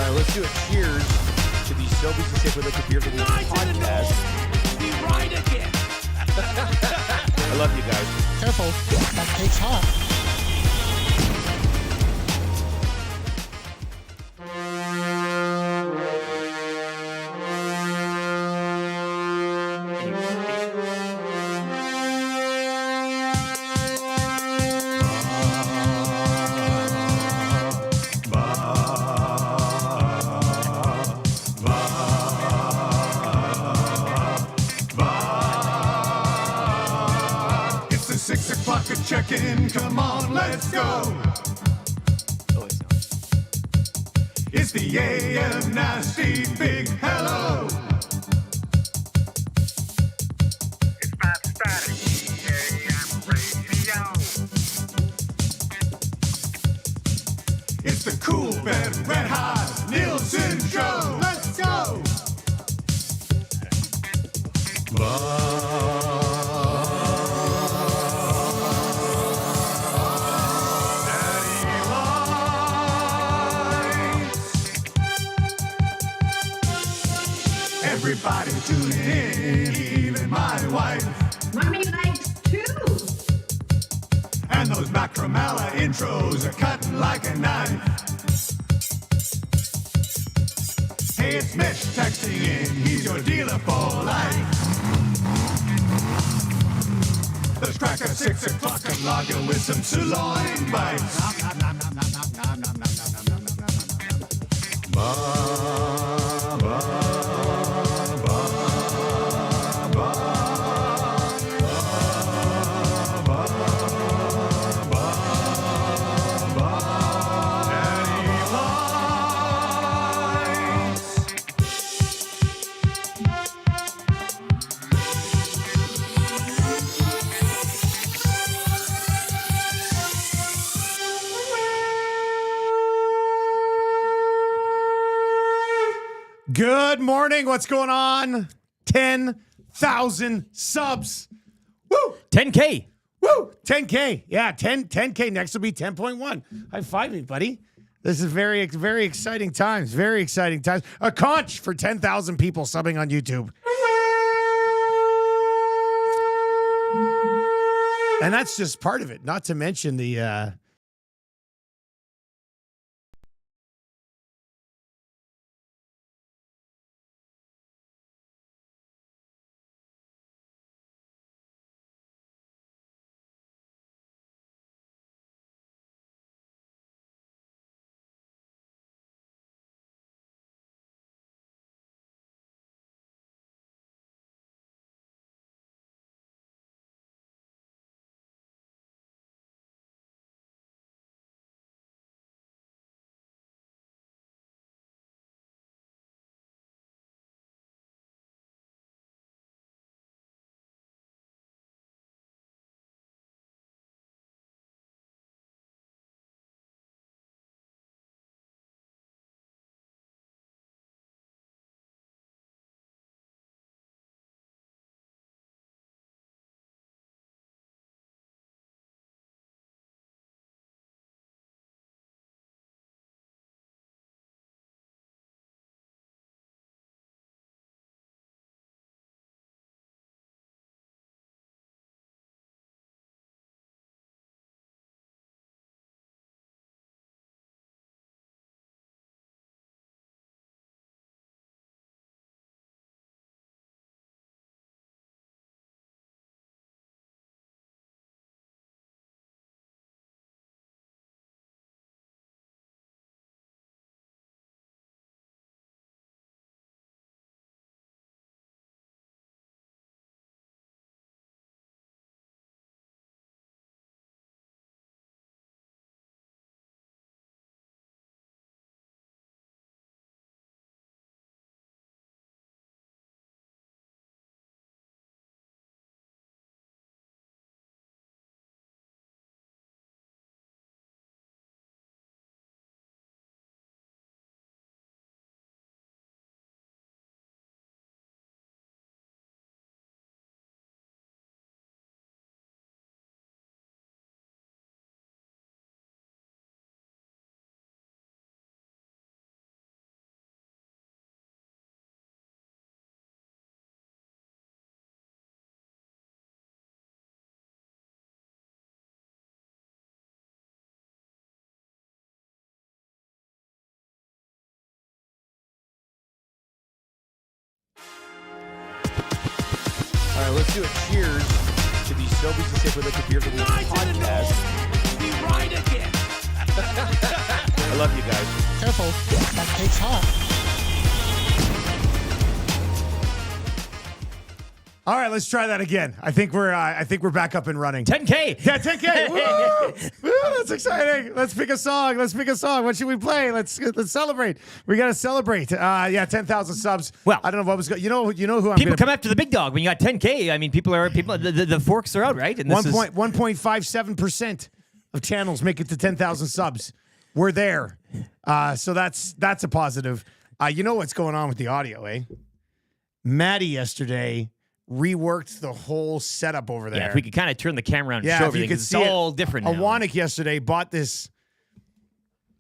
All right, let's do a cheers to the Sobeys and Safe with Liquid Beer for the podcast. We ride again. I love you guys. Careful, that cake's hot. Check-in, come on, let's go. It's the AM Nasty Big Hello. It's not static, AM radio. It's the Coolbet Red Hot Nielson Show. Let's go. Everybody tuning in, even my wife. Mommy likes too. And those Macromala intros are cutting like a knife. Hey, it's Mitch texting in, he's your dealer for life. Let's crack at 6 o'clock and log in with some sirloin bites. Good morning. What's going on? 10,000 subs. Woo! 10K. Woo! 10K. Yeah, 10K. Next will be 10.1. High five me, buddy. This is very, very exciting times. Very exciting times. A conch for 10,000 people subbing on YouTube. And that's just part of it. Not to mention the All right, let's do a cheers to the Sobeys and Safe with Liquid Beer for the podcast. We ride again. I love you guys. Careful. That takes hot. All right, let's try that again. I think we're back up and running. 10K. Yeah, 10K. Woo! Woo, that's exciting. Let's pick a song. What should we play? Let's celebrate. We got to celebrate. 10,000 subs. Well, I don't know what was going. You know who I'm People gonna, come after the big dog when you got 10K. I mean, the forks are out, right? And this is 1.57% of channels make it to 10,000 subs. We're there. So that's a positive. You know what's going on with the audio, eh? Maddie yesterday reworked the whole setup over there. Yeah, if we could kind of turn the camera around and show if everything, 'cause it's all different now. Awanik yesterday bought this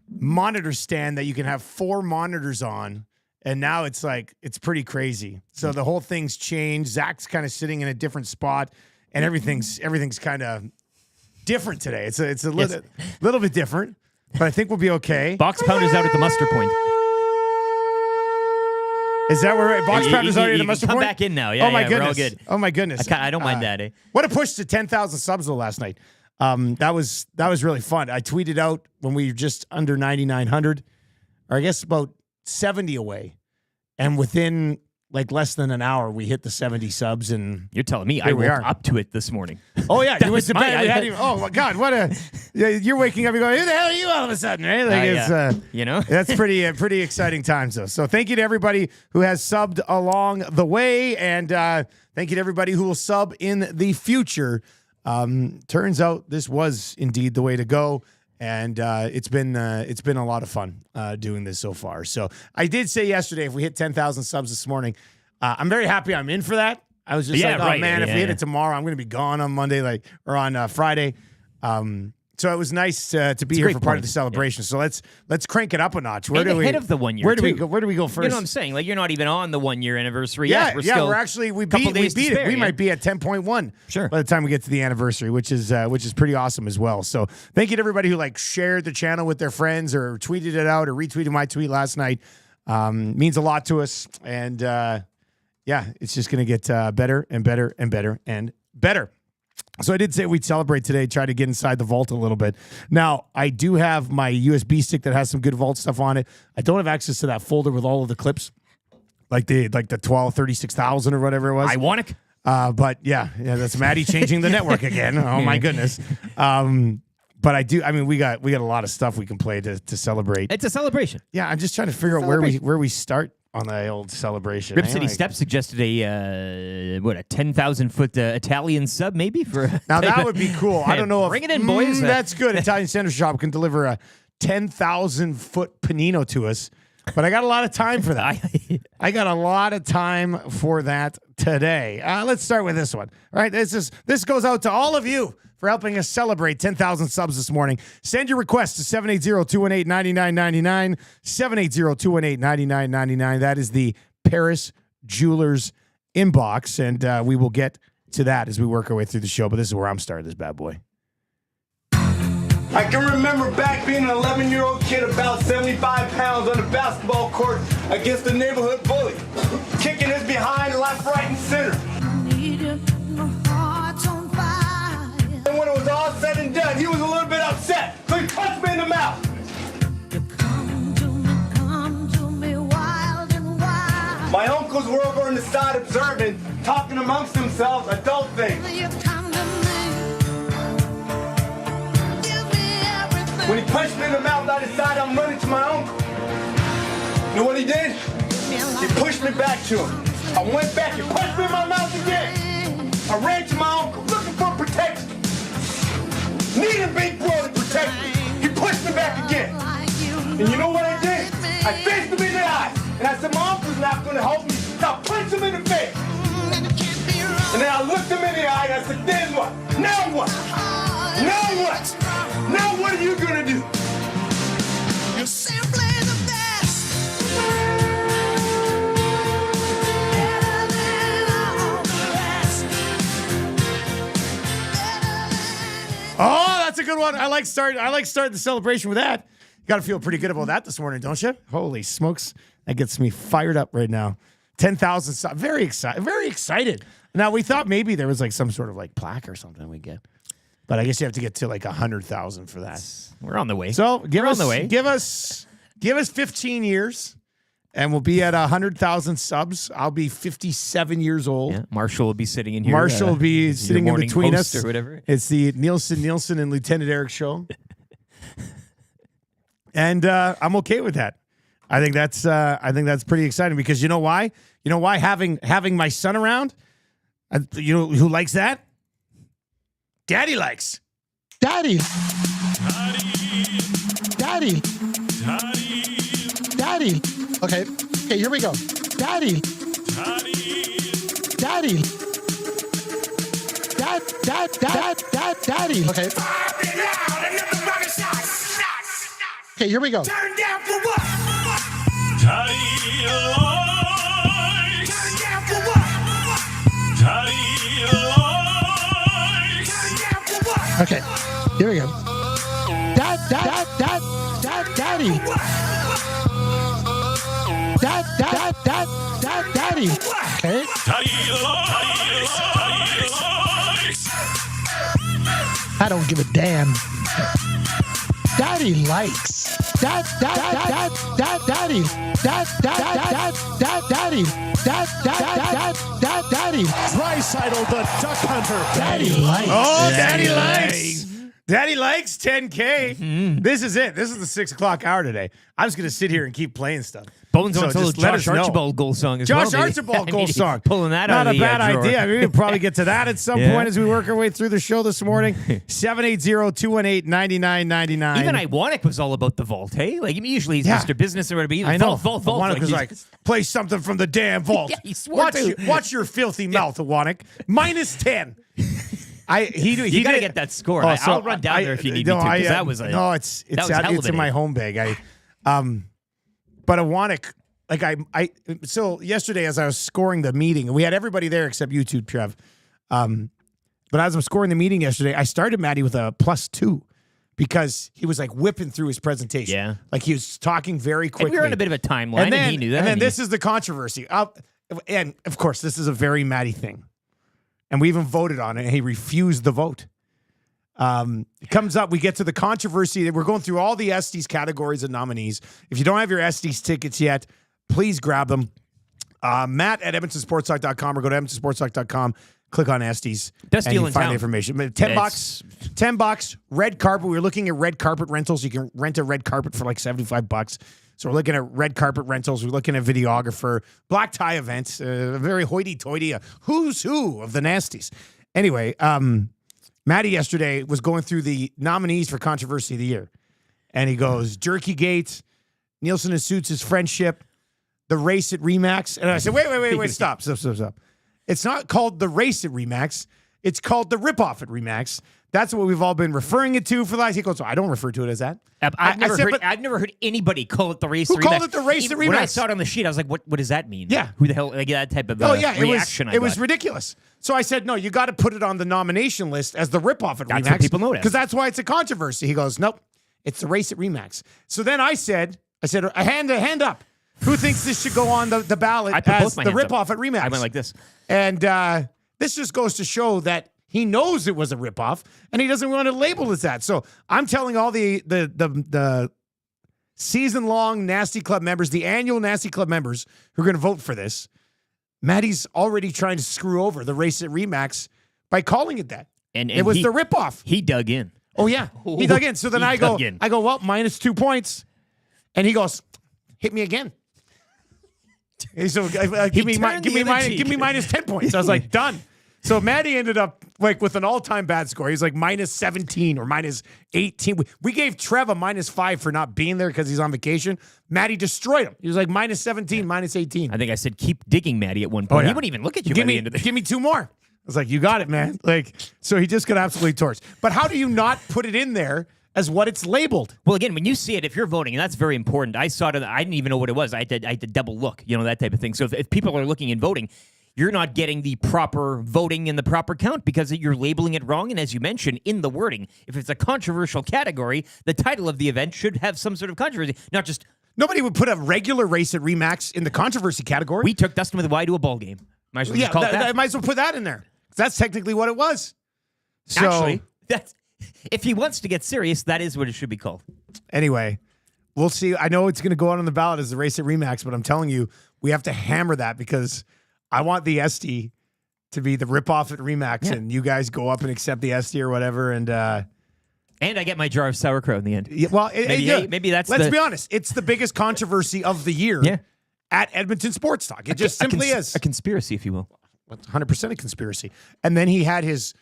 monitor stand that you can have 4 monitors on, and now it's pretty crazy. So the whole thing's changed. Zach's kind of sitting in a different spot, and everything's kind of different today. It's a little bit different, but I think we'll be okay. Box pounder's out at the muster point. Is that where Box Pounder's already at the muster come point? back in now. Yeah, oh my goodness. we're all good. Oh my goodness. I don't mind that. What a push to 10,000 subs though last night. That was really fun. I tweeted out when we were just under 9,900, or I guess about 70 away, and within less than an hour we hit the 70 subs. And You're telling me I here we woke are. up to it this morning. Oh yeah, you went was to my- bed. We hadn't even- oh my God, what a! You're waking up. You're going, who the hell are you all of a sudden? Right? That's pretty exciting times though. So thank you to everybody who has subbed along the way, and thank you to everybody who will sub in the future. Turns out this was indeed the way to go, and it's been a lot of fun doing this so far. So I did say yesterday if we hit 10,000 subs this morning, I'm very happy I'm in for that. I was just if we hit it tomorrow, I'm going to be gone on Monday, or on Friday. So it was nice to be here for part of the celebration. So let's crank it up a notch. Ahead of the 1 year. Where do we go? Where do we go first? You know what I'm saying? Like, you're not even on the 1 year anniversary Yeah, yet. we're actually we beat it. We might be at 10.1 Sure. by the time we get to the anniversary, which is pretty awesome as well. So thank you to everybody who shared the channel with their friends or tweeted it out or retweeted my tweet last night. Means a lot to us, and it's just going to get better and better and better and better. So I did say we'd celebrate today, try to get inside the vault a little bit. Now, I do have my USB stick that has some good vault stuff on it. I don't have access to that folder with all of the clips, like the 36,000 or whatever it was. Ironic. But yeah, that's Maddie changing the network again. Oh my goodness. But I do. I mean, we got a lot of stuff we can play to celebrate. It's a celebration. Yeah, I'm just trying to figure out where we start on the old celebration. Rip City Steps suggested a 10,000-foot Italian sub maybe for. Now that would be cool. I don't know if bring it in, boys. That's good. Italian Center Shop can deliver a 10,000-foot panino to us, but I got a lot of time for that. I got a lot of time for that today. Let's start with this one. All right, this goes out to all of you for helping us celebrate 10,000 subs this morning. Send your request to 780-218-9999, 780-218-9999. That is the Paris Jewelers inbox, and we will get to that as we work our way through the show, but this is where I'm starting this bad boy. I can remember back being an 11-year-old kid about 75 pounds on the basketball court against a neighborhood bully, kicking his behind left, right, and center. And when it was all said and done, he was a little bit upset, so he punched me in the mouth. My uncles were over on the side observing, talking amongst themselves adult things. When he punched me in the mouth, I decided I'm running to my uncle. You know what he did? He pushed me back to him. I went back and punched me in my mouth again. I ran to my uncle looking for protection. Needed Big Bro to protect me. He pushed me back again. And you know what I did? I faced him in the eye. And I said, my uncle's not going to help me. So I punched him in the face. And then I looked him in the eye and I said, then what? Now what? Now what? Now what are you going to do? You're simply the best. Better than all the rest. Oh, that's a good one. I like starting the celebration with that. You got to feel pretty good about that this morning, don't you? Holy smokes. That gets me fired up right now. 10,000. Very excited. Now, we thought maybe there was like some sort of like plaque or something we get. But I guess you have to get to like 100,000 for that. We're on the way. So We're on the way. Give us 15 years, and we'll be at 100,000 subs. I'll be 57 years old. Yeah, Marshall will be sitting in here. Marshall will be sitting in between us. Or whatever. It's the Nielson and Lieutenant Eric show. And I'm okay with that. I think that's pretty exciting because you know why? You know why having my son around? You know who likes that? Daddy likes. Daddy. Daddy. Daddy. Okay, here we go. Daddy. Daddy. Daddy. Okay. Okay, here we go. Turn down for what? Daddy likes. Turn down for what? Daddy likes. Turn down for what? Okay, here we go. Daddy. Daddy. Okay. Daddy likes. I don't give a damn. Daddy likes. Daddy. Daddy. Dreisaitl, the duck hunter. Daddy likes. Oh, Daddy likes. Daddy likes 10K. Mm-hmm. This is it. This is the 6 o'clock hour today. I'm just going to sit here and keep playing stuff. Bones So on solo just let Josh us know. Archibald goal song as Josh well. Archibald goal song. Pulling that Not out of a the bad drawer. idea. We could probably get to that at some Yeah. point as we work our way through the show this morning. 780-218-9999. Even Iwanic was all about the vault, hey? Like, usually he's Yeah. Mr. Business or whatever. I know. Vault. Iwanic was like, play something from the damn vault. Yeah, he swore to. Watch your filthy mouth, Iwanic. Minus 10. He you got to did- get that score. Oh, I'll run down there if you need me to. 'Cause that was a, no, it's that was hell of it's a in my day. home bag. But Iwanic, like so yesterday as I was scoring the meeting, and we had everybody there except you two, Trev. But as I'm scoring the meeting yesterday, I started Maddie with a +2 because he was like whipping through his presentation. Yeah. Like he was talking very quickly. And we were on a bit of a timeline, and he knew that. And then this is the controversy. And of course, this is a very Maddie thing. And we even voted on it, and he refused the vote. It comes up, we get to the controversy. We're going through all the Estes categories and nominees. If you don't have your Estes tickets yet, please grab them. Matt at edmontonsportstalk.com or go to edmontonsportstalk.com. Click on Estes. Best and deal you in find town. the information. $10, red carpet. We were looking at red carpet rentals. You can rent a red carpet for like $75. So we're looking at red carpet rentals. We're looking at videographer, black tie events, a very hoity-toity, who's who of the nasties. Anyway, Matty yesterday was going through the nominees for Controversy of the Year. And he goes, Jerkygate, Nielsen and Suits' friendship, the race at Remax. And I said, wait, stop. It's not called the race at Remax. It's called the ripoff at Remax. That's what we've all been referring it to for the last. He goes, so I don't refer to it as that. I've never heard anybody call it the race. Who Remax. called it the race at When I Remax? saw it on the sheet, I was like, "What does that mean?" Yeah. Who the hell? Like that type of reaction. It was ridiculous. So I said, no, you got to put it on the nomination list as the ripoff at That's Remax. what people know it as. Because that's why it's a controversy. He goes, nope, it's the race at Remax. So then I said, a hand up. Who thinks this should go on the ballot I put as both my the hands up. ripoff at Remax? I went like this. And this just goes to show that he knows it was a ripoff, and he doesn't want to label it as that. So I'm telling all the season-long Nasty Club members, the annual Nasty Club members who are going to vote for this, Maddie's already trying to screw over the race at Remax by calling it that. And it was the ripoff. He dug in. Oh, yeah. He dug in. So then I go, well, minus 2 points. And he goes, hit me again. So give me minus 10 points. I was like, done. So Maddie ended up like with an all-time bad score. He's like minus 17 or minus 18. We gave Trev a minus 5 for not being there because he's on vacation. Maddie destroyed him. He was like minus 17, minus 18. I think I said keep digging, Maddie, at one point. Oh, yeah. He wouldn't even look at you Give by me, the end of the give me 2 more. I was like, you got it, man. Like, so he just got absolutely torched. But how do you not put it in there as what it's labeled? Well, again, when you see it, if you're voting, and that's very important. I saw it. I didn't even know what it was. I had to double look, that type of thing. So if people are looking and voting, you're not getting the proper voting and the proper count because you're labeling it wrong. And as you mentioned in the wording, if it's a controversial category, the title of the event should have some sort of controversy, not just. Nobody would put a regular race at Remax in the controversy category. We took Dustin with a Y to a ball game. Might as well just call it that. I might as well put that in there. That's technically what it was. So, Actually, if he wants to get serious, that is what it should be called. Anyway, we'll see. I know it's going to go out on the ballot as the race at Remax, but I'm telling you, we have to hammer that because I want the SD to be the ripoff at Remax, and you guys go up and accept the SD or whatever, and I get my jar of sauerkraut in the end. Yeah, well, maybe that's. Let's be honest. It's the biggest controvery of the year at Edmonton Sports Talk. It just simply is a conspiracy, if you will. 100% a conspiracy. And then he had his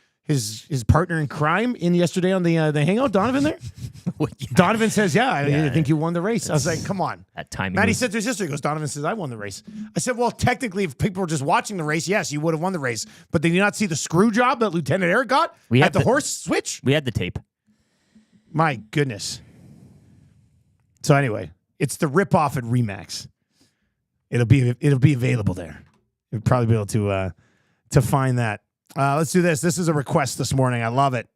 partner in crime in yesterday on the Hangout. Donovan there. Donovan says, I think you won the race. I was like, come on. That timing. Maddie said to his sister, he goes, Donovan says, I won the race. I said, well, technically, if people were just watching the race, yes, you would have won the race. But did you not see the screw job that Lieutenant Eric got at the horse switch? We had the tape. My goodness. So anyway, it's the ripoff at Remax. It'll be available there. You'll probably be able to find that. Let's do this. This is a request this morning. I love it.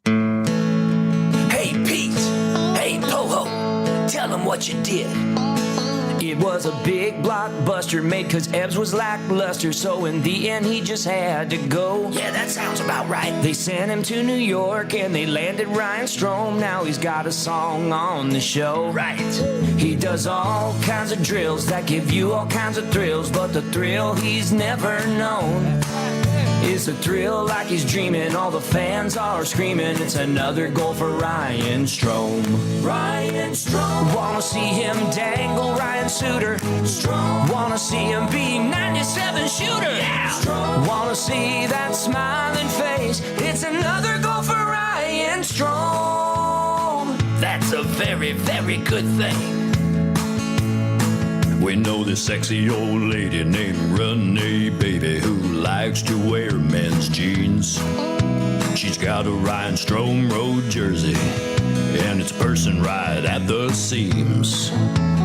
Hey, Pete. Hey, Poho. Tell them what you did. It was a big blockbuster made cause Ebbs was lackluster, so in the end he just had to go. Yeah, that sounds about right. They sent him to New York and they landed Ryan Strome. Now he's got a song on the show. Right. He does all kinds of drills that give you all kinds of thrills, but the thrill he's never known is a thrill like he's dreaming. All the fans are screaming. It's another goal for Ryan Strome. Ryan Strome. Wanna see him dangle Ryan Suter. Strome. Wanna see him be 97 shooter. Yeah. Strome. Wanna see that smiling face. It's another goal for Ryan Strome. That's a very, very good thing. We know this sexy old lady named Renee, baby, who likes to wear men's jeans. She's got a Ryan Strome road jersey, and it's bursting right at the seams.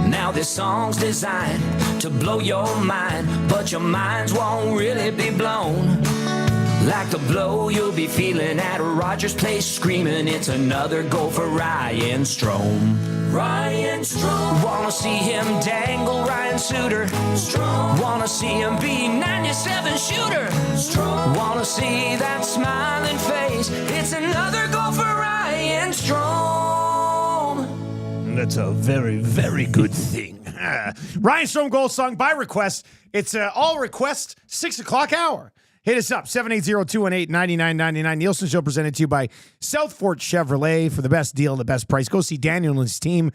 Now this song's designed to blow your mind, but your minds won't really be blown. Like the blow you'll be feeling at Rogers Place, screaming, it's another goal for Ryan Strome. Ryan Strome. Wanna see him dangle Ryan Suter. Strome. Wanna see him be 97 shooter. Strome. Wanna see that smiling face. It's another goal for Ryan Strome. That's a very, very good thing. Ryan Strome goal song by request. It's all request 6 o'clock hour. Hit us up, 780-218-9999. Nielsen Show presented to you by South Fort Chevrolet for the best deal and the best price. Go see Daniel and his team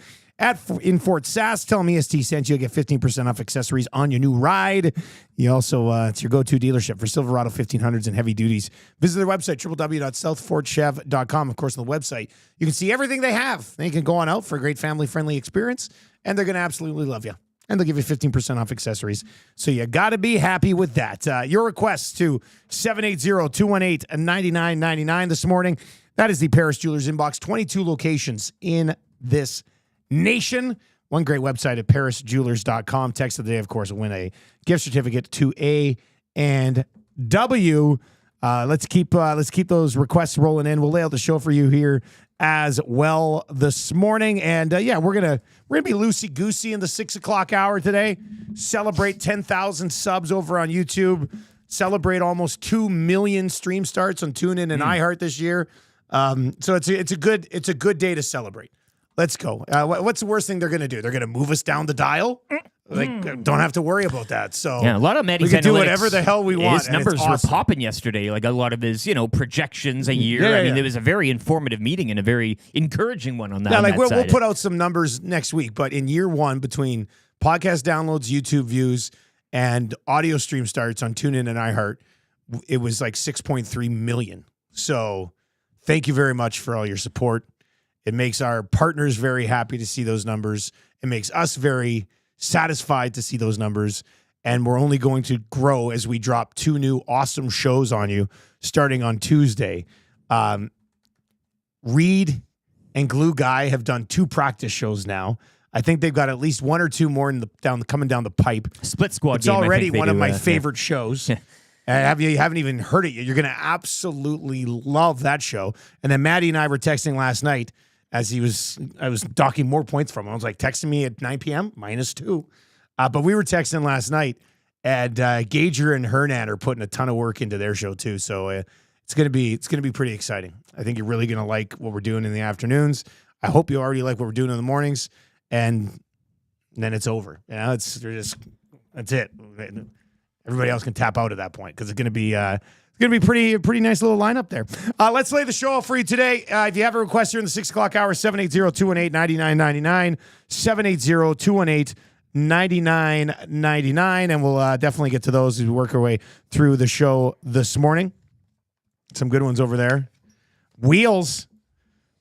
in Fort Sask. Tell them EST sent you. You'll get 15% off accessories on your new ride. You also, it's your go-to dealership for Silverado 1500s and heavy duties. Visit their website, www.southfortchev.com. Of course, on the website, you can see everything they have. They can go on out for a great family-friendly experience, and they're going to absolutely love you. And they'll give you 15% off accessories. So you got to be happy with that. Your requests to 780-218-9999 this morning. That is the Paris Jewelers inbox. 22 locations in this nation. One great website at parisjewelers.com. Text of the day, of course, will win a gift certificate to A&W. Let's keep those requests rolling in. We'll lay out the show for you here as well this morning. And we're gonna be loosey-goosey in the 6 o'clock hour today. Celebrate 10,000 subs over on YouTube. Celebrate almost 2 million stream starts on TuneIn and iHeart this year. So it's a good day to celebrate. Let's go. What's the worst thing they're gonna do? They're gonna move us down the dial. Don't have to worry about that. So yeah, a lot of Maddie's we can do whatever the hell we want. His numbers were popping yesterday. Like a lot of his, projections a year. Yeah, I mean, it was a very informative meeting and a very encouraging one on that. Yeah, on like that we'll put out some numbers next week. But in year one, between podcast downloads, YouTube views, and audio stream starts on TuneIn and iHeart, it was like 6.3 million. So thank you very much for all your support. It makes our partners very happy to see those numbers. It makes us very satisfied to see those numbers, and we're only going to grow as we drop 2 new awesome shows on you starting on Tuesday. Reed and Glue Guy have done 2 practice shows now. I think they've got at least 1 or 2 more coming down the pipe. Split squad. It's game, already one of my favorite shows. You haven't even heard it yet. You're going to absolutely love that show. And then Maddie and I were texting last night as I was docking more points from him. I was like, texting me at 9 p.m., -2. But we were texting last night, And Gager and Hernan are putting a ton of work into their show too. So it's gonna be pretty exciting. I think you're really gonna like what we're doing in the afternoons. I hope you already like what we're doing in the mornings, and then it's over. That's it. Everybody else can tap out at that point because it's gonna be pretty nice little lineup there. Let's lay the show out for you today. If you have a request here in the 6 o'clock hour, 780-218-9999, 780-218-9999, and we'll definitely get to those as we work our way through the show this morning. Some good ones over there. Wheels.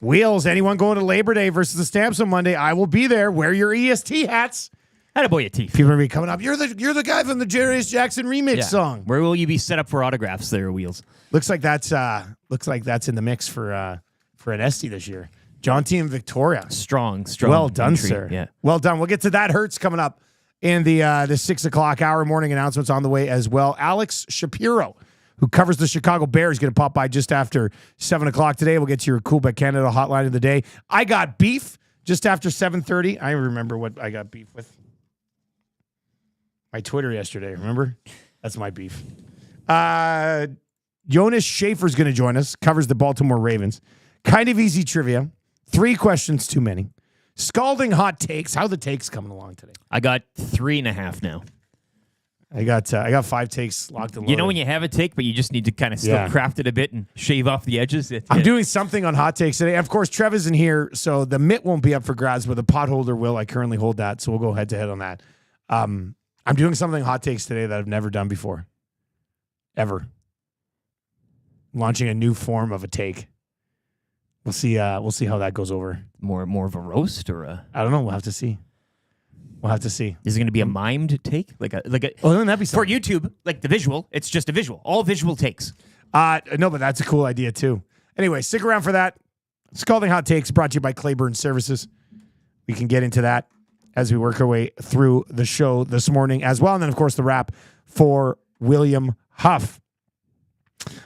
Anyone going to Labor Day versus the Stamps on Monday? I will be there. Wear your EST hats. Attaboy, your teeth. People are going to be coming up. You're the guy from the Jarius Jackson remix song. Where will you be set up for autographs there, Wheels? Looks like that's in the mix for an Esty this year. John T. and Victoria. Strong. Well done, entry. sir. Yeah. Well done. We'll get to that. Hurts coming up in the 6 o'clock hour. Morning announcements on the way as well. Alex Shapiro, who covers the Chicago Bears, going to pop by just after 7 o'clock today. We'll get to your Coolbet Canada hotline of the day. I got beef just after 7:30. I remember what I got beef with. My Twitter yesterday, remember? That's my beef. Jonas Shaffer is going to join us, covers the Baltimore Ravens. Kind of easy trivia. 3 questions too many. Scalding hot takes. How are the takes coming along today? I got 3.5 now. I got 5 takes locked and loaded. You know when you have a take, but you just need to kind of still craft it a bit and shave off the edges? I'm doing something on hot takes today. Of course, Trev isn't here, so the mitt won't be up for grabs, but the pot holder will. I currently hold that, so we'll go head-to-head on that. I'm doing something hot takes today that I've never done before. Ever. Launching a new form of a take. We'll see how that goes over. More of a roast or a... I don't know. We'll have to see. Is it going to be a mimed take? Like a oh, then that'd be for YouTube, like the visual, it's just a visual. All visual takes. No, but that's a cool idea too. Anyway, stick around for that. Scalding Hot Takes brought to you by Clayburn Services. We can get into that as we work our way through the show this morning as well. And then, of course, the wrap for William Huff.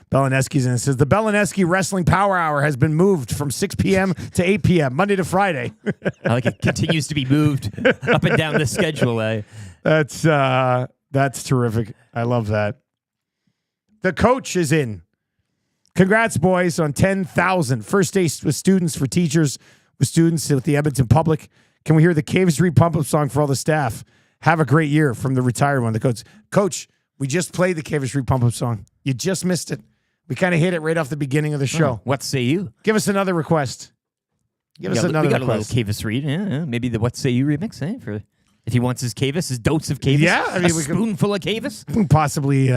Belineski's in and says, the Belineski Wrestling Power Hour has been moved from 6 p.m. to 8 p.m., Monday to Friday. I like it continues to be moved up and down the schedule. That's terrific. I love that. The coach is in. Congrats, boys, on 10,000. First day with students, for teachers, with students at the Edmonton Public. Can we hear the Cave Street pump-up song for all the staff? Have a great year from the retired one. The coach. Coach, we just played the Cave Street pump-up song. You just missed it. We kind of hit it right off the beginning of the show. What say you? Give us another request. We got a little Cavis Reed. Yeah, maybe the What Say You remix, for if he wants his Cavis, his dotes of Cavis. Yeah, I mean, a spoonful of Cavis. Possibly,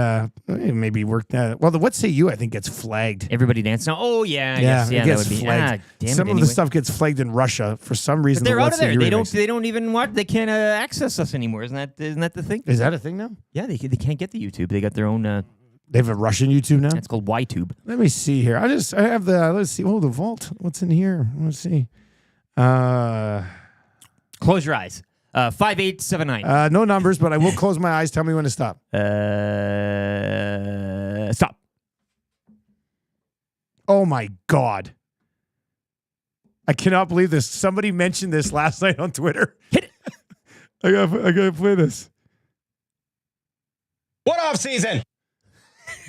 maybe work that. Well, the What Say You, I think, gets flagged. Everybody dancing. Oh yeah, it that gets would be flagged. Some of the stuff gets flagged in Russia for some reason. But they're out of there. They don't even want. They can't access us anymore. Isn't that the thing? Is that a thing now? Yeah, they can't get the YouTube. They got their own. They have a Russian YouTube now? It's called YTube. Let me see here. I have let's see. Oh, the vault. What's in here? Let's see. Close your eyes. 5879. No numbers, but I will close my eyes. Tell me when to stop. Stop. Oh my God. I cannot believe this. Somebody mentioned this last night on Twitter. Hit it. I gotta play this. What off season?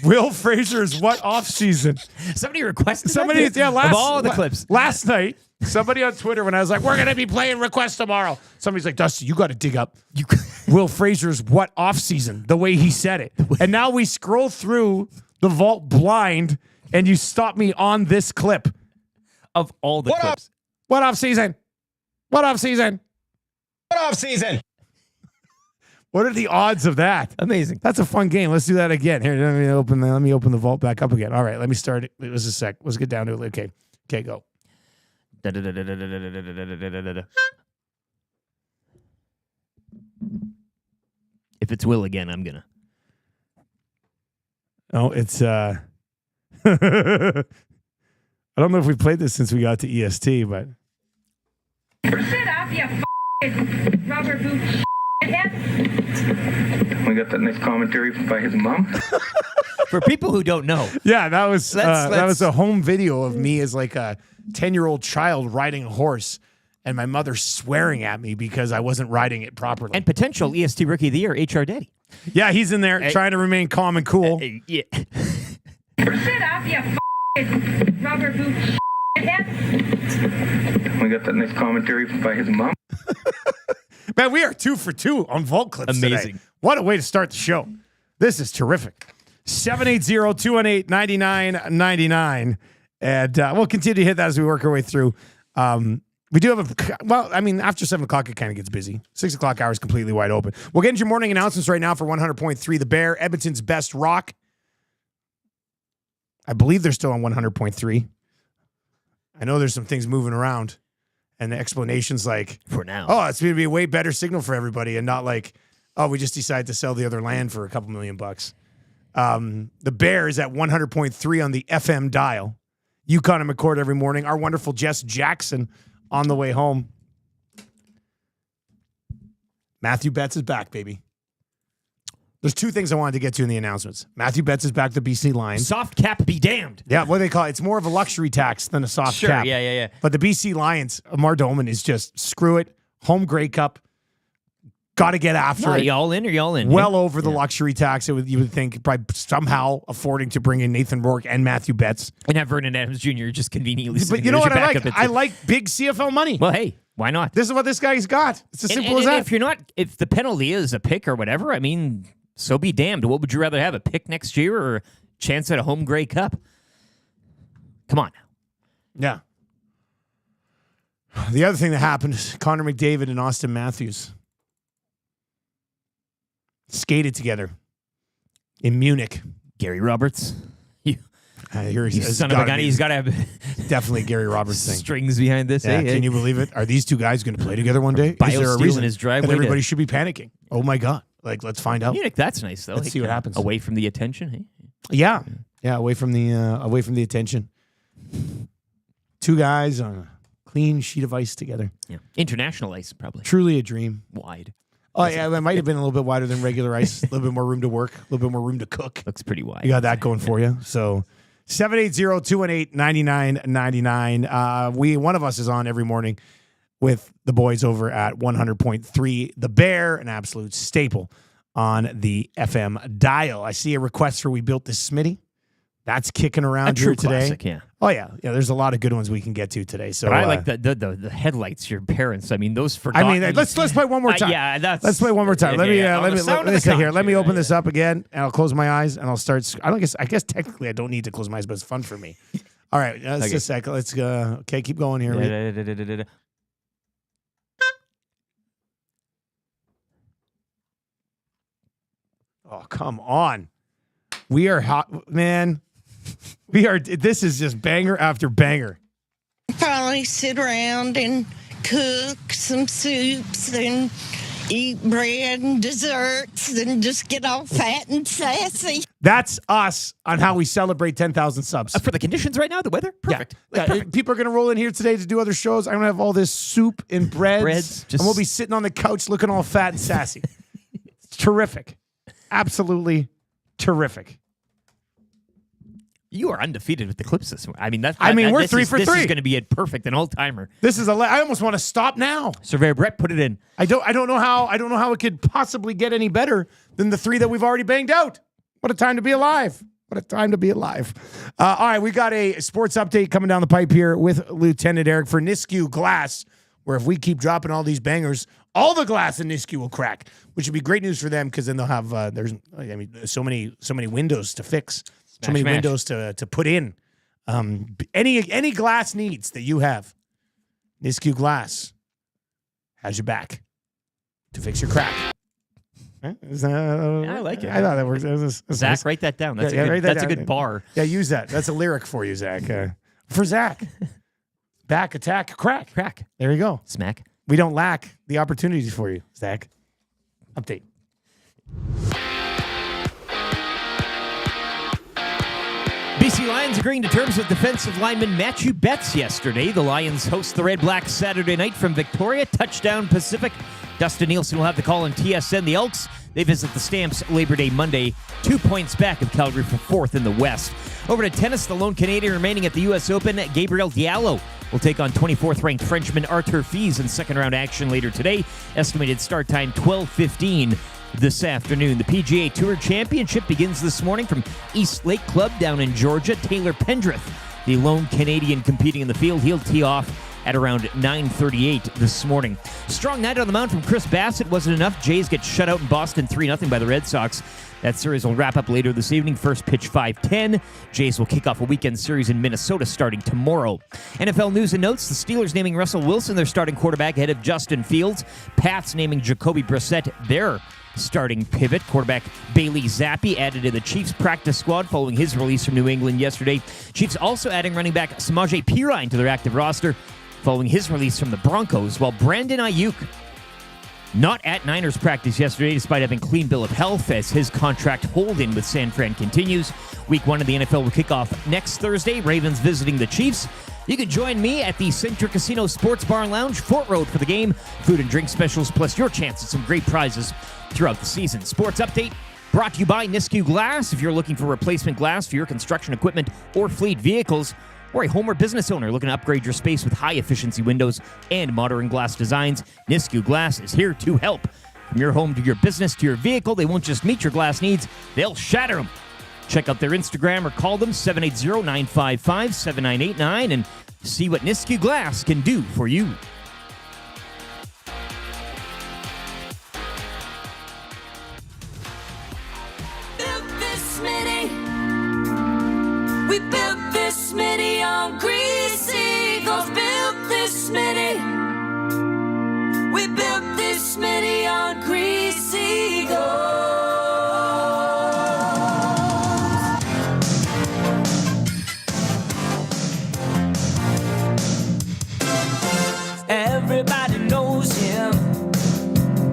Will Fraser's what off season? Somebody requested that? Clips. Last night, somebody on Twitter, when I was like, we're going to be playing request tomorrow, somebody's like, Dusty, you got to dig up Will Fraser's what off season, the way he said it. And now we scroll through the vault blind, and you stop me on this clip. Of all the clips. What off season? What off season? What off season? What are the odds of that? Amazing. That's a fun game. Let's do that again. Here, let me open the vault back up again. All right, let me start it. It was a sec. Let's get down to it. Okay, go. If it's Will again, I'm gonna. Oh, it's I don't know if we played this since we got to EST, but. Sit up, you rubber boot. We got that nice commentary by his mom. For people who don't know. Yeah, that was a home video of me as like a 10-year-old child riding a horse. and my mother swearing at me because I wasn't riding it properly. And potential EST Rookie of the Year, HR Daddy. Yeah, he's in there trying to remain calm and cool. Yeah. Sit up, you rubber boot head. We got that nice commentary by his mom. Man, we are 2 for 2 on Vault Clips Amazing. today. What a way to start the show. This is terrific. 780-218-9999. And we'll continue to hit that as we work our way through. We do have after 7 o'clock, it kind of gets busy. 6 o'clock hour is completely wide open. We'll get into your morning announcements right now for 100.3 The Bear, Edmonton's best rock. I believe they're still on 100.3. I know there's some things moving around. And the explanation's like, for now, it's going to be a way better signal for everybody, and not like, we just decided to sell the other land for a couple $1 million. The Bear is at 100.3 on the FM dial. Yukon and McCord every morning. Our wonderful Jess Jackson on the way home. Matthew Betts is back, baby. There's 2 things I wanted to get to in the announcements. Matthew Betts is back to BC Lions. Soft cap be damned. Yeah, what do they call it? It's more of a luxury tax than a soft cap. Sure, yeah. But the BC Lions, Amar Doman is just, screw it. Home Grey Cup. Got to get after it. You all in or you all in? Well over the luxury tax, you would think, by somehow affording to bring in Nathan Rourke and Matthew Betts. And have Vernon Adams Jr. just conveniently. But you know what I like? I like big CFL money. Well, hey, why not? This is what this guy's got. It's as simple as that. If the penalty is a pick or whatever, I mean, so be damned. What would you rather have, a pick next year or a chance at a home Grey Cup? Come on. Yeah. The other thing that happened is Connor McDavid and Austin Matthews skated together in Munich. Gary Roberts. Son of a gun. He's got to have definitely Gary Roberts thing. Strings behind this. Yeah, Hey, can you believe it? Are these 2 guys going to play together one day? Is there a reason his driveway that everybody should be panicking? Oh my God. Let's find out. Munich, that's nice though. Let's see what happens. Away from the attention. Hey? Yeah, away from the attention. 2 guys on a clean sheet of ice together. Yeah. International ice, probably. Truly a dream. Wide. Oh, yeah, it might have been a little bit wider than regular ice. A little bit more room to work. A little bit more room to cook. Looks pretty wide. You got that going for you. So 780-218-9999. One of us is on every morning with the boys over at 100.3 The Bear, an absolute staple on the FM dial. I see a request for We Built This Smitty. That's kicking around here today. Classic, yeah. Oh, yeah. There's a lot of good ones we can get to today. So but I like the headlights, your parents. I mean, those forgotten. let's play one more time. Let's play one more time. Let me open this up again, and I'll close my eyes, and I'll start. I guess technically I don't need to close my eyes, but it's fun for me. All right, just a second. Let's go. Okay, keep going here. Oh, come on. We are hot, man. This is just banger after banger. Probably sit around and cook some soups and eat bread and desserts and just get all fat and sassy. That's us on how we celebrate 10,000 subs. For the conditions right now, the weather? Perfect. Yeah. Perfect. People are going to roll in here today to do other shows. I'm going to have all this soup and breads. And we'll be sitting on the couch looking all fat and sassy. It's terrific. Absolutely terrific. You are undefeated with the clips this morning. I mean, we're 3 for 3. This is going to be a perfect, an all-timer. This is I almost want to stop now. Surveyor Brett, put it in. I don't know how it could possibly get any better than the 3 that we've already banged out. What a time to be alive. What a time to be alive. All right, we got a sports update coming down the pipe here with Lieutenant Eric for Nisku Glass, where if we keep dropping all these bangers, all the glass in Nisku will crack, which would be great news for them because then they'll have so many windows to fix. So many windows to put in. Any glass needs that you have, Nisku Glass has your back to fix your crack. I like it. I thought that worked. Zach, write that down. That's a good bar. Yeah, use that. That's a lyric for you, Zach. For Zach. Back, attack, crack. Crack. There you go. Smack. We don't lack the opportunities for you, Zach. Update. BC Lions agreeing to terms with defensive lineman Matthew Betts yesterday. The Lions host the Red Blacks Saturday night from Victoria, touchdown Pacific. Dustin Nielson will have the call on TSN. The Elks, they visit the Stamps Labor Day Monday, 2 points back of Calgary for 4th in the West. Over to tennis, the lone Canadian remaining at the U.S. Open, Gabriel Diallo, will take on 24th-ranked Frenchman Arthur Fies in second-round action later today. Estimated start time 12:15 this afternoon. The PGA Tour Championship begins this morning from East Lake Club down in Georgia. Taylor Pendrith, the lone Canadian competing in the field, he'll tee off at around 9:38 this morning. Strong night on the mound from Chris Bassett wasn't enough. Jays get shut out in Boston 3-0 by the Red Sox. That series will wrap up later this evening. First pitch 5:10. Jays will kick off a weekend series in Minnesota starting tomorrow. NFL news and notes. The Steelers naming Russell Wilson their starting quarterback ahead of Justin Fields. Pats naming Jacoby Brissett their starting pivot. Quarterback Bailey Zappi added to the Chiefs practice squad following his release from New England yesterday. Chiefs also adding running back Samaje Perine to their active roster following his release from the Broncos, while Brandon Ayuk not at Niners practice yesterday despite having clean bill of health as his contract hold-in with San Fran continues. Week 1 of the NFL will kick off next Thursday. Ravens visiting the Chiefs. You can join me at the Centric Casino Sports Bar and Lounge, Fort Road, for the game. Food and drink specials, plus your chance at some great prizes throughout the season. Sports update brought to you by Nisku Glass. If you're looking for replacement glass for your construction equipment or fleet vehicles, or a home or business owner looking to upgrade your space with high-efficiency windows and modern glass designs, Nisku Glass is here to help. From your home to your business to your vehicle, they won't just meet your glass needs, they'll shatter them. Check out their Instagram or call them 780-955-7989 and see what Nisku Glass can do for you. We built this Smitty on greasy Eagles. Built this Smitty. We built this Smitty on greasy Eagles. Everybody knows him.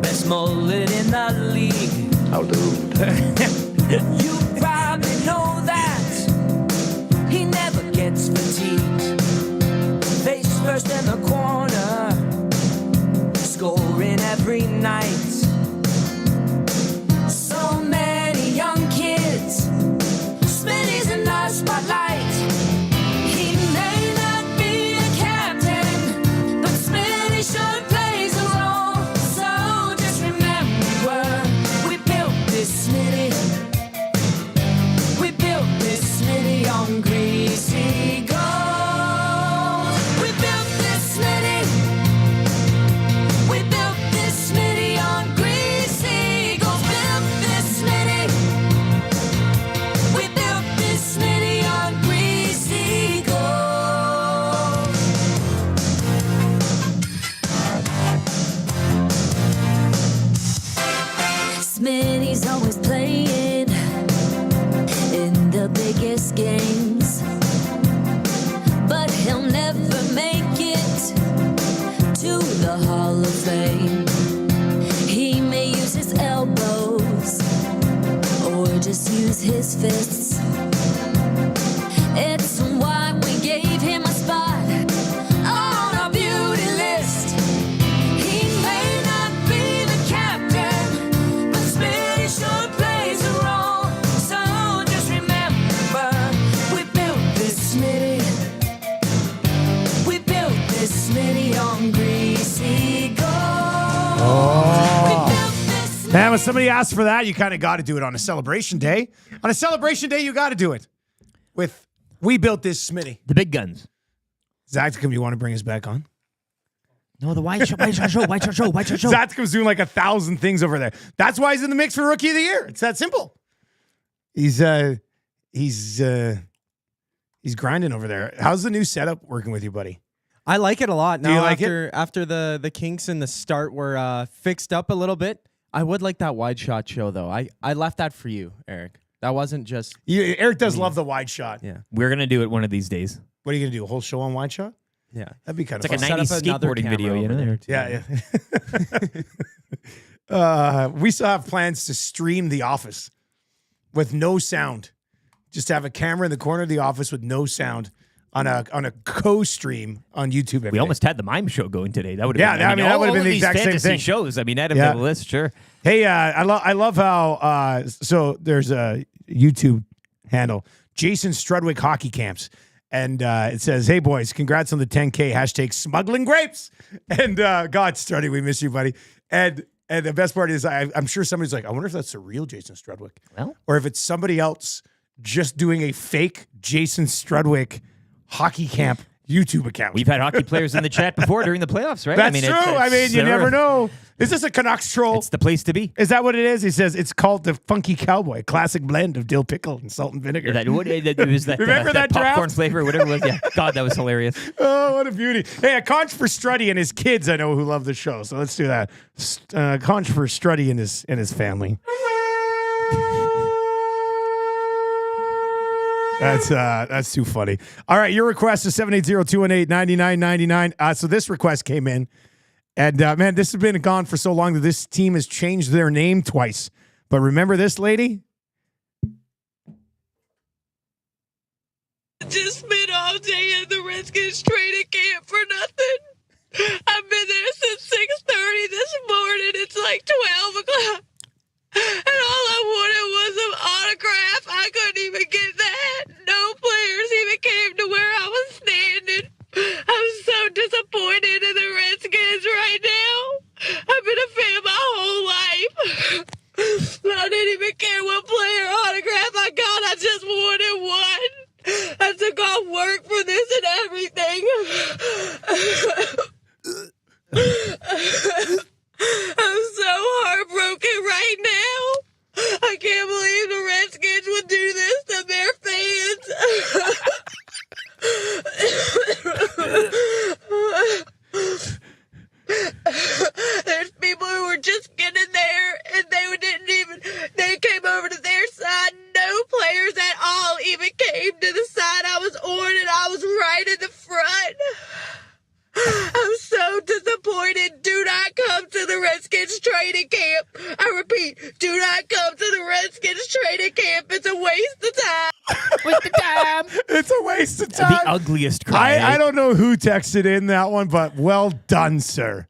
Best mullet in the league. I'll do. You probably know that. He never gets fatigued. Face first in the corner, scoring every night. So many young kids, Smitty's in the spotlight. He may not be a captain, but Smitty sure plays a role. So just remember, we built this Smitty. We built this Smitty on greasy gold. We built this Smitty. We built this Smitty on greasy gold. Built this Smitty. We built this Smitty on greasy gold. Smitty's always playing in the biggest games, but he'll never make it to the Hall of Fame. He may use his elbows or just use his fists. It's why we gave him a spot on our beauty list. He may not be the captain, but Smitty sure plays a role. So just remember, we built this Smitty. We built this Smitty on greasy gold. We built this Smitty. Man, when somebody asks for that, you kind of got to do it on a celebration day. On a celebration day, you got to do it with "We Built This Smitty." The big guns. Zacticum, you want to bring us back on? No, the White Shot Show. Zacticum's doing like 1,000 things over there. That's why he's in the mix for Rookie of the Year. It's that simple. He's grinding over there. How's the new setup working with you, buddy? I like it a lot. Now, you like after the kinks and the start were fixed up a little bit, I would like that wide shot show, though. I left that for you, Eric. That wasn't just... Eric does love the wide shot. Yeah. We're going to do it one of these days. What are you going to do, a whole show on wide shot? Yeah. That'd be kind It's of like fun. a 90s skateboarding video, you know? Yeah. We still have plans to stream The Office with no sound. Just have a camera in the corner of the office with no sound on a co-stream on YouTube. We almost had the mime show going today. That would have been, that would have been the exact same thing. Shows. I mean, add them to the list, sure. Hey, I love how so there's a YouTube handle, Jason Strudwick Hockey Camps, And it says, "Hey boys, congrats on the 10K. Hashtag smuggling grapes." And God, Struddy, we miss you, buddy. And the best part is, I'm sure somebody's like, I wonder if that's the real Jason Strudwick, or if it's somebody else just doing a fake Jason Strudwick hockey camp YouTube account. We've had hockey players in the chat before during the playoffs, right? That's true. You never know. Is this a Canucks troll? It's the place to be. Is that what it is? He says it's called the Funky Cowboy, classic blend of dill pickle and salt and vinegar. It was that, Remember that popcorn draft? flavor, whatever it was. Yeah, God, that was hilarious. Oh, what a beauty. Hey, a conch for Struddy and his kids I know who love the show. So let's do that. Conch for Struddy and his family. That's too funny. All right, your request is 780-218-9999. So this request came in, and man, this has been gone for so long that this team has changed their name twice. But remember this lady? Just spent all day at the Redskins training camp for nothing. I've been there since 6:30 this morning. It's like 12 o'clock. And all I wanted was an autograph. I couldn't even get that. No players even came to where I was standing. I'm so disappointed in the Redskins right now. I've been a fan my whole life. I didn't even care what player autograph I got. I just wanted one. I took off work for this and everything. I'm so heartbroken right now. I can't believe the Redskins would do this to their fans. There's people who were just getting there and they came over to their side. No players at all even came to the side I was on, and I was right in the front. I'm so disappointed. Do not come to the Redskins training camp. I repeat, do not come to the Redskins training camp. It's a waste of time. Waste of time. It's a waste of time. The ugliest cry. I don't know who texted in that one, but well done, sir.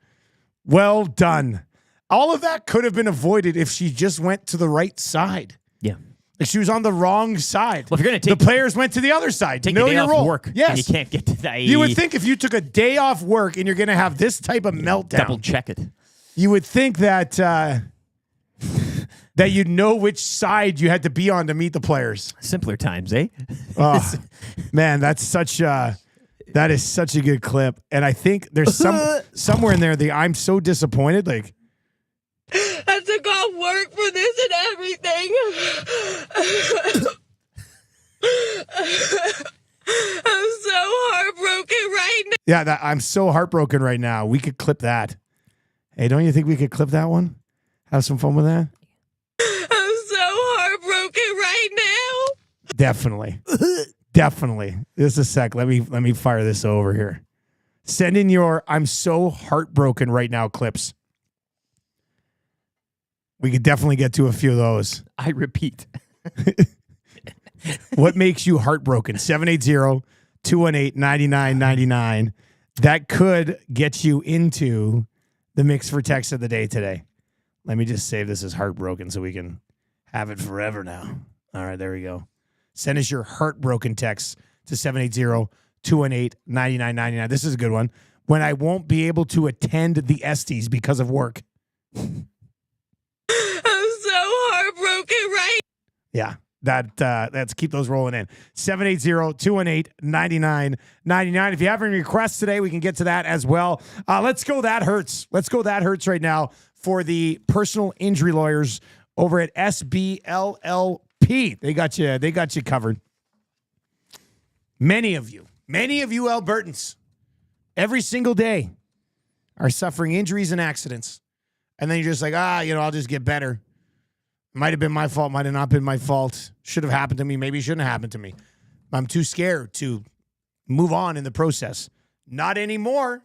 Well done. All of that could have been avoided if she just went to the right side. Yeah. If she was on the wrong side. Well, if you're going to take the players went to the other side. take know a day your off role. work, yes. and you can't get to that. You would think if you took a day off work and you're going to have this type of meltdown, double check it. You would think that that you'd know which side you had to be on to meet the players. Simpler times, eh? Oh, man, that is such a good clip. And I think there's somewhere in there I'm so disappointed. Like, I took off work for this and everything. I'm so heartbroken right now. Yeah, I'm so heartbroken right now. We could clip that. Hey, don't you think we could clip that one? Have some fun with that? I'm so heartbroken right now. Definitely. Definitely. Just a sec. Let me fire this over here. Send in your I'm so heartbroken right now clips. We could definitely get to a few of those. I repeat. What makes you heartbroken? 780-218-9999. That could get you into the mix for text of the day today. Let me just save this as heartbroken so we can have it forever now. All right, there we go. Send us your heartbroken text to 780-218-9999. This is a good one. When I won't be able to attend the Estes because of work. I'm so heartbroken right. Yeah. That's keep those rolling in. 780-218-9999. If you have any requests today, we can get to that as well. Let's go That Hurts. Let's go That Hurts right now for the personal injury lawyers over at SB LLP. They got you covered. Many of you Albertans, every single day are suffering injuries and accidents. And then you're just like, I'll just get better. Might have been my fault, might have not been my fault. Should have happened to me, maybe shouldn't have happened to me. I'm too scared to move on in the process. Not anymore.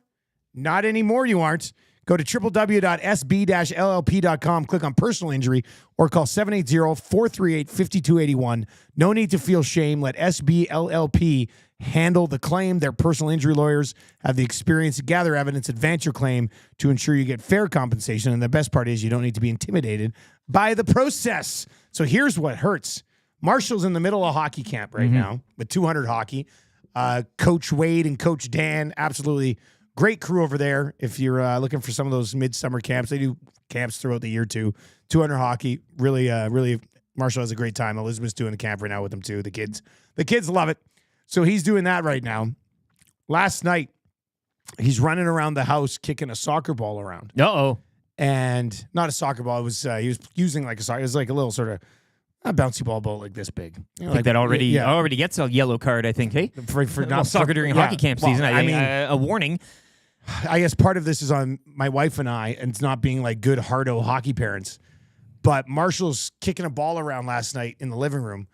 Not anymore, you aren't. Go to www.sb-llp.com, click on personal injury, or call 780-438-5281. No need to feel shame. Let SB LLP handle the claim. Their personal injury lawyers have the experience to gather evidence, advance your claim to ensure you get fair compensation. And the best part is you don't need to be intimidated by the process. So here's what hurts. Marshall's in the middle of hockey camp right now with 200 hockey. Coach Wade and Coach Dan, absolutely great crew over there. If you're looking for some of those midsummer camps, they do camps throughout the year too. 200 hockey, really, Marshall has a great time. Elizabeth's doing the camp right now with them too. The kids love it. So he's doing that right now. Last night, he's running around the house kicking a soccer ball around. Uh-oh. And not a soccer ball. It was he was using like a soccer. It was like a little sort of a bouncy ball like this big. You know, I think that already gets a yellow card, I think, hey? For not soccer during hockey camp season. I mean, a warning. I guess part of this is on my wife and I, and it's not being like good hardo hockey parents. But Marshall's kicking a ball around last night in the living room,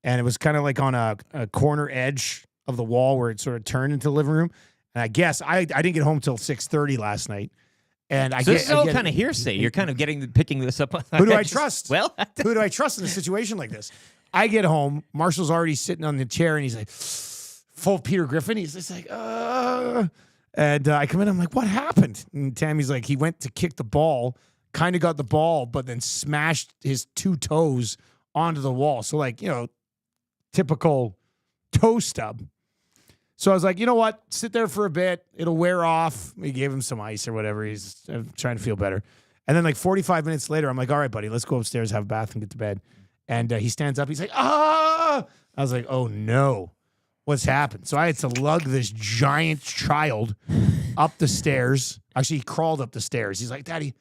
and it was kind of like on a corner edge of the wall where it sort of turned into the living room. And I guess I didn't get home till 6:30 last night. And this is all kind of hearsay. You're kind of picking this up. Who do I trust? Well, who do I trust in a situation like this? I get home. Marshall's already sitting on the chair, and he's like, full Peter Griffin. He's just like, And I come in. I'm like, what happened? And Tammy's like, he went to kick the ball, kind of got the ball, but then smashed his 2 toes onto the wall. So like, typical toe stub. So I was like, you know what? Sit there for a bit. It'll wear off. We gave him some ice or whatever. He's trying to feel better. And then like 45 minutes later, I'm like, all right, buddy, let's go upstairs, have a bath, and get to bed. And he stands up. He's like, ah! I was like, oh, no. What's happened? So I had to lug this giant child up the stairs. Actually, he crawled up the stairs. He's like, Daddy,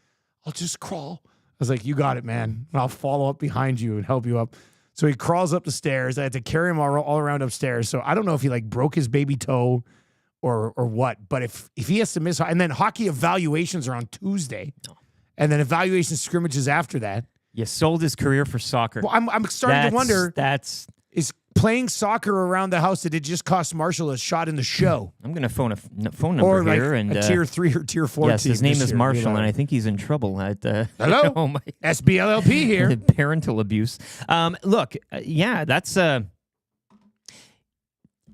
I'll just crawl. I was like, you got it, man. I'll follow up behind you and help you up. So he crawls up the stairs. I had to carry him all around upstairs. So I don't know if he like broke his baby toe or what. But if he has to miss, and then hockey evaluations are on Tuesday, and then evaluation scrimmages after that. You sold his career for soccer. Well, I'm starting to wonder. Is playing soccer around the house, did it just cost Marshall a shot in the show? I'm going to phone a phone number or like here. And a tier 3 or tier 4 yes, team. His name is Marshall, and I think he's in trouble. Hello? Oh my. SB LLP here. Parental abuse. Look, that's... it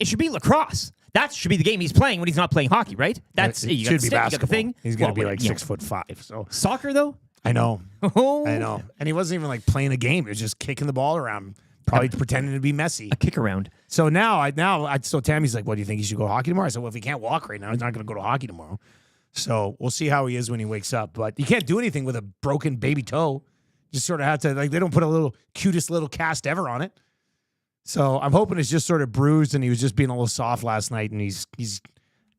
should be lacrosse. That should be the game he's playing when he's not playing hockey, right? That's it should be basketball. He's going to be like 6'5". So soccer, though? I know. I know. And he wasn't even like playing a game. He was just kicking the ball around. Probably pretending to be messy. A kick around. So so Tammy's like, what, do you think he should go hockey tomorrow? I said, well, if he can't walk right now, he's not going to go to hockey tomorrow. So we'll see how he is when he wakes up. But you can't do anything with a broken baby toe. Just sort of have to, like, they don't put a cutest little cast ever on it. So I'm hoping it's just sort of bruised and he was just being a little soft last night and he's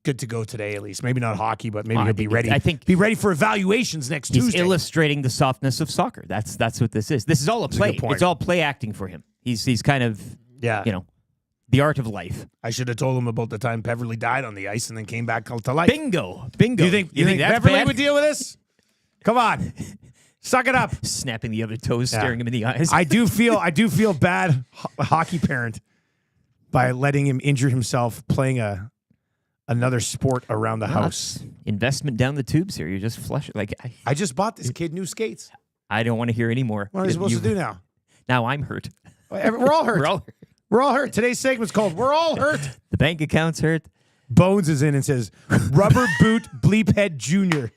good to go today at least. Maybe not hockey, but maybe he'll be ready. Be ready for evaluations next Tuesday. He's illustrating the softness of soccer. That's what this is. This is all a play. It's all play acting for him. He's kind of, the art of life. I should have told him about the time Beverly died on the ice and then came back to life. Bingo. Do you think Beverly would deal with this? Come on. Suck it up. Snapping the other toes, staring him in the eyes. I do feel bad, hockey parent, by letting him injure himself playing another sport around the house. Investment down the tubes here. You're just flushing. Like I just bought this kid new skates. I don't want to hear any more. What are you supposed to do now? Now I'm hurt. We're all hurt. We're all hurt. Today's segment's called We're All Hurt. The bank account's hurt. Bones is in and says, Rubber Boot Bleephead Jr.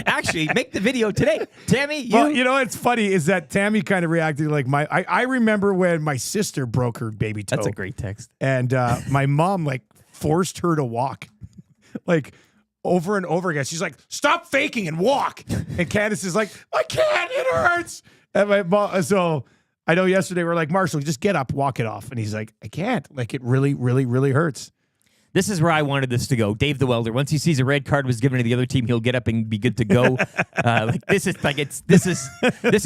Actually, make the video today. Tammy, Well, you know what's funny is that Tammy kind of reacted like I remember when my sister broke her baby toe. That's a great text. And my mom like forced her to walk. Like over and over again. She's like, stop faking and walk. And Candace is like, I can't, it hurts. And my mom, so I know yesterday we're like, Marshall, just get up, walk it off. And he's like, I can't. Like it really, really, really hurts. This is where I wanted this to go. Dave the welder. Once he sees a red card was given to the other team, he'll get up and be good to go. This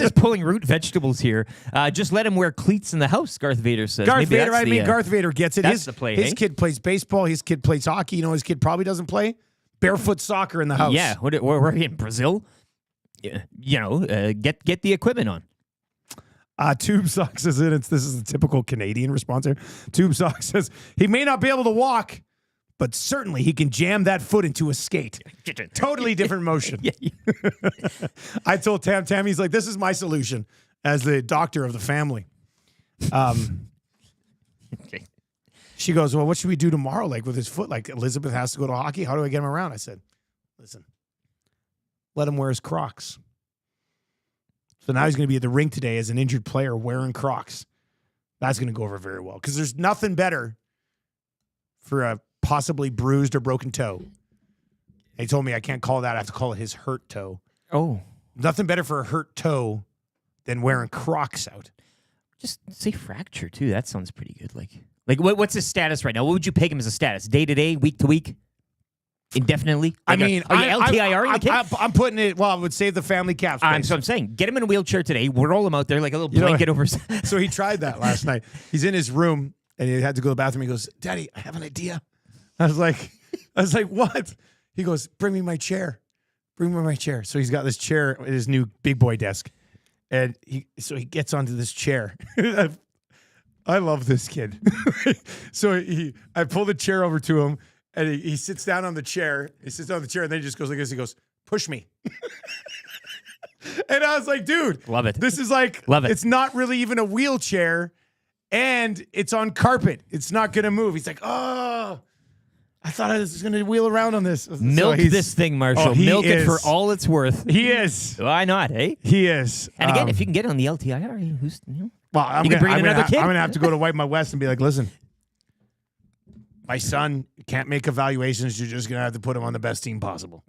is pulling root vegetables here. Just let him wear cleats in the house. Garth Vader says. Garth Vader gets it. That's the play. His kid plays baseball. His kid plays hockey. You know, his kid probably doesn't play barefoot soccer in the house. Yeah, we're in Brazil. Get the equipment on. Tube Sock says this is the typical Canadian response here. Tube Sock says he may not be able to walk, but certainly he can jam that foot into a skate. Totally different motion. I told Tammy's like, this is my solution as the doctor of the family. Okay. She goes, well, what should we do tomorrow? Like with his foot, like Elizabeth has to go to hockey. How do I get him around? I said, listen, let him wear his Crocs. So now he's going to be at the rink today as an injured player wearing Crocs. That's going to go over very well because there's nothing better for a possibly bruised or broken toe. He told me I can't call that. I have to call it his hurt toe. Oh. Nothing better for a hurt toe than wearing Crocs out. Just say fracture, too. That sounds pretty good. Like what's his status right now? What would you peg him as a status? Day to day, week to week? Indefinitely? I mean, are you LTIR-ing the kid? I'm putting it, I would save the family cap space. So I'm saying, get him in a wheelchair today. We'll roll him out there like a little blanket over. So he tried that last night. He's in his room, and he had to go to the bathroom. He goes, Daddy, I have an idea. I was like, what? He goes, bring me my chair. Bring me my chair. So he's got this chair at his new big boy desk. And he gets onto this chair. I love this kid. So I pull the chair over to him, and he sits down on the chair. He sits down on the chair, and then he just goes like this. He goes, push me. And I was like, dude. Love it. This is like, love it. It's not really even a wheelchair, and it's on carpet. It's not going to move. He's like, oh. I thought I was going to wheel around on this. Milk this thing, Marshall. Milk it for all it's worth. He is. Why not, eh? He is. And again, if you can get on the LTIR, who's, well, I'm going to have to go to Wipe My West and be like, listen, my son can't make evaluations. You're just going to have to put him on the best team possible.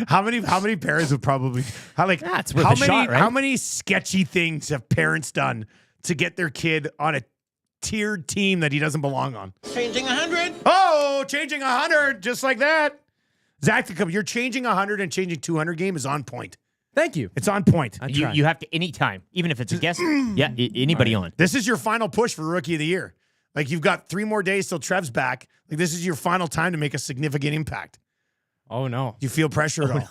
How many parents would probably how many sketchy things have parents done to get their kid on a tiered team that he doesn't belong on? Changing 100. Oh, changing 100 just like that. Zach, you're changing 100 and changing 200 game is on point. Thank you. It's on point. You have to anytime, even if it's a guest. Yeah, anybody on. This is your final push for Rookie of the Year. Like you've got 3 more days till Trev's back. Like this is your final time to make a significant impact. Oh no. Do you feel pressure at all?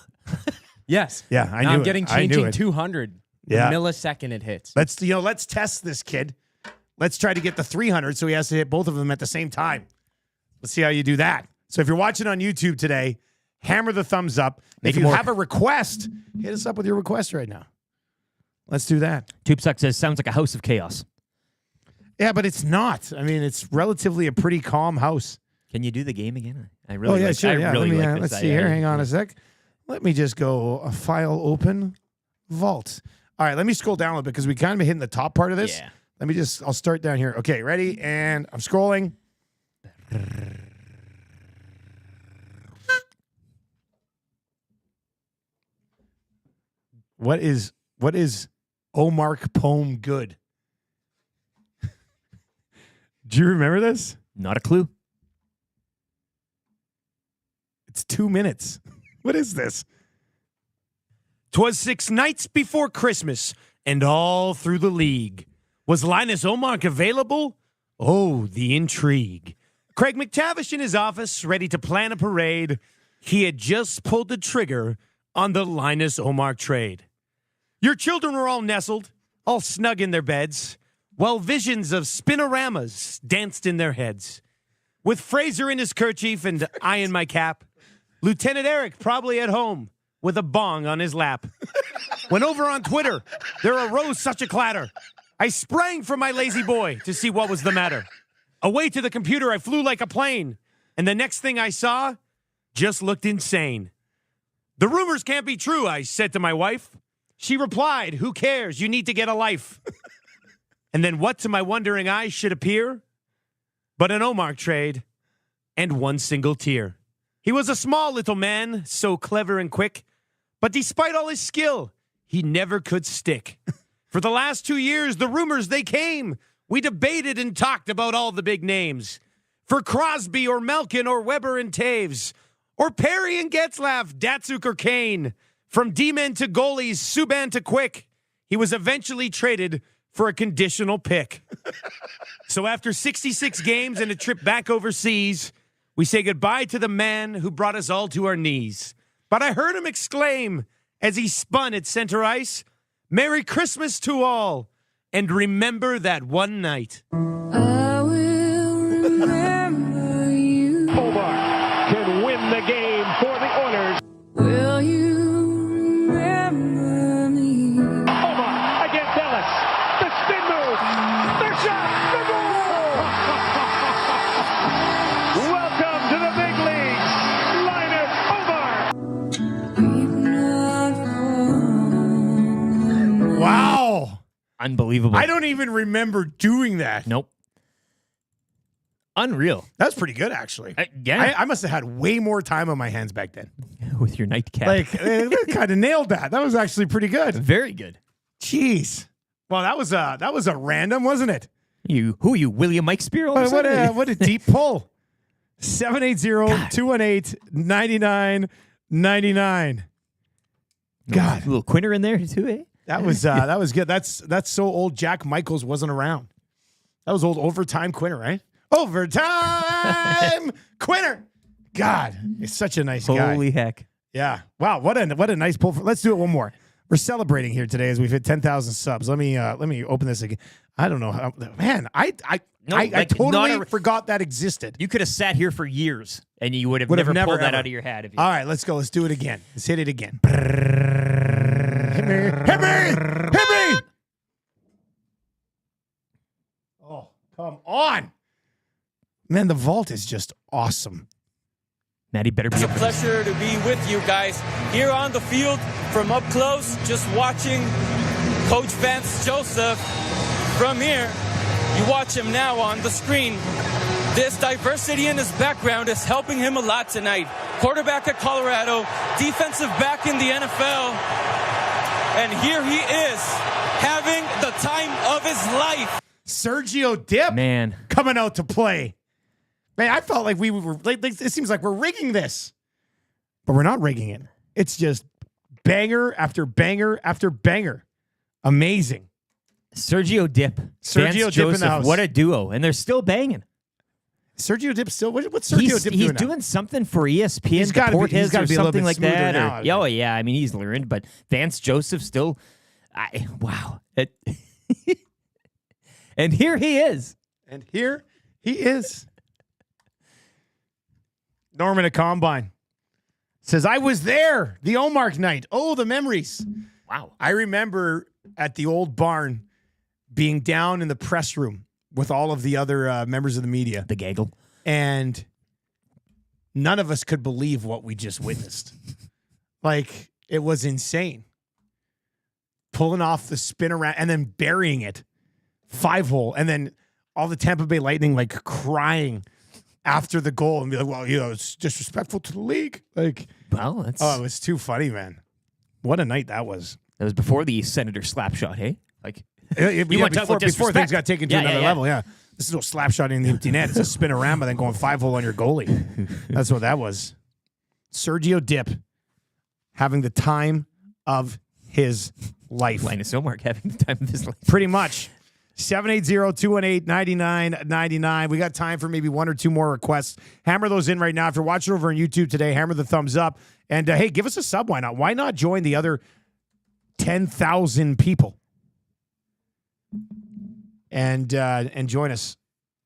Yes. Yeah, I knew I'm it. getting I knew changing it. 200 Yeah. the millisecond it hits. Let's test this kid. Let's try to get the 300 so he has to hit both of them at the same time. Let's see how you do that. So if you're watching on YouTube today, hammer the thumbs up. If you have a request, hit us up with your request right now. Let's do that. TubeSuck says, sounds like a house of chaos. Yeah, but it's not. I mean, it's relatively a pretty calm house. Can you do the game again? I really sure. I really like this. Let's see here. Hang on a sec. Let me just go a file open. Vault. All right, let me scroll down a little bit because we kind of hitting the top part of this. Yeah. I'll start down here. Okay, ready? And I'm scrolling. What is Omar Poem good? Do you remember this? Not a clue. It's 2 minutes. What is this? 'Twas 6 nights before Christmas, and all through the league. Was Linus Omark available? Oh, the intrigue. Craig McTavish in his office, ready to plan a parade. He had just pulled the trigger on the Linus Omark trade. Your children were all nestled, all snug in their beds, while visions of spinoramas danced in their heads. With Fraser in his kerchief and I in my cap, Lieutenant Eric probably at home with a bong on his lap. When over on Twitter, there arose such a clatter. I sprang from my lazy boy to see what was the matter. Away to the computer, I flew like a plane. And the next thing I saw just looked insane. The rumors can't be true, I said to my wife. She replied, who cares? You need to get a life. And then what to my wondering eyes should appear? But an Omar trade and one single tear. He was a small little man, so clever and quick. But despite all his skill, he never could stick. For the last 2 years, the rumors, they came. We debated and talked about all the big names. For Crosby or Malkin or Weber and Taves. Or Perry and Getzlaff, Datsuk or Kane. From D-men to goalies, Subban to Quick. He was eventually traded for a conditional pick. So after 66 games and a trip back overseas, we say goodbye to the man who brought us all to our knees. But I heard him exclaim as he spun at center ice, Merry Christmas to all, and remember that one night. I will remember you. Omar can win the game for the Oilers. Will you remember me? Omar against Ellis. The spin move. The shot. The goal. Welcome to the big leagues, Linus Omar. Wow. Unbelievable. I don't even remember doing that. Nope. Unreal. That's pretty good, actually. Yeah. I must have had way more time on my hands back then. With your nightcap. Like, kind of nailed that. That was actually pretty good. Very good. Jeez. Well, that was a random, wasn't it? Who are you, William Mike Spear? What a deep pull. 780-218-9999. God. A little Quinter in there too, eh? That was good. That's so old Jack Michaels wasn't around. That was old Overtime Quinter, right? Overtime Quinter. God, he's such a nice guy. Holy heck. Yeah. Wow, what a nice pull. Let's do it one more. We're celebrating here today as we've hit 10,000 subs. Let me open this again. I don't know how, man, I totally forgot that existed. You could have sat here for years and you would have never pulled that out of your hat. If you... All right, let's go. Let's do it again. Let's hit it again. Hit me. Hit me. Hit me. Oh, come on. Man, the vault is just awesome. Maddie better be. It's a pleasure to be with you guys here on the field from up close, just watching Coach Vance Joseph from here. You watch him now on the screen. This diversity in his background is helping him a lot tonight. Quarterback at Colorado, defensive back in the NFL, and here he is having the time of his life. Sergio Dip, man, coming out to play. Man, I felt like we were like it seems like we're rigging this, but we're not rigging it. It's just banger after banger after banger. Amazing. Sergio Dip, Vance Dip Joseph, in the house. What a duo, and they're still banging. Sergio Dip still. What's Sergio Dip doing? He's now? doing something for ESPN. He's got to be a something little bit like that. now. Oh yeah, I mean he's learned, but Vance Joseph still. Wow. And here he is. And here he is. Norman at Combine says, I was there, the Omar night. Oh, the memories. Wow. I remember at the old barn being down in the press room with all of the other members of the media. The gaggle. And none of us could believe what we just witnessed. Like, it was insane. Pulling off the spin around and then burying it. 5-hole. And then all the Tampa Bay Lightning, like, crying after the goal and be like, well, it's disrespectful to the league. Like, well, that's... Oh, it was too funny, man. What a night that was. That was before the Senator slap shot, hey? Like, before things got taken to another level, yeah. This is no slap shot in the empty net. It's a spinorama, then going 5-hole on your goalie. That's what that was. Sergio Dip having the time of his life. Linus Omark having the time of his life. Pretty much. 780-218-9999. We got time for maybe one or two more requests. Hammer those in right now. If you're watching over on YouTube today, hammer the thumbs up. And, hey, give us a sub. Why not? Why not join the other 10,000 people? And join us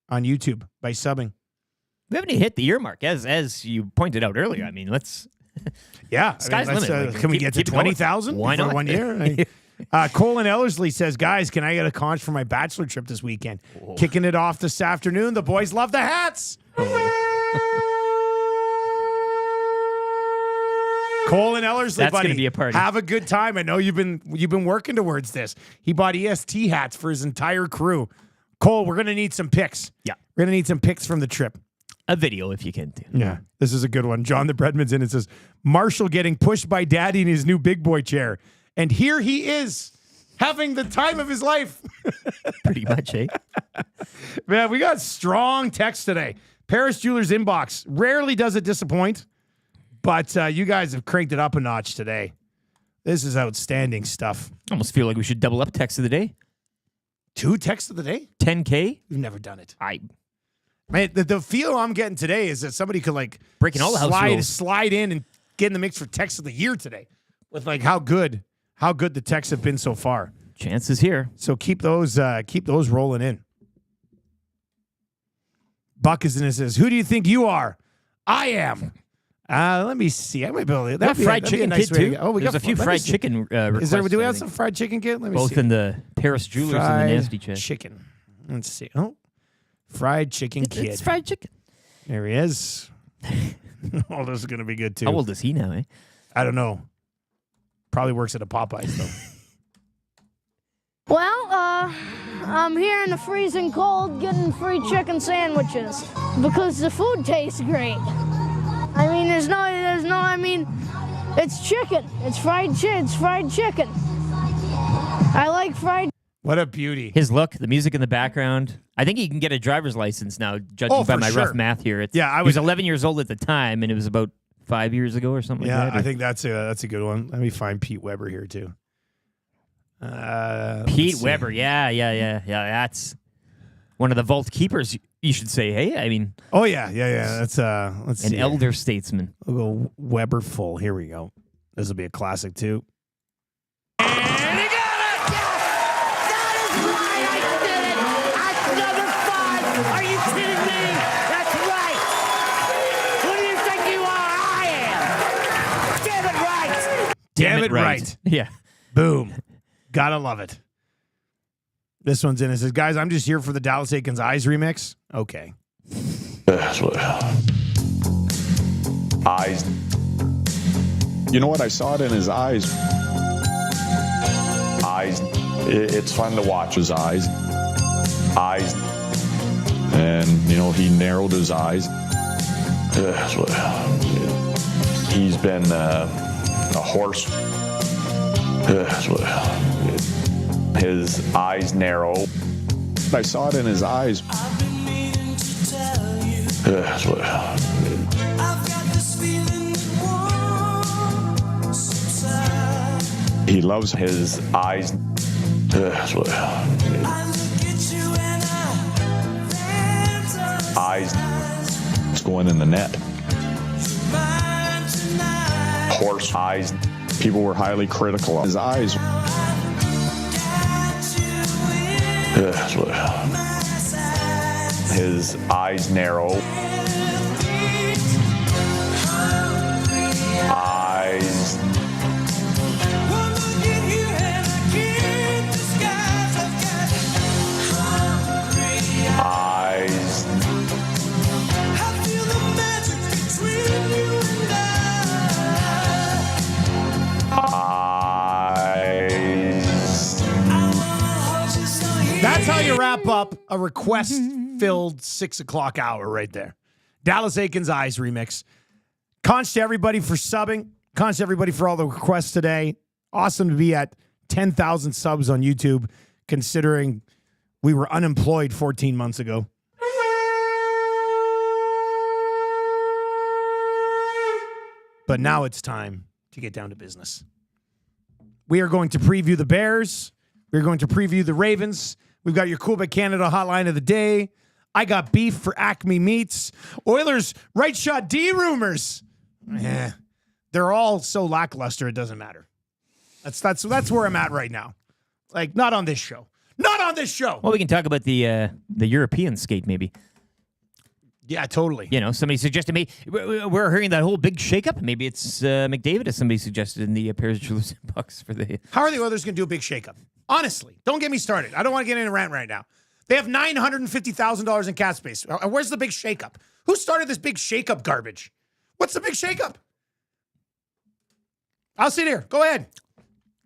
on YouTube by subbing. We haven't even hit the earmark, as you pointed out earlier. I mean, let's... Yeah. Sky's the limit. Can we get to 20,000 Why not? 1 year? Colin Ellerslie says, guys, can I get a conch for my bachelor trip this weekend? Oh. Kicking it off this afternoon. The boys love the hats. Colin Ellerslie, That's buddy, gonna be a party. have a good time. I know you've been working towards this. He bought EST hats for his entire crew. Cole, we're gonna need some pics. Yeah, we're gonna need some pics from the trip. A video if you can. Too. Yeah, this is a good one. John the Breadman's in it says Marshall getting pushed by Daddy in his new big boy chair, and here he is having the time of his life. Pretty much, eh? Man, we got strong text today. Paris Jewelers inbox rarely does it disappoint. But you guys have cranked it up a notch today. This is outstanding stuff. I almost feel like we should double up text of the day. 2 texts of the day? 10K? We've never done it. Man, the feel I'm getting today is that somebody could like breaking all the house rules. Slide in and get in the mix for text of the year today with like how good the texts have been so far. Chances here. So keep those rolling in. Buck is in and says, who do you think you are? I am. Let me see. I might be able to. Fried chicken nice kid too. Oh, we There's got a few fried chicken requests. Do we have some fried chicken kid? Let me both see. In the Paris Jewelers and the Nasty Chat. Chicken. Let's see. Oh, fried chicken kid. It's fried chicken. There he is. Oh, this is gonna be good too. How old is he now? Eh? I don't know. Probably works at a Popeyes though. Well, I'm here in the freezing cold getting free chicken sandwiches because the food tastes great. I mean, it's chicken. It's fried chicken. I like fried. What a beauty. His look, the music in the background. I think he can get a driver's license now, judging by my rough math here. He was 11 years old at the time, and it was about 5 years ago or something like that. Yeah, I think that's a good one. Let me find Pete Weber here, too. Pete Weber, yeah. That's one of the vault keepers, you should say. Hey, I mean. Oh, yeah. That's, let's see. An elder statesman. We'll go Weber full. Here we go. This will be a classic, too. Are you kidding me? That's right. Who do you think you are? I am. Damn it right. Damn it right. Yeah. Boom. Gotta love it. This one's in. It says, guys, I'm just here for the Dallas Eakins Eyes remix. Okay. Eyes. You know what? I saw it in his eyes. Eyes. It's fun to watch his eyes. Eyes. And, he narrowed his eyes. He's been a horse. His eyes narrow. I saw it in his eyes. He loves his eyes. Eyes going in the net. Horse eyes. People were highly critical of his eyes. His eyes narrow. Eyes. Eyes. That's how you wrap up a request-filled 6 o'clock hour right there. Dallas Eakins Eyes remix. Conch to everybody for subbing. Conch to everybody for all the requests today. Awesome to be at 10,000 subs on YouTube, considering we were unemployed 14 months ago. But now it's time to get down to business. We are going to preview the Bears. We're going to preview the Ravens. We've got your Coolbet Canada hotline of the day. I got beef for Acme Meats. Oilers right shot D rumors. They're all so lackluster it doesn't matter. That's where I'm at right now. Like, not on this show. Not on this show. Well, we can talk about the European skate maybe. Yeah, totally. Somebody suggested me. We're hearing that whole big shakeup. Maybe it's McDavid, as somebody suggested in the Pairs of Jerusalem Bucks for the. How are the Oilers going to do a big shakeup? Honestly, don't get me started. I don't want to get in a rant right now. They have $950,000 in cap space. Where's the big shakeup? Who started this big shakeup garbage? What's the big shakeup? I'll sit here. Go ahead.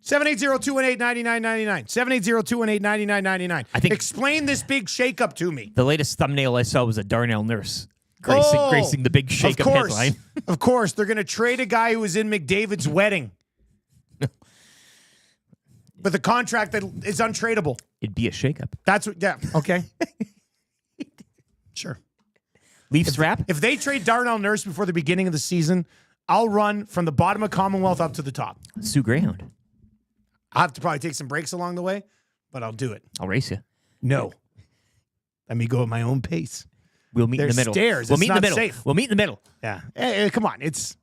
780-218-9999. 780-218-9999. I think explain this big shakeup to me. The latest thumbnail I saw was a Darnell Nurse gracing the big shakeup headline. Of course, they're going to trade a guy who was in McDavid's wedding with a contract that is untradeable. It'd be a shakeup. That's what. Yeah. Okay. Sure. Leaf strap. If they trade Darnell Nurse before the beginning of the season, I'll run from the bottom of Commonwealth up to the top. Sue Greyhound. I'll have to probably take some breaks along the way, but I'll do it. I'll race you. No. Let me go at my own pace. We'll meet in the middle. Stairs. We'll meet in the middle. Safe. We'll meet in the middle. Yeah. Hey, come on. It's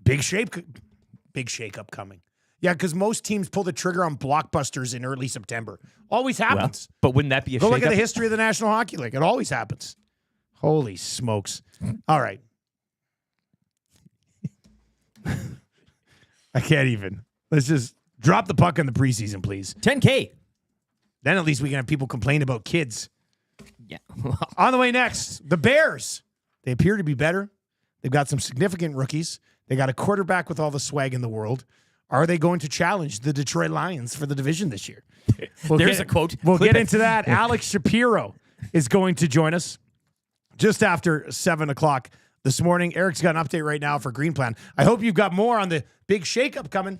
big shakeup coming. Yeah, because most teams pull the trigger on blockbusters in early September. Always happens. Well, but wouldn't that be a shakeup? Go look at the history of the National Hockey League. It always happens. Holy smokes. All right. I can't even. Let's just drop the puck in the preseason, please. 10K. Then at least we can have people complain about kids. Yeah. On the way next, the Bears. They appear to be better. They've got some significant rookies. They got a quarterback with all the swag in the world. Are they going to challenge the Detroit Lions for the division this year? There's a quote. We'll Clip get it. into that. Alex Shapiro is going to join us just after 7 o'clock this morning. Eric's got an update right now for Green Plan. I hope you've got more on the big shakeup coming.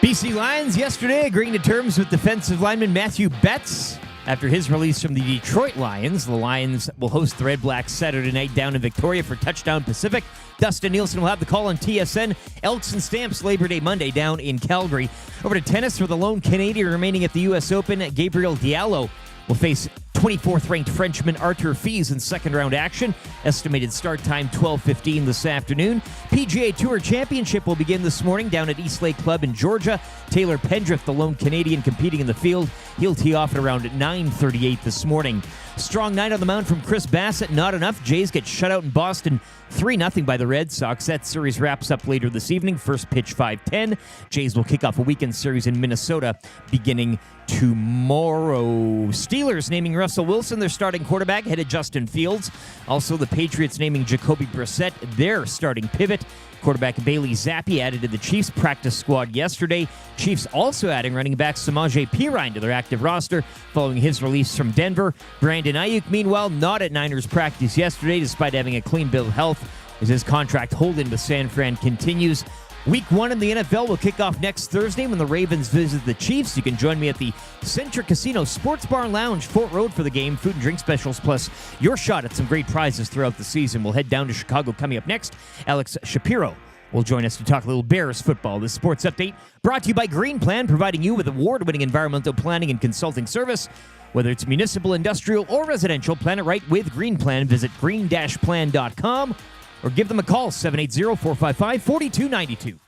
BC Lions yesterday agreeing to terms with defensive lineman Matthew Betts. After his release from the Detroit Lions, the Lions will host the Red Blacks Saturday night down in Victoria for Touchdown Pacific. Dustin Nielson will have the call on TSN. Elks and Stamps Labor Day Monday down in Calgary. Over to tennis for the lone Canadian remaining at the U.S. Open. Gabriel Diallo will face 24th-ranked Frenchman Arthur Fies in second-round action. Estimated start time 12:15 this afternoon. PGA Tour Championship will begin this morning down at East Lake Club in Georgia. Taylor Pendriff, the lone Canadian competing in the field, he'll tee off at around 9:38 this morning. Strong night on the mound from Chris Bassett. Not enough. Jays get shut out in Boston 3-0 by the Red Sox. That series wraps up later this evening. First pitch 5:10. Jays will kick off a weekend series in Minnesota beginning tomorrow. Steelers naming Russell Wilson their starting quarterback ahead of Justin Fields. Also, the Patriots naming Jacoby Brissett their starting pivot. Quarterback Bailey Zappi added to the Chiefs practice squad yesterday. Chiefs also adding running back Samaje Perine to their active roster following his release from Denver. Brandon Ayuk, meanwhile, not at Niners practice yesterday despite having a clean bill of health as his contract hold-in with San Fran continues. Week 1 in the NFL will kick off next Thursday when the Ravens visit the Chiefs. You can join me at the Centric Casino Sports Bar and Lounge, Fort Road for the game. Food and drink specials, plus your shot at some great prizes throughout the season. We'll head down to Chicago coming up next. Alex Shapiro will join us to talk a little Bears football. This sports update brought to you by Green Plan, providing you with award-winning environmental planning and consulting service. Whether it's municipal, industrial, or residential, plan it right with Green Plan. Visit green-plan.com. or give them a call, 780-455-4292.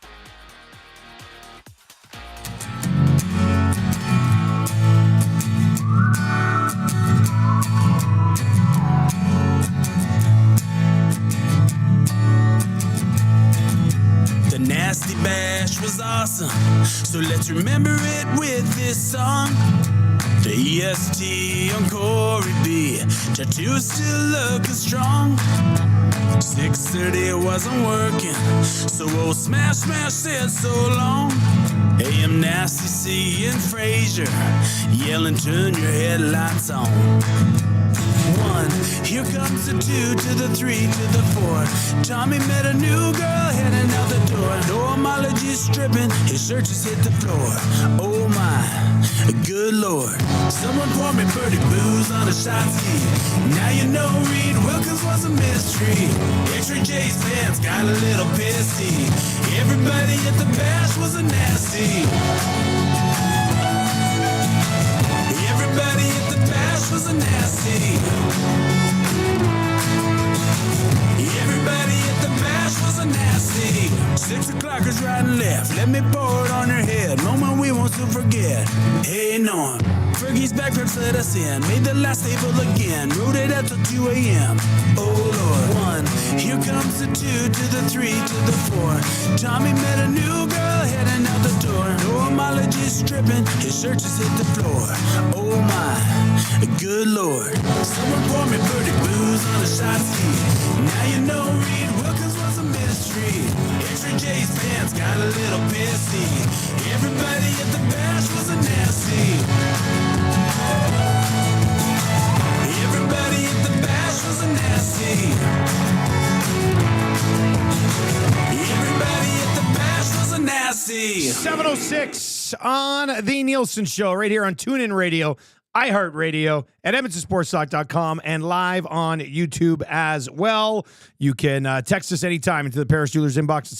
The Nasty Bash was awesome, so let's remember it with this song. The EST on Corey B. Tattoo still looking strong. 6:30 wasn't working, so old Smash said so long. AM Nasty C and Frazier yelling, turn your headlights on. 1, here comes the 2 to the 3 to the 4. Tommy met a new girl heading out the door. No homology stripping, his shirt just hit the floor. Oh my, good lord. Someone poured me pretty booze on a shot ski. Now you know Reed Wilkins was a mystery. X-Ray J's pants got a little pissy. Everybody at the bash was a nasty. Everybody at the bash was a nasty. Everybody at the bash was a nasty. 6 o'clockers right and left. Let me pour it on your head. Moment we won't soon forget. Hey Norm, Fergie's back ribs let us in. Made the last table again. Rode it out till 2 a.m. Oh Lord. 1, here comes the 2 to the 3 to the 4. Tommy met a new girl heading out the door. No homology stripping, his shirt just hit the floor. Oh my, good lord. Someone poured me pretty booze on a shot ski. Now you know Reed Wilkins was a mystery. X-Ray J's pants got a little pissy. Everybody at the bash was a nasty. Everybody at the bash was a nasty. Everybody at the bash was a nasty. 7:06 on the Nielson Show right here on TuneIn Radio, iHeartRadio, at EdmontonSportsTalk.com, and live on YouTube as well. You can text us anytime into the Paris Jewelers inbox at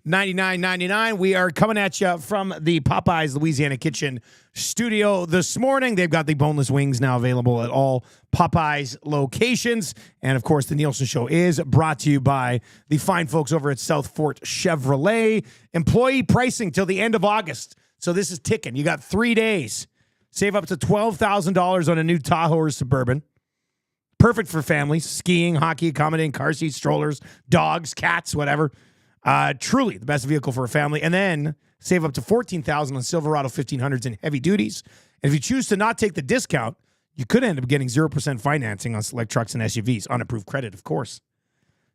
780-218-9999. We are coming at you from the Popeyes Louisiana Kitchen studio this morning. They've got the boneless wings now available at all Popeyes locations. And, of course, the Nielsen Show is brought to you by the fine folks over at South Fort Chevrolet. Employee pricing till the end of August. So this is ticking. You got 3 days. Save up to $12,000 on a new Tahoe or Suburban. Perfect for families, skiing, hockey, accommodating car seats, strollers, dogs, cats, whatever. Truly the best vehicle for a family. And then save up to $14,000 on Silverado 1500s and heavy duties. And if you choose to not take the discount, you could end up getting 0% financing on select trucks and SUVs, unapproved credit, of course.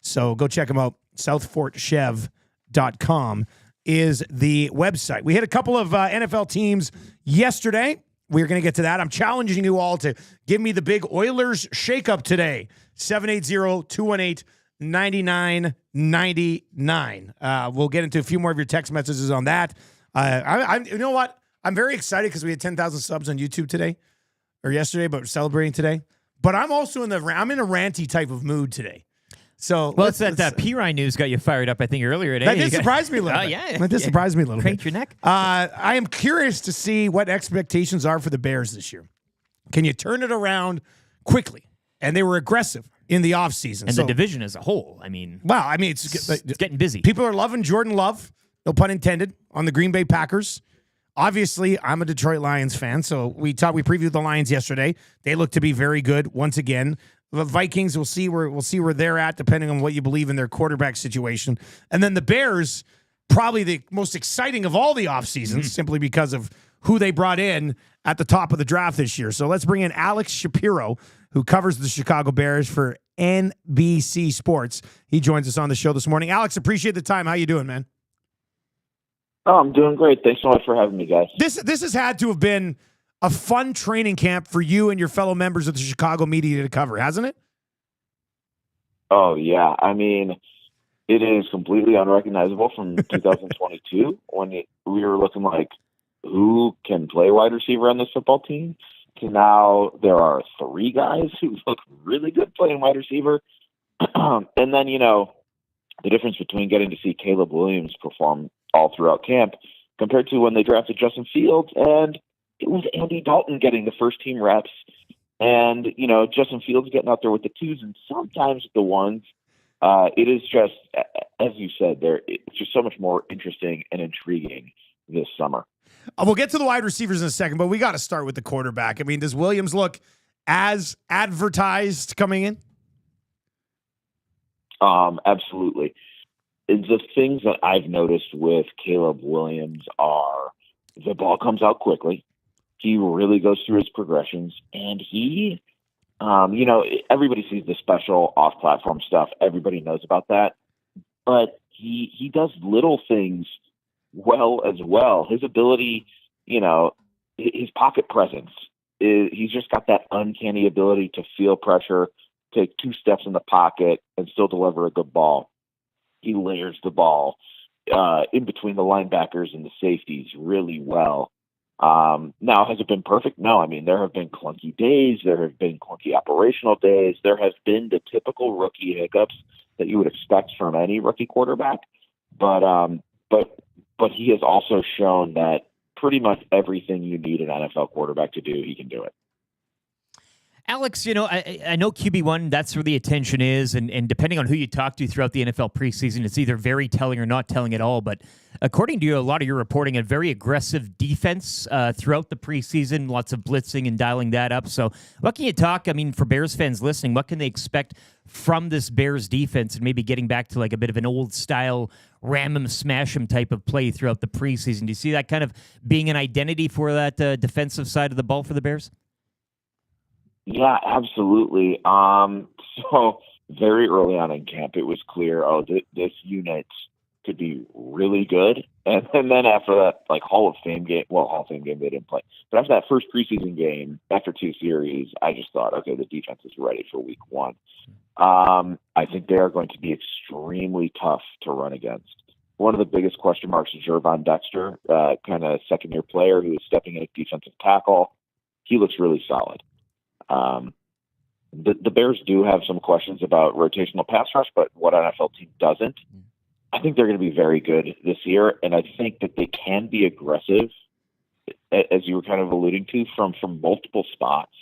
So go check them out. SouthfortChev.com is the website. We hit a couple of NFL teams yesterday. We're going to get to that. I'm challenging you all to give me the big Oilers shakeup today. 780-218-9999. We'll get into a few more of your text messages on that. You know what? I'm very excited because we had 10,000 subs on YouTube today or yesterday, but we're celebrating today. But I'm also I'm in a ranty type of mood today. So it's that Pirine news got you fired up, I think, earlier today. That did surprise me a little bit. Yeah. That did surprise me a little bit. Cranked your neck. I am curious to see what expectations are for the Bears this year. Can you turn it around quickly? And they were aggressive in the offseason. And the division as a whole, it's getting busy. People are loving Jordan Love, no pun intended, on the Green Bay Packers. Obviously, I'm a Detroit Lions fan, so we previewed the Lions yesterday. They look to be very good once again. The Vikings, we'll see where they're at, depending on what you believe in their quarterback situation. And then the Bears, probably the most exciting of all the offseasons, simply because of who they brought in at the top of the draft this year. So let's bring in Alex Shapiro, who covers the Chicago Bears for NBC Sports. He joins us on the show this morning. Alex, appreciate the time. How you doing, man? Oh, I'm doing great. Thanks so much for having me, guys. This has had to have been a fun training camp for you and your fellow members of the Chicago media to cover, hasn't it? Oh, yeah. I mean, it is completely unrecognizable from 2022 when we were looking like, who can play wide receiver on this football team, to now there are 3 guys who look really good playing wide receiver. And then, the difference between getting to see Caleb Williams perform all throughout camp compared to when they drafted Justin Fields, and it was Andy Dalton getting the first team reps, and Justin Fields getting out there with the 2s and sometimes the 1s. It is just, as you said, it's just so much more interesting and intriguing this summer. We'll get to the wide receivers in a second, but we got to start with the quarterback. I mean, does Williams look as advertised coming in? Absolutely. The things that I've noticed with Caleb Williams are the ball comes out quickly. He really goes through his progressions, and he, everybody sees the special off-platform stuff. Everybody knows about that, but he does little things well as well. His ability, his pocket presence, he's just got that uncanny ability to feel pressure, take 2 steps in the pocket, and still deliver a good ball. He layers the ball in between the linebackers and the safeties really well. Now, has it been perfect? No. I mean, there have been clunky days. There have been clunky operational days. There have been the typical rookie hiccups that you would expect from any rookie quarterback. But he has also shown that pretty much everything you need an NFL quarterback to do, he can do it. Alex, I know QB1, that's where the attention is, and depending on who you talk to throughout the NFL preseason, it's either very telling or not telling at all. But according to you, a lot of your reporting, a very aggressive defense throughout the preseason, lots of blitzing and dialing that up. So what can you talk, for Bears fans listening, what can they expect from this Bears defense and maybe getting back to like a bit of an old style ram 'em, smash 'em type of play throughout the preseason? Do you see that kind of being an identity for that defensive side of the ball for the Bears? Yeah, absolutely. So very early on in camp, it was clear, this unit could be really good. And then after that, Hall of Fame game they didn't play. But after that first preseason game, after 2 series, I just thought, okay, the defense is ready for week 1. I think they are going to be extremely tough to run against. One of the biggest question marks is Gervon Dexter, kind of second-year player who is stepping in at defensive tackle. He looks really solid. The Bears do have some questions about rotational pass rush, but what NFL team doesn't? I think they're going to be very good this year, and I think that they can be aggressive, as you were kind of alluding to, from multiple spots.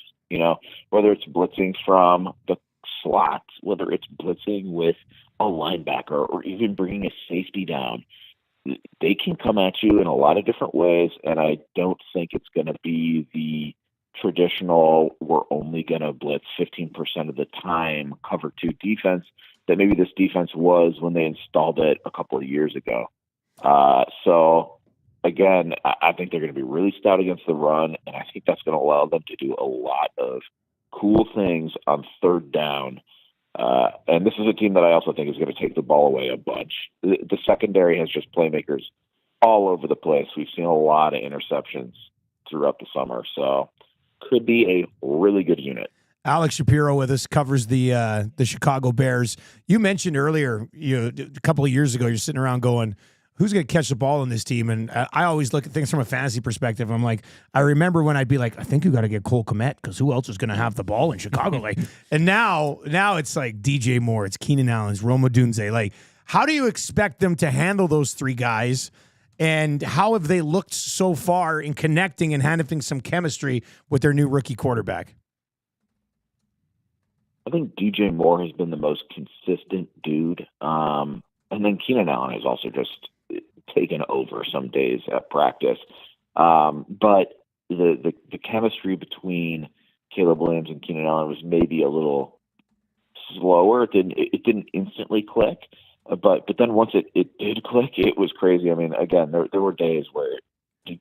Whether it's blitzing from the slot, whether it's blitzing with a linebacker, or even bringing a safety down. They can come at you in a lot of different ways, and I don't think it's going to be the traditional, we're only going to blitz 15% of the time, cover 2 defense that maybe this defense was when they installed it a couple of years ago. So again, I think they're going to be really stout against the run, and I think that's going to allow them to do a lot of cool things on third down. And this is a team that I also think is going to take the ball away a bunch. The secondary has just playmakers all over the place. We've seen a lot of interceptions throughout the summer, so could be a really good unit. Alex Shapiro with us, covers the Chicago Bears. You mentioned earlier, a couple of years ago, you're sitting around going, who's going to catch the ball in this team? And I always look at things from a fantasy perspective. I'm like, I remember when I'd be like, I think you got to get Cole Kmet because who else is going to have the ball in Chicago? And now it's like DJ Moore, it's Keenan Allen, it's Rome Odunze. Like, how do you expect them to handle those three guys? And how have they looked so far in connecting and having some chemistry with their new rookie quarterback? I think DJ Moore has been the most consistent dude. And then Keenan Allen has also just taken over some days at practice. But the chemistry between Caleb Williams and Keenan Allen was maybe a little slower. It didn't instantly click. But then once it did click, it was crazy. I mean, again, there were days where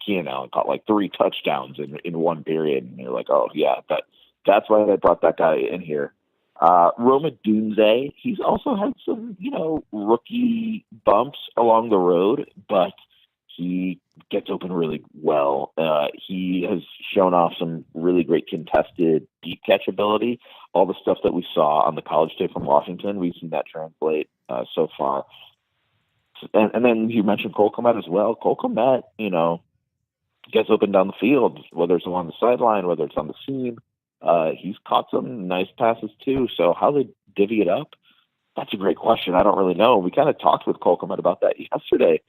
Keenan Allen caught like 3 touchdowns in one period. And you're like, oh, yeah, that's why they brought that guy in here. Rome Odunze, he's also had some, rookie bumps along the road, but he gets open really well. He has shown off some really great contested deep catch ability. All the stuff that we saw on the college tape from Washington, we've seen that translate so far. And then you mentioned Cole Kmet as well. Cole Kmet, gets open down the field, whether it's along the sideline, whether it's on the seam. He's caught some nice passes too. So how they divvy it up, that's a great question. I don't really know. We kind of talked with Cole Kmet about that yesterday.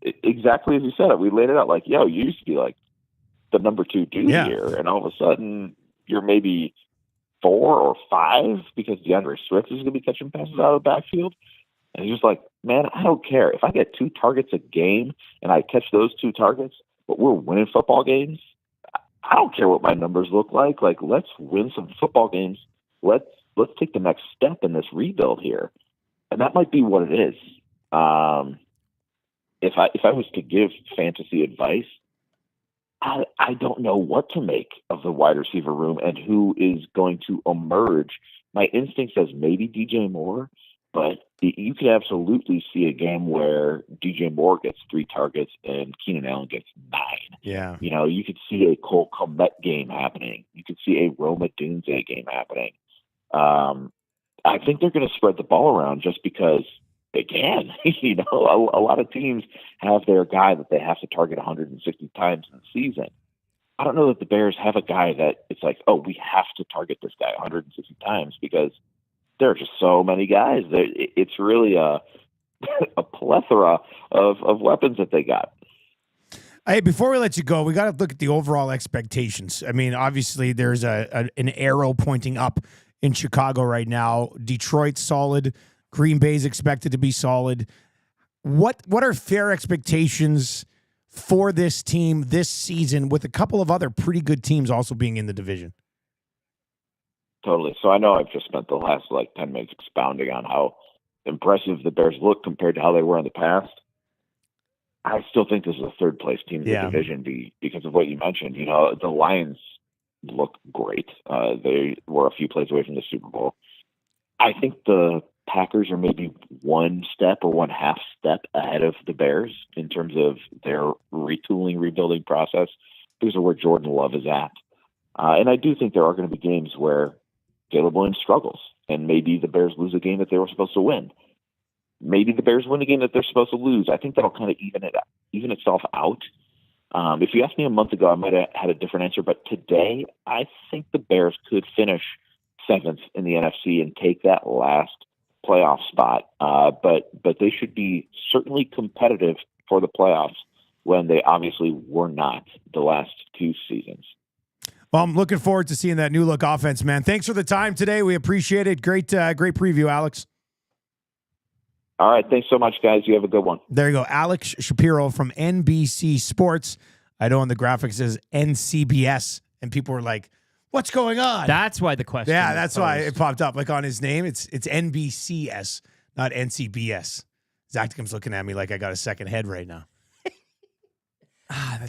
Exactly as you said it. We laid it out like, you used to be like the number 2 dude here, and all of a sudden you're maybe 4 or 5 because DeAndre Swift is going to be catching passes out of the backfield. And he's just like, man, I don't care. If I get 2 targets a game and I catch those 2 targets, but we're winning football games, I don't care what my numbers look like. Like, let's win some football games. Let's take the next step in this rebuild here. And that might be what it is. If I was to give fantasy advice, I don't know what to make of the wide receiver room and who is going to emerge. My instinct says maybe DJ Moore, but you could absolutely see a game where DJ Moore gets 3 targets and Keenan Allen gets 9. Yeah. You could see a Cole Kmet game happening. You could see a Rome Odunze game happening. I think they're going to spread the ball around just because they can. A lot of teams have their guy that they have to target 160 times in the season. I don't know that the Bears have a guy that it's like, oh, we have to target this guy 160 times because there are just so many guys. It's really a plethora of weapons that they got. Hey, before we let you go, we got to look at the overall expectations. I mean, obviously, there's an arrow pointing up in Chicago right now. Detroit's solid. Green Bay's expected to be solid. What are fair expectations for this team this season with a couple of other pretty good teams also being in the division? Totally. So I know I've just spent the last 10 minutes expounding on how impressive the Bears look compared to how they were in the past. I still think this is a third-place team in the division because of what you mentioned. The Lions look great. They were a few plays away from the Super Bowl. I think the Packers are maybe 1 step or 1/2 step ahead of the Bears in terms of their retooling, rebuilding process because of where Jordan Love is at. And I do think there are going to be games where Caleb Williams struggles, and maybe the Bears lose a game that they were supposed to win. Maybe the Bears win a game that they're supposed to lose. I think that'll kind of even itself out. If you asked me a month ago, I might have had a different answer, but today I think the Bears could finish 7th in the NFC and take that last playoff spot. But they should be certainly competitive for the playoffs when they obviously were not the last 2 seasons. Well, I'm looking forward to seeing that new look offense, man. Thanks for the time today. We appreciate it. Great preview, Alex. All right. Thanks so much, guys. You have a good one. There you go. Alex Shapiro from NBC Sports. I know on the graphics says NCBS, and people were like, what's going on? That's why the question. Yeah, that's why it popped up. Like on his name, it's NBCS, not NCBS. Zacticum's looking at me like I got a second head right now.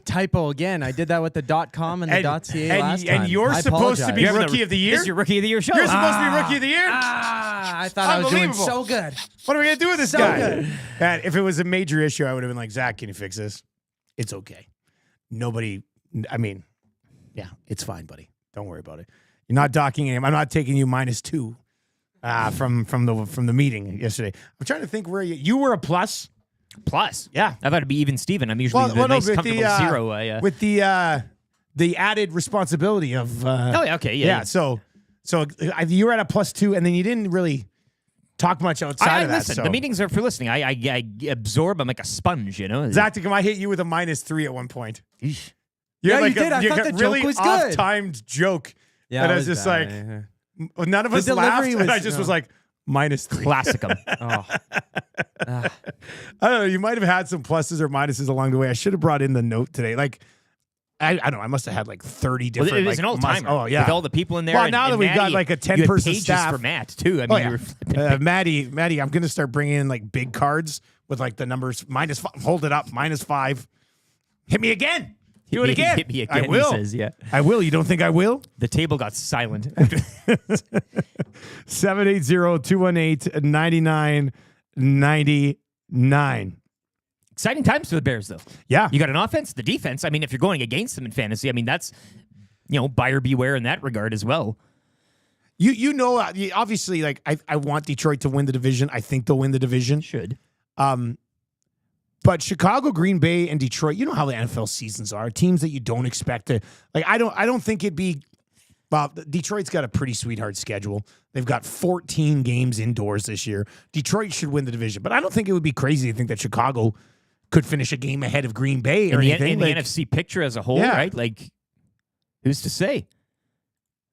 Typo again. I did that with the .com and the .ca last time. And you're I supposed to be apologize. Rookie of the Year? This is your Rookie of the Year show. You're supposed to be Rookie of the Year? I thought I was doing so good. What are we going to do with this So guy? good. And if it was a major issue, I would have been like, Zach, can you fix this? It's okay. Nobody, I mean, yeah, it's fine, buddy. Don't worry about it. You're not docking him. I'm not taking you -2 from the meeting yesterday. I'm trying to think where you were a plus. Plus, yeah, I thought it'd be even Steven. I'm usually the nice, comfortable zero. With the added responsibility of. So you were at a +2, and then you didn't really talk much outside of that. Listen, so. the meetings are for listening. I absorb. I'm like a sponge, you know. Zach, I hit you with a -3 at one point. Eesh. You're Yeah, like you did. I thought the really joke was good. off-timed joke. Yeah, and it I was was just bad. like, none of us The laughed, delivery and I was- just no. was like, -3. Classicum. Oh. I don't know. You might have had some pluses or minuses along the way. I should have brought in the note today. Like, I don't know. I must have had like 30 different. Well, it was like, an all-timer. Oh, yeah. With all the people in there. Well, and, now and that we've got Maddie, like a you had 10-person pages staff. for Matt, too. I mean, Oh, you yeah. were Maddie, I'm going to start bringing in like big cards with like the numbers -5. Hold it up, -5. Hit me again. Do it again. Hit me again, I will. he says, yeah. I will. You don't think I will? The table got silent. 780-218-9999. Exciting times for the Bears, though. Yeah. You got an offense, the defense. I mean, if you're going against them in fantasy, I mean, that's, buyer beware in that regard as well. You know, obviously, like I want Detroit to win the division. I think they'll win the division. Should. But Chicago, Green Bay, and Detroit, you know how the NFL seasons are. Teams that you don't expect to like. I don't think it'd be. Well, Detroit's got a pretty sweetheart schedule. They've got 14 games indoors this year. Detroit should win the division, but I don't think it would be crazy to think that Chicago could finish a game ahead of Green Bay or anything. In the NFC picture as a whole, right? Like, who's to say?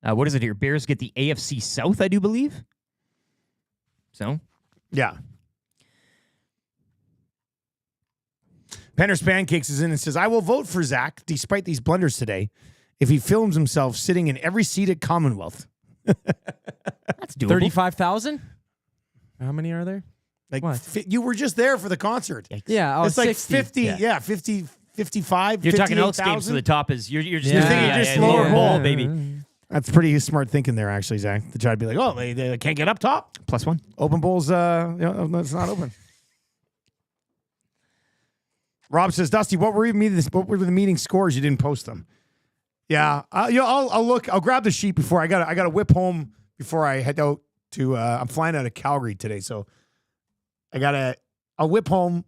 What is it here? Bears get the AFC South, I do believe. So, yeah. Penner's Pancakes is in and says, I will vote for Zach, despite these blunders today, if he films himself sitting in every seat at Commonwealth. That's doable. 35,000? How many are there? Like you were just there for the concert. Yeah, it's like 60. 50, 50, 55, You're talking Elks 58,000. games, so the top is you're just You're thinking just lower ball, bowl. baby. That's pretty smart thinking there, actually, Zach. To try to be like, oh, they can't get up top. +1. Open bowls, it's not open. Rob says, Dusty, what were the meeting scores? You didn't post them. Yeah, I'll look. I'll grab the sheet before I got to whip home before I head out to. I'm flying out of Calgary today, so I'll whip home,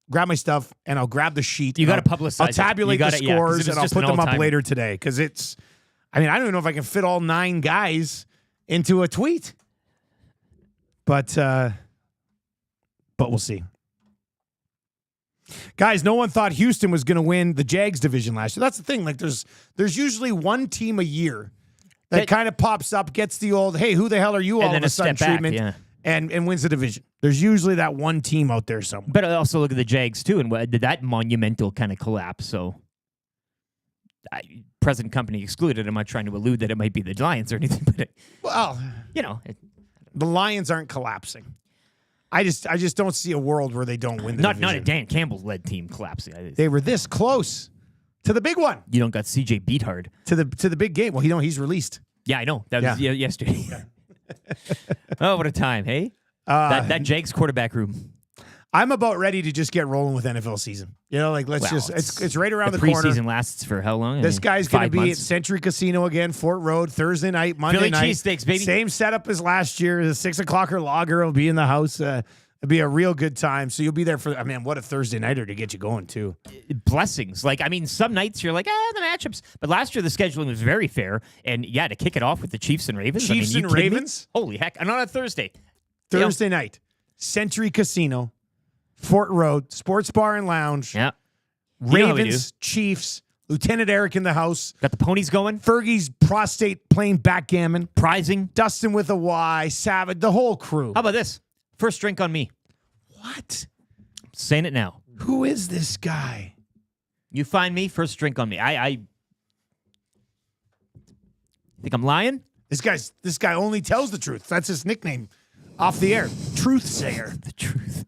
grab my stuff, and I'll grab the sheet. You got to publicize. I'll tabulate the scores and I'll put them up all-timer. later today because it's. I mean, I don't even know if I can fit all 9 guys into a tweet, but we'll see. Guys, no one thought Houston was going to win the Jags division last year. That's the thing. Like, there's usually one team a year that kind of pops up, gets the old, hey, who the hell are you all of a sudden treatment, and wins the division. There's usually that one team out there somewhere. But also look at the Jags, too, and did that monumental kind of collapse. So, present company excluded. I'm not trying to allude that it might be the Lions or anything, but, the Lions aren't collapsing. I just don't see a world where they don't win the division. Not a Dan Campbell-led team collapsing. They were this close to the big one. You don't got CJ Beathard. To the big game. Well, he's released. Yeah, I know. That was yesterday. Oh, what a time, hey? That Jags quarterback room. I'm about ready to just get rolling with NFL season. It's right around the corner. Preseason lasts for how long? This guy's going to be months. at Century Casino again, Fort Road, Thursday night, Monday night. Philly cheesesteaks, baby. Same setup as last year. The 6 o'clocker lager will be in the house. It'll be a real good time. So you'll be there for, what a Thursday nighter to get you going, too. Blessings. Like, I mean, some nights you're like, the matchups. But last year the scheduling was very fair. And, to kick it off with the Chiefs and Ravens. Chiefs and Ravens? Holy heck. And on a Thursday. Thursday night, Century Casino, Fort Road, Sports Bar and Lounge. Yeah. Ravens, Chiefs, Lieutenant Eric in the house. Got the ponies going. Fergie's prostate playing backgammon. Prizing. Dustin with a Y. Savage, the whole crew. How about this? First drink on me. What? I'm saying it now. Who is this guy? You find me, first drink on me. I think I'm lying? This guy only tells the truth. That's his nickname off the air. Truth sayer. The truth.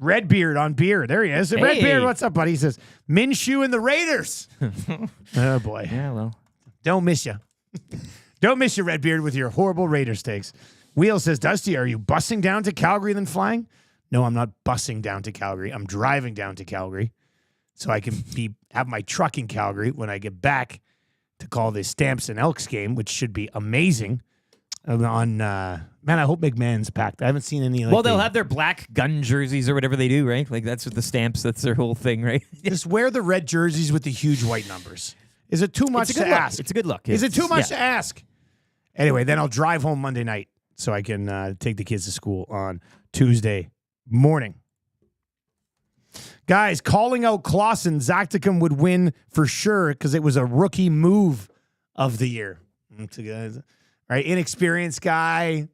Redbeard on beer. There he is. Hey. Redbeard, what's up, buddy? He says, Minshew and the Raiders. Oh, boy. Yeah, well. Don't miss you. Don't miss you, Redbeard, with your horrible Raiders takes. Wheel says, Dusty, are you bussing down to Calgary then flying? No, I'm not bussing down to Calgary. I'm driving down to Calgary so I can have my truck in Calgary when I get back to call the Stamps and Elks game, which should be amazing. Man, I hope McMahon's packed. I haven't seen any. Well, they'll have their black gun jerseys or whatever they do, right? Like that's what the Stamps. That's their whole thing, right? Just wear the red jerseys with the huge white numbers. Is it too much to ask? It's a good look. Is it too much to ask? Anyway, then I'll drive home Monday night so I can take the kids to school on Tuesday morning. Guys, calling out Clausen, Zacticum would win for sure because it was a rookie move of the year. Right, inexperienced guy.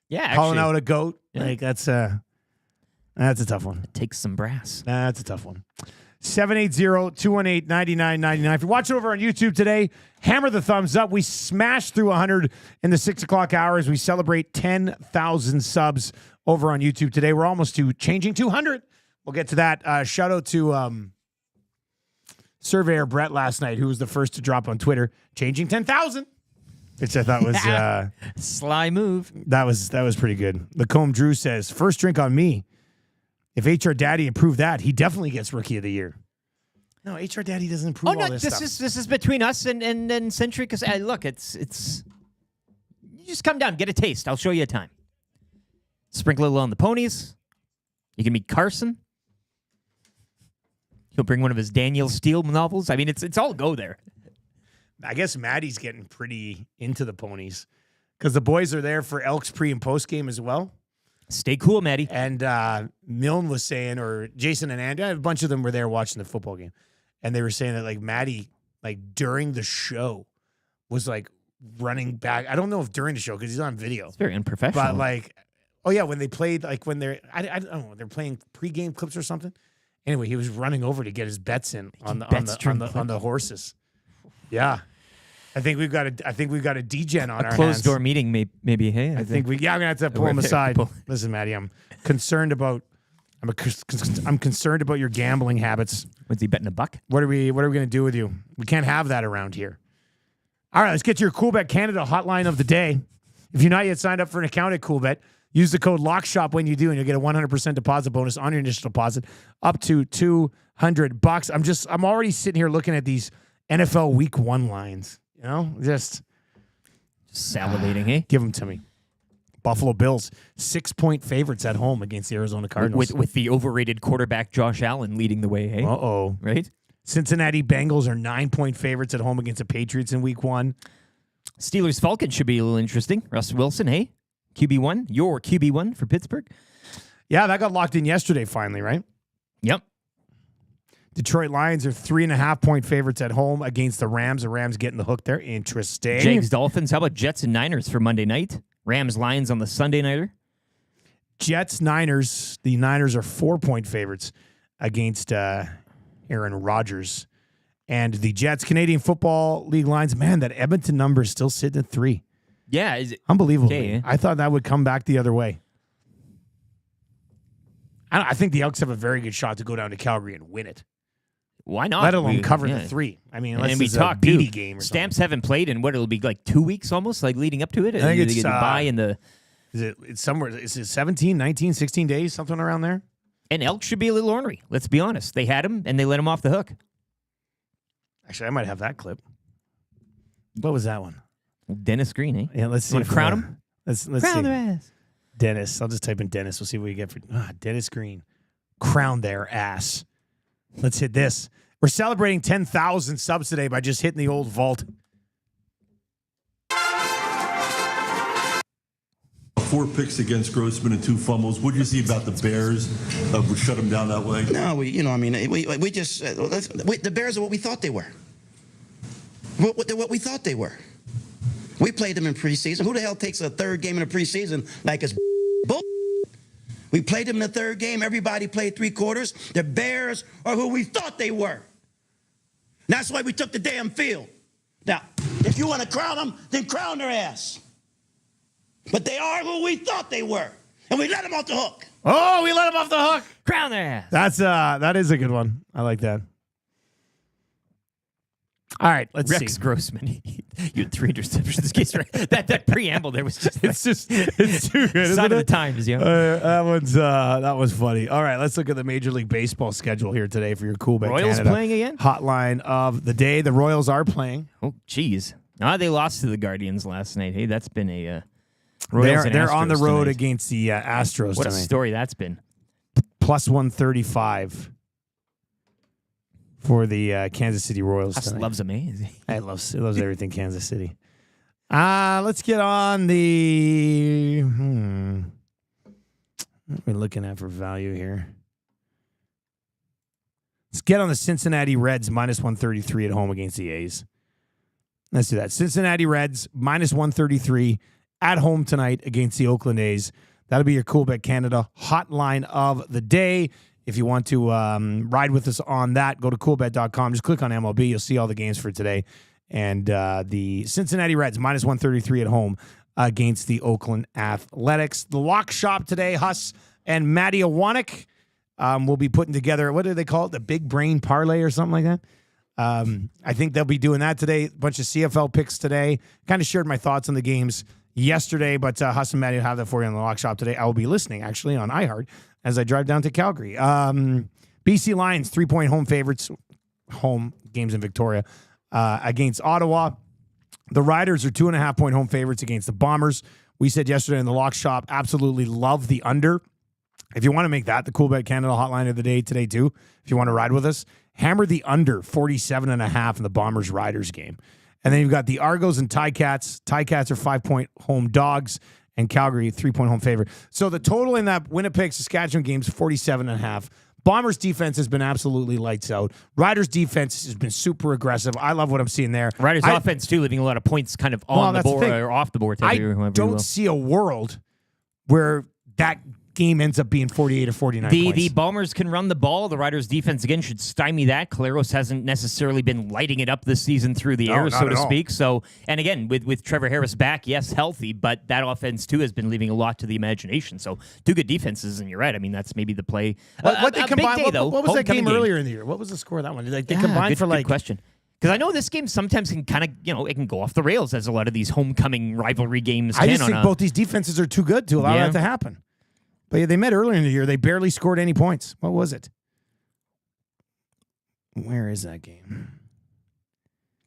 Yeah, calling actually, out a goat. Yeah. Like that's a tough one. It takes some brass. That's a tough one. 780-218-9999. If you're watching over on YouTube today, hammer the thumbs up. We smashed through 100 in the 6 o'clock hours. We celebrate 10,000 subs over on YouTube today. We're almost to changing 200. We'll get to that. Shout out to Surveyor Brett last night, who was the first to drop on Twitter, changing 10,000. Which I thought was sly move. That was pretty good. Lacombe Drew says, first drink on me. If HR Daddy improved that, he definitely gets Rookie of the Year. No, HR Daddy doesn't improve all this stuff. This is between us and Century because look, it's you just come down, get a taste. I'll show you a time. Sprinkle a little on the ponies. You can meet Carson. He'll bring one of his Daniel Steele novels. I mean, it's all go there. I guess Maddie's getting pretty into the ponies because the boys are there for Elks pre and post game as well. Stay cool, Maddie. And Milne was saying, or Jason and Andy, a bunch of them were there watching the football game, and they were saying that like Maddie, like during the show, was like running back. I don't know if during the show because he's on video. It's very unprofessional. But like, oh yeah, when they played, like when they're, I don't know, they're playing pregame clips or something. Anyway, he was running over to get his bets in on the horses. Yeah. I think we've got a degen on our hands. Closed door meeting, maybe. Hey, I'm gonna have to pull him aside. Listen, Maddie, I'm concerned about your gambling habits. Was he betting a buck? What are we gonna do with you? We can't have that around here. All right, let's get to your Coolbet Canada hotline of the day. If you're not yet signed up for an account at Coolbet, use the code LOCKSHOP when you do, and you'll get a 100% deposit bonus on your initial deposit up to $200. I'm already sitting here looking at these NFL Week 1 lines. You know, just salivating, hey? Give them to me. Buffalo Bills, 6-point favorites at home against the Arizona Cardinals. With the overrated quarterback Josh Allen leading the way, hey? Uh-oh. Right? Cincinnati Bengals are 9-point favorites at home against the Patriots in Week 1. Steelers Falcons should be a little interesting. Russ Wilson, hey? QB1, your QB1 for Pittsburgh. Yeah, that got locked in yesterday finally, right? Yep. Detroit Lions are 3.5-point favorites at home against the Rams. The Rams getting the hook there. Interesting. Jags Dolphins. How about Jets and Niners for Monday night? Rams Lions on the Sunday nighter. Jets Niners. The Niners are 4-point favorites against Aaron Rodgers. And the Jets Canadian Football League lines. Man, that Edmonton number is still sitting at 3. Yeah, is it unbelievable? Okay. I thought that would come back the other way. I think the Elks have a very good shot to go down to Calgary and win it. Why not? Let alone cover the 3. I mean, unless it's a beady game or Stamps something. haven't played in what it'll be like 2 weeks almost, like leading up to it. I think it's buy in the. It's somewhere. Is it 17, 19, 16 days, something around there? And Elks should be a little ornery. Let's be honest. They had him and they let him off the hook. Actually, I might have that clip. What was that one? Dennis Green, eh? Yeah, let's see. Want to crown him? Let's crown see. their ass. Dennis. I'll just type in Dennis. We'll see what we get for Dennis Green. Crown their ass. Let's hit this. We're celebrating 10,000 subs today by just hitting the old vault. 4 picks against Grossman and 2 fumbles. What do you see about the Bears? Would shut them down that way? No, we just the Bears are what we thought they were. What we thought they were. We played them in preseason. Who the hell takes a third game in the preseason like it's bull? We played them in the third game. Everybody played 3 quarters. The Bears are who we thought they were. That's why we took the damn field. Now, if you want to crown them, then crown their ass. But they are who we thought they were. And we let them off the hook. Oh, we let him off the hook. Crown their That ass. is a good one. I like that. All right, let's Rex see. Grossman. You had 3 interceptions this case, right? That preamble there was just It's too good. sign Isn't of the it? times, yeah. That was funny. All right, let's look at the Major League Baseball schedule here today for your Coolbet Royals Canada playing again? hotline of the day. The Royals are playing. Oh, geez. They lost to the Guardians last night. Hey, that's been a Royals and They're on the Astros road tonight. against the Astros What a tonight. story that's been. Plus 135 for the Kansas City Royals Huff tonight. loves amazing. He loves everything Kansas City. Let's get on the. What are we looking at for value here? Let's get on the Cincinnati Reds minus 133 at home against the A's. Let's do that. Cincinnati Reds minus 133 at home tonight against the Oakland A's. That'll be your Coolbet Canada hotline of the day. If you want to ride with us on that, go to coolbet.com. Just click on MLB. You'll see all the games for today. And the Cincinnati Reds minus 133 at home against the Oakland Athletics. The lock shop today, Huss and Matty Awanek will be putting together, what do they call it? The big brain parlay or something like that. I think they'll be doing that today. A bunch of CFL picks today. Kind of shared my thoughts on the games yesterday, but Huss and Matty will have that for you on the lock shop today. I will be listening, actually, on iHeart as I drive down to Calgary. BC Lions, 3-point home favorites, home games in Victoria, against Ottawa. The Riders are 2.5-point home favorites against the Bombers. We said yesterday in the lock shop, absolutely love the under. If you want to make that the Coolbet Canada hotline of the day today, too, if you want to ride with us, hammer the under 47.5 in the Bombers-Riders game. And then you've got the Argos and Ticats. Ticats are 5-point home dogs, and Calgary, 3-point home favorite. So the total in that Winnipeg-Saskatchewan game is 47.5. Bombers' defense has been absolutely lights out. Riders' defense has been super aggressive. I love what I'm seeing there. Riders' offense, too, leaving a lot of points kind of on the board or off the board. I don't see a world where that game ends up being 48 or 49 points. The Bombers can run the ball. The Riders' defense, again, should stymie that. Claros hasn't necessarily been lighting it up this season through the air, so to speak. So, and again, with Trevor Harris back, yes, healthy, but that offense, too, has been leaving a lot to the imagination. So, 2 good defenses, and you're right. I mean, that's maybe the play. What they combined, big day, though. What was that game earlier in the year? What was the score of that one? They combined for like... Good question. Because I know this game sometimes can kind of, it can go off the rails as a lot of these homecoming rivalry games can. I just think both these defenses are too good to allow that to happen. But yeah, they met earlier in the year. They barely scored any points. What was it? Where is that game?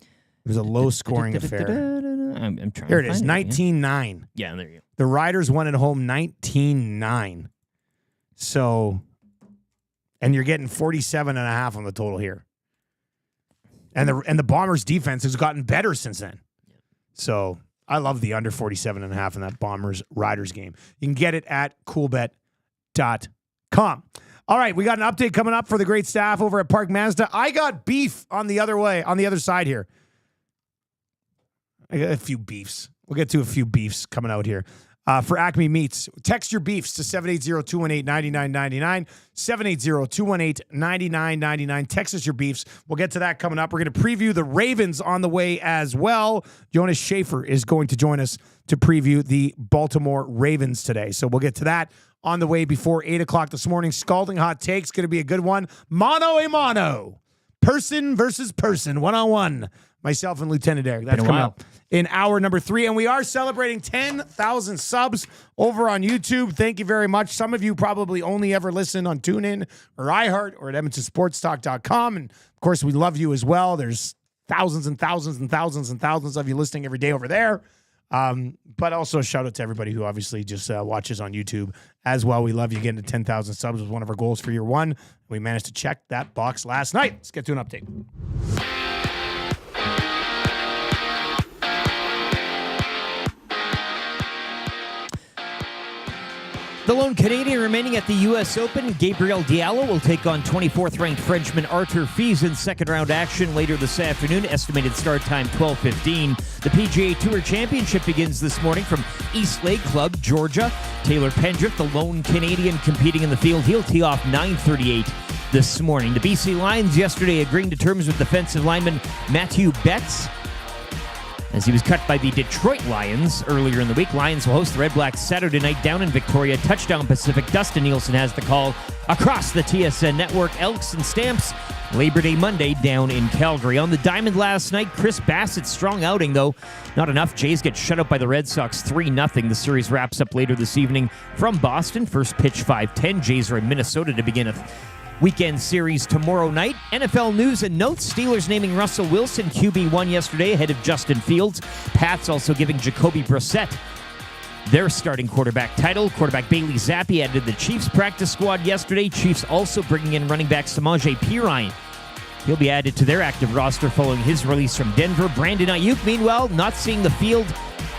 It was a low-scoring affair. I'm trying. Here it is, 19-9. Yeah, there you go. The Riders won at home 19-9. So, and you're getting 47.5 on the total here. And the Bombers' defense has gotten better since then. So I love the under 47.5 in that Bombers-Riders game. You can get it at coolbet.com. All right, we got an update coming up for the great staff over at Park Mazda. I got beef on the other side here. I got a few beefs. We'll get to a few beefs coming out here. For Acme Meats, text your beefs to 780-218-9999, 780-218-9999. Text us your beefs. We'll get to that coming up. We're going to preview the Ravens on the way as well. Jonas Shaffer is going to join us to preview the Baltimore Ravens today. So we'll get to that on the way before 8 o'clock this morning. Scalding Hot Takes, going to be a good one. Mano a mano. Person versus person, one-on-one. Myself and Lieutenant Eric. That's coming up in hour number 3. And we are celebrating 10,000 subs over on YouTube. Thank you very much. Some of you probably only ever listen on TuneIn or iHeart or at EdmontonSportsTalk.com. And, of course, we love you as well. There's thousands and thousands and thousands and thousands of you listening every day over there. But also a shout out to everybody who obviously just watches on YouTube as well. We love you. Getting to 10,000 subs was one of our goals for year 1. We managed to check that box last night. Let's get to an update. The lone Canadian remaining at the U.S. Open, Gabriel Diallo, will take on 24th-ranked Frenchman Arthur Fies in second-round action later this afternoon. Estimated start time 12:15. The PGA Tour Championship begins this morning from East Lake Club, Georgia. Taylor Pendrith, the lone Canadian competing in the field, he'll tee off 9:38 this morning. The BC Lions yesterday agreeing to terms with defensive lineman Matthew Betts. as he was cut by the Detroit Lions earlier in the week. Lions will host the Red Blacks Saturday night down in Victoria. Touchdown Pacific. Dustin Nielson has the call across the TSN network. Elks and Stamps Labor Day Monday down in Calgary. On the diamond last night, Chris Bassett's strong outing, though. Not enough. Jays get shut out by the Red Sox 3-0. The series wraps up later this evening from Boston. First pitch 5:10. Jays are in Minnesota to begin a weekend series tomorrow night. NFL news and notes. Steelers naming Russell Wilson QB1 yesterday ahead of Justin Fields. Pats also giving Jacoby Brissett their starting quarterback title. Quarterback Bailey Zappi added to the Chiefs practice squad yesterday. Chiefs also bringing in running back Samaje Perine. He'll be added to their active roster following his release from Denver. Brandon Ayuk, meanwhile, not seeing the field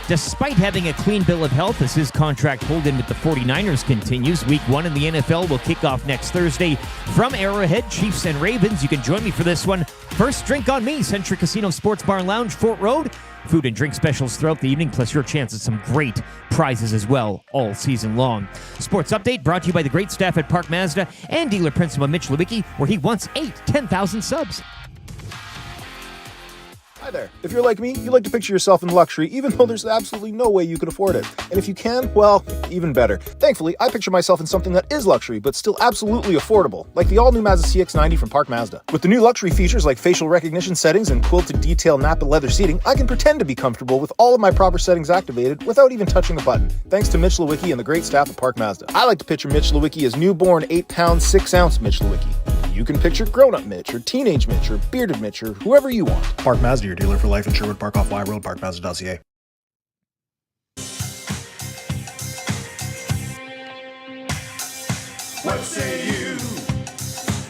despite having a clean bill of health as his contract hold-in with the 49ers continues. Week 1 in the NFL will kick off next Thursday from Arrowhead. Chiefs and Ravens. You can join me for this one. First drink on me. Century Casino Sports Bar and Lounge, Fort Road. Food and drink specials throughout the evening, plus your chance at some great prizes as well all season long. Sports Update brought to you by the great staff at Park Mazda and dealer principal Mitch Lewicki, where he wants 10,000 subs. Hi there. If you're like me, you like to picture yourself in luxury, even though there's absolutely no way you could afford it. And if you can, well, even better. Thankfully, I picture myself in something that is luxury, but still absolutely affordable, like the all-new Mazda CX-90 from Park Mazda. With the new luxury features like facial recognition settings and quilted detail Napa leather seating, I can pretend to be comfortable with all of my proper settings activated without even touching a button, thanks to Mitch Lewicki and the great staff at Park Mazda. I like to picture Mitch Lewicki as newborn 8-pound, 6-ounce Mitch Lewicki. You can picture grown-up Mitch, or teenage Mitch, or bearded Mitch, or whoever you want. Park Mazda, your dealer for life in Sherwood Park off Y Road, parkmazda.ca. What say you?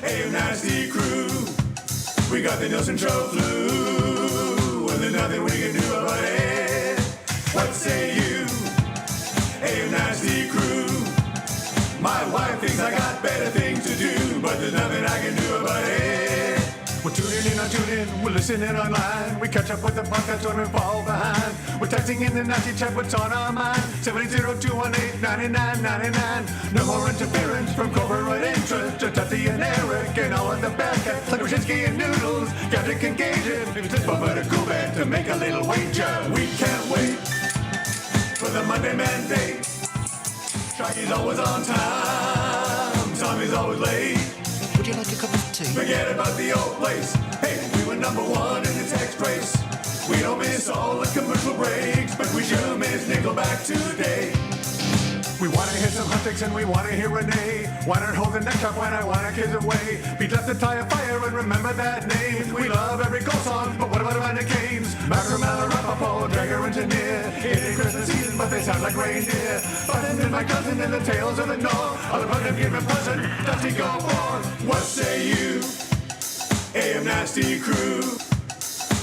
Hey, nasty crew. We got the Nielson Show flu, and there's nothing we can do about it. What say you? Hey, nasty crew. My wife thinks I got better things to do, but there's nothing I can do about it. We're tuning in on TuneIn, we're listening online. We catch up with the podcast, don't fall behind. We're texting in the nasty chat, what's on our mind? 780-218-9999. No more interference from corporate interest. Just Dusty and Eric and all of the bad cats. Like Brzezinski and Noodles, Gage and Gage. Maybe just Bubba to Coolbet to make a little wager. We can't wait for the Monday Mandate. Sharky's always on time, Tommy's always late. Would you like a cup of tea? Forget about the old place. Hey, we were number 1 in the text race. We don't miss all the commercial breaks, but we sure miss Nickelback today. We want to hear some hot takes and we want to hear Renee. Why not hold the neck up when I want our kids away? Beat left the tire fire and remember that name. We love every goal song, but what about Amanda Canes? Macramella, Rapaport, Dragger, Engineer. It ain't Christmas season, but they sound like reindeer. Button and my cousin and the tales of the North. All about them giving present, Dusty go forth. What say you? AM Nasty crew.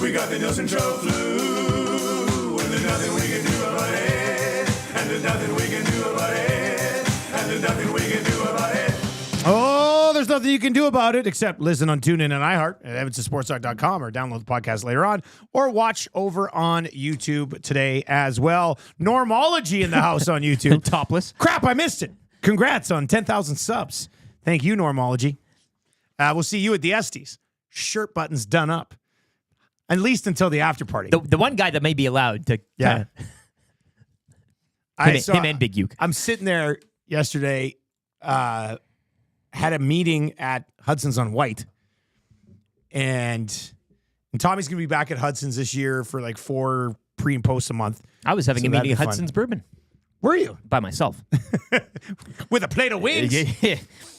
We got the Nielson Show flu, and there's nothing we can do about it. And there's nothing we can do about it. And there's nothing we can do about it. Oh, there's nothing you can do about it except listen on TuneIn and iHeart at evansonsportstalk.com or download the podcast later on or watch over on YouTube today as well. Normology in the house on YouTube. Topless. Crap, I missed it. Congrats on 10,000 subs. Thank you, Normology. We'll see you at the Estes. Shirt buttons done up. At least until the after party. The one guy that may be allowed to. Yeah. Him and Big Uke. I'm sitting there yesterday, had a meeting at Hudson's on White, and Tommy's going to be back at Hudson's this year for like 4 pre and posts a month. I was having a meeting at Hudson's Bourbon. Were you? By myself. With a plate of wings?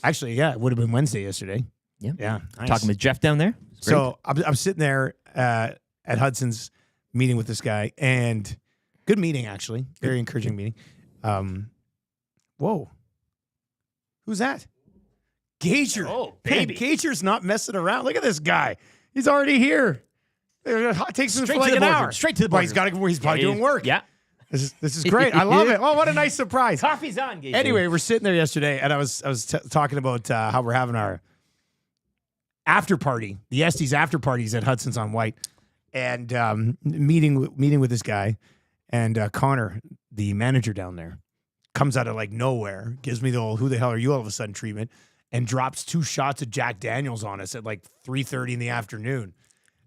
Actually, yeah, it would have been Wednesday yesterday. Yeah. Yeah. Nice. Talking with Jeff down there. So I'm sitting there at Hudson's meeting with this guy, and good meeting, actually. Very encouraging meeting. Whoa. Who's that? Gager. Oh, baby. Gager's not messing around. Look at this guy. He's already here. It takes him Straight for like to the an boardroom. hour. Straight to the Well, boardroom. he's probably doing work. Yeah. This is great. I love it. Oh, what a nice surprise. Coffee's on, Gage. Anyway, we're sitting there yesterday, and I was talking about how we're having our after party, the Estes after parties at Hudson's on White, and meeting with this guy, and Connor, the manager down there, comes out of like nowhere, gives me the old "who the hell are you" all of a sudden treatment, and drops 2 shots of Jack Daniels on us at like 3:30 in the afternoon.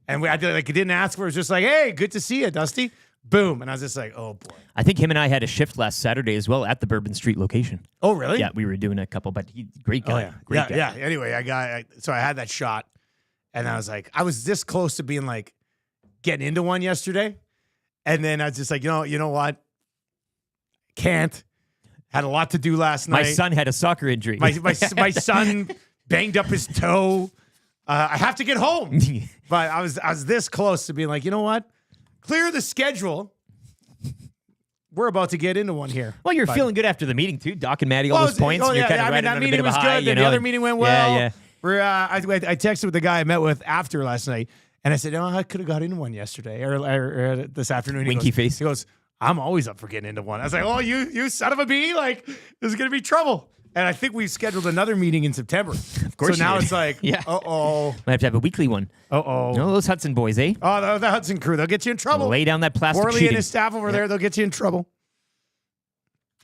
And I didn't ask for it. It was just like, hey, good to see you, Dusty. Boom. And I was just like, oh, boy. I think him and I had a shift last Saturday as well at the Bourbon Street location. Oh, really? Yeah, we were doing a couple, but great guy. Oh, yeah. Great guy. Yeah. Anyway, so I had that shot, and I was like, I was this close to being like getting into one yesterday. And then I was just like, you know what? Can't. Had a lot to do last night. My son had a soccer injury. My son banged up his toe. I have to get home. But I was this close to being like, you know what? Clear the schedule. We're about to get into one here. Well, you're feeling good after the meeting, too. Doc and Maddie, all those points. Yeah, you're kind of riding that on a bit meeting of a was high, good. The other meeting went well. Yeah. I texted with the guy I met with after last night, and I said, I could have got into one yesterday or this afternoon. Winky face. He goes, I'm always up for getting into one. I was like, oh, you son of a bee. Like, this is going to be trouble. And I think we've scheduled another meeting in September. Of course. So now it's like, uh-oh. Might have to have a weekly one. Uh-oh. No, those Hudson boys, eh? Oh, the Hudson crew. They'll get you in trouble. Lay down that plastic Worley sheeting. and his staff over there, they'll get you in trouble.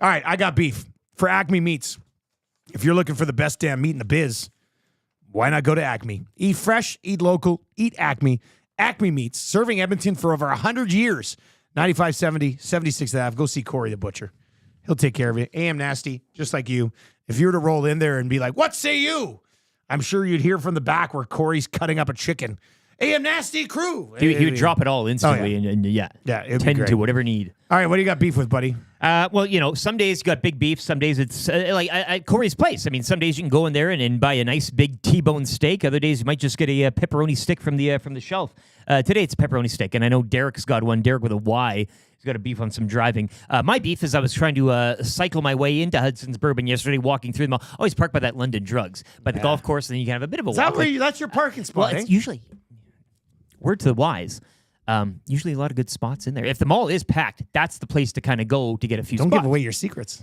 All right, I got beef for Acme Meats. If you're looking for the best damn meat in the biz, why not go to Acme? Eat fresh, eat local, eat Acme. Acme Meats, serving Edmonton for over 100 years. 9570, 76th Ave. Go see Corey the Butcher. He'll take care of you. AM Nasty, just like you. If you were to roll in there and be like, what say you? I'm sure you'd hear from the back where Corey's cutting up a chicken. AM Nasty crew. He would drop it all instantly and tend to whatever need. All right, what do you got beef with, buddy? Well, some days you got big beef. Some days it's like at Corey's place. I mean, some days you can go in there and buy a nice big T-bone steak. Other days you might just get a pepperoni stick from the shelf. Today it's a pepperoni stick, and I know Derek's got one. Derek with a Y. He's got a beef on some driving. My beef is I was trying to cycle my way into Hudson's Bourbon yesterday, walking through them. I always park by that London Drugs, by the golf course, and then you can have a bit of a walk. That's your parking spot, Well, it's usually, word to the wise, usually a lot of good spots in there. If the mall is packed, that's the place to kind of go to get a few spots. Don't give away your secrets.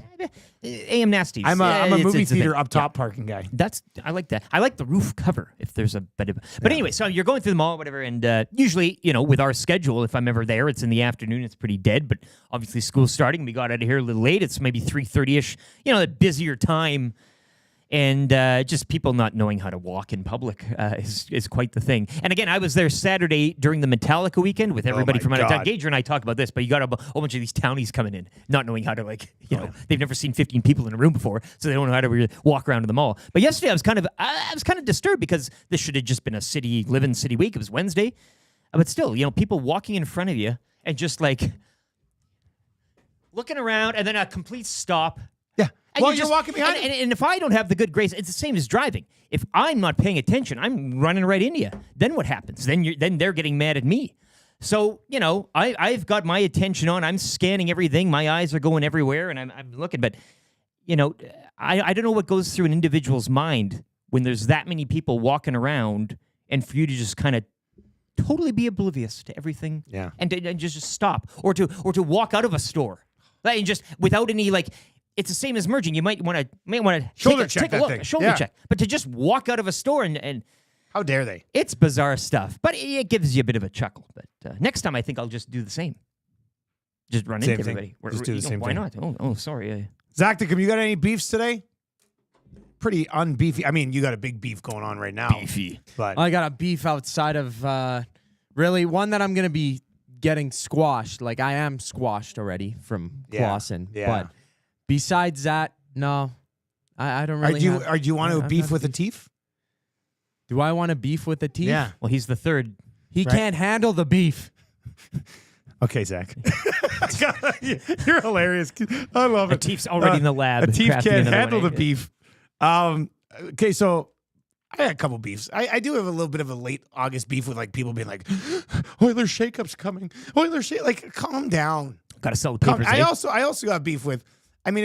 AM Nasties. I'm a movie theater up top parking guy. I like that. I like the roof cover if there's a bit of. But anyway, so you're going through the mall, or whatever, and usually, with our schedule, if I'm ever there, it's in the afternoon. It's pretty dead. But obviously, school's starting. We got out of here a little late. It's maybe 3:30ish. A busier time. And just people not knowing how to walk in public is quite the thing. And again, I was there Saturday during the Metallica weekend with everybody from out of town. Gage and I talked about this, but you got a whole bunch of these townies coming in, not knowing how to they've never seen 15 people in a room before, so they don't know how to really walk around to the mall. But yesterday, I was kind of disturbed because this should have just been a living city week. It was Wednesday, but still, people walking in front of you and just like looking around, and then a complete stop. Well, you're walking behind and if I don't have the good grace, it's the same as driving. If I'm not paying attention, I'm running right into you. Then what happens? Then they're getting mad at me. So, I've got my attention on. I'm scanning everything. My eyes are going everywhere, and I'm looking. But, I don't know what goes through an individual's mind when there's that many people walking around and for you to just kind of totally be oblivious to everything. Yeah. And just stop. Or to walk out of a store. And just without any, it's the same as merging. You might want to shoulder take a look, thing. A shoulder check. But to just walk out of a store and how dare they? It's bizarre stuff, but it gives you a bit of a chuckle. But next time, I think I'll just do the same. Just run into everybody. Just do the same why thing. Why not? Oh, sorry. Zacticum, you got any beefs today? Pretty unbeefy. I mean, you got a big beef going on right now. Beefy. But I got a beef outside of really one that I'm going to be getting squashed. Like I am squashed already from Clausen. Yeah. But besides that, no, I don't really. Do you want to beef with a teeth? Do I want to beef with a teeth? Yeah. Well, he's the third. He can't handle the beef. Okay, Zach. You're hilarious. I love it. A teeth's already in the lab. A teeth crafting can't another handle one. the beef. Okay, so I had a couple beefs. I do have a little bit of a late August beef with people being like, Oilers shake-up's coming. Oilers shake, calm down. Got to sell the papers. I also got beef with. I mean,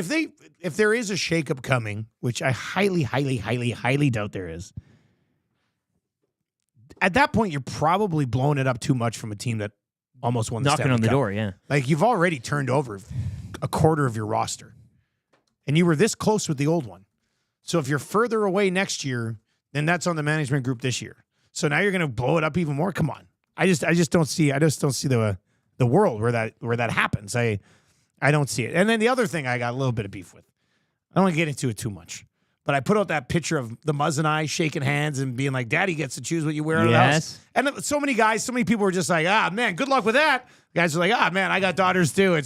if there is a shakeup coming, which I highly, highly, highly, highly doubt there is, at that point you're probably blowing it up too much from a team that almost won the knocking Stanley on the Cup. door. Yeah, like you've already turned over a quarter of your roster, and you were this close with the old one. So if you're further away next year, then that's on the management group this year. So now you're going to blow it up even more. Come on, I just don't see the world where that happens. I don't see it. And then the other thing I got a little bit of beef with. I don't want to get into it too much, But I put out that picture of the Muzz and I shaking hands and being like, Daddy gets to choose what you wear in the house. And so many people were just like, man, good luck with that. Guys are like, man, I got daughters too.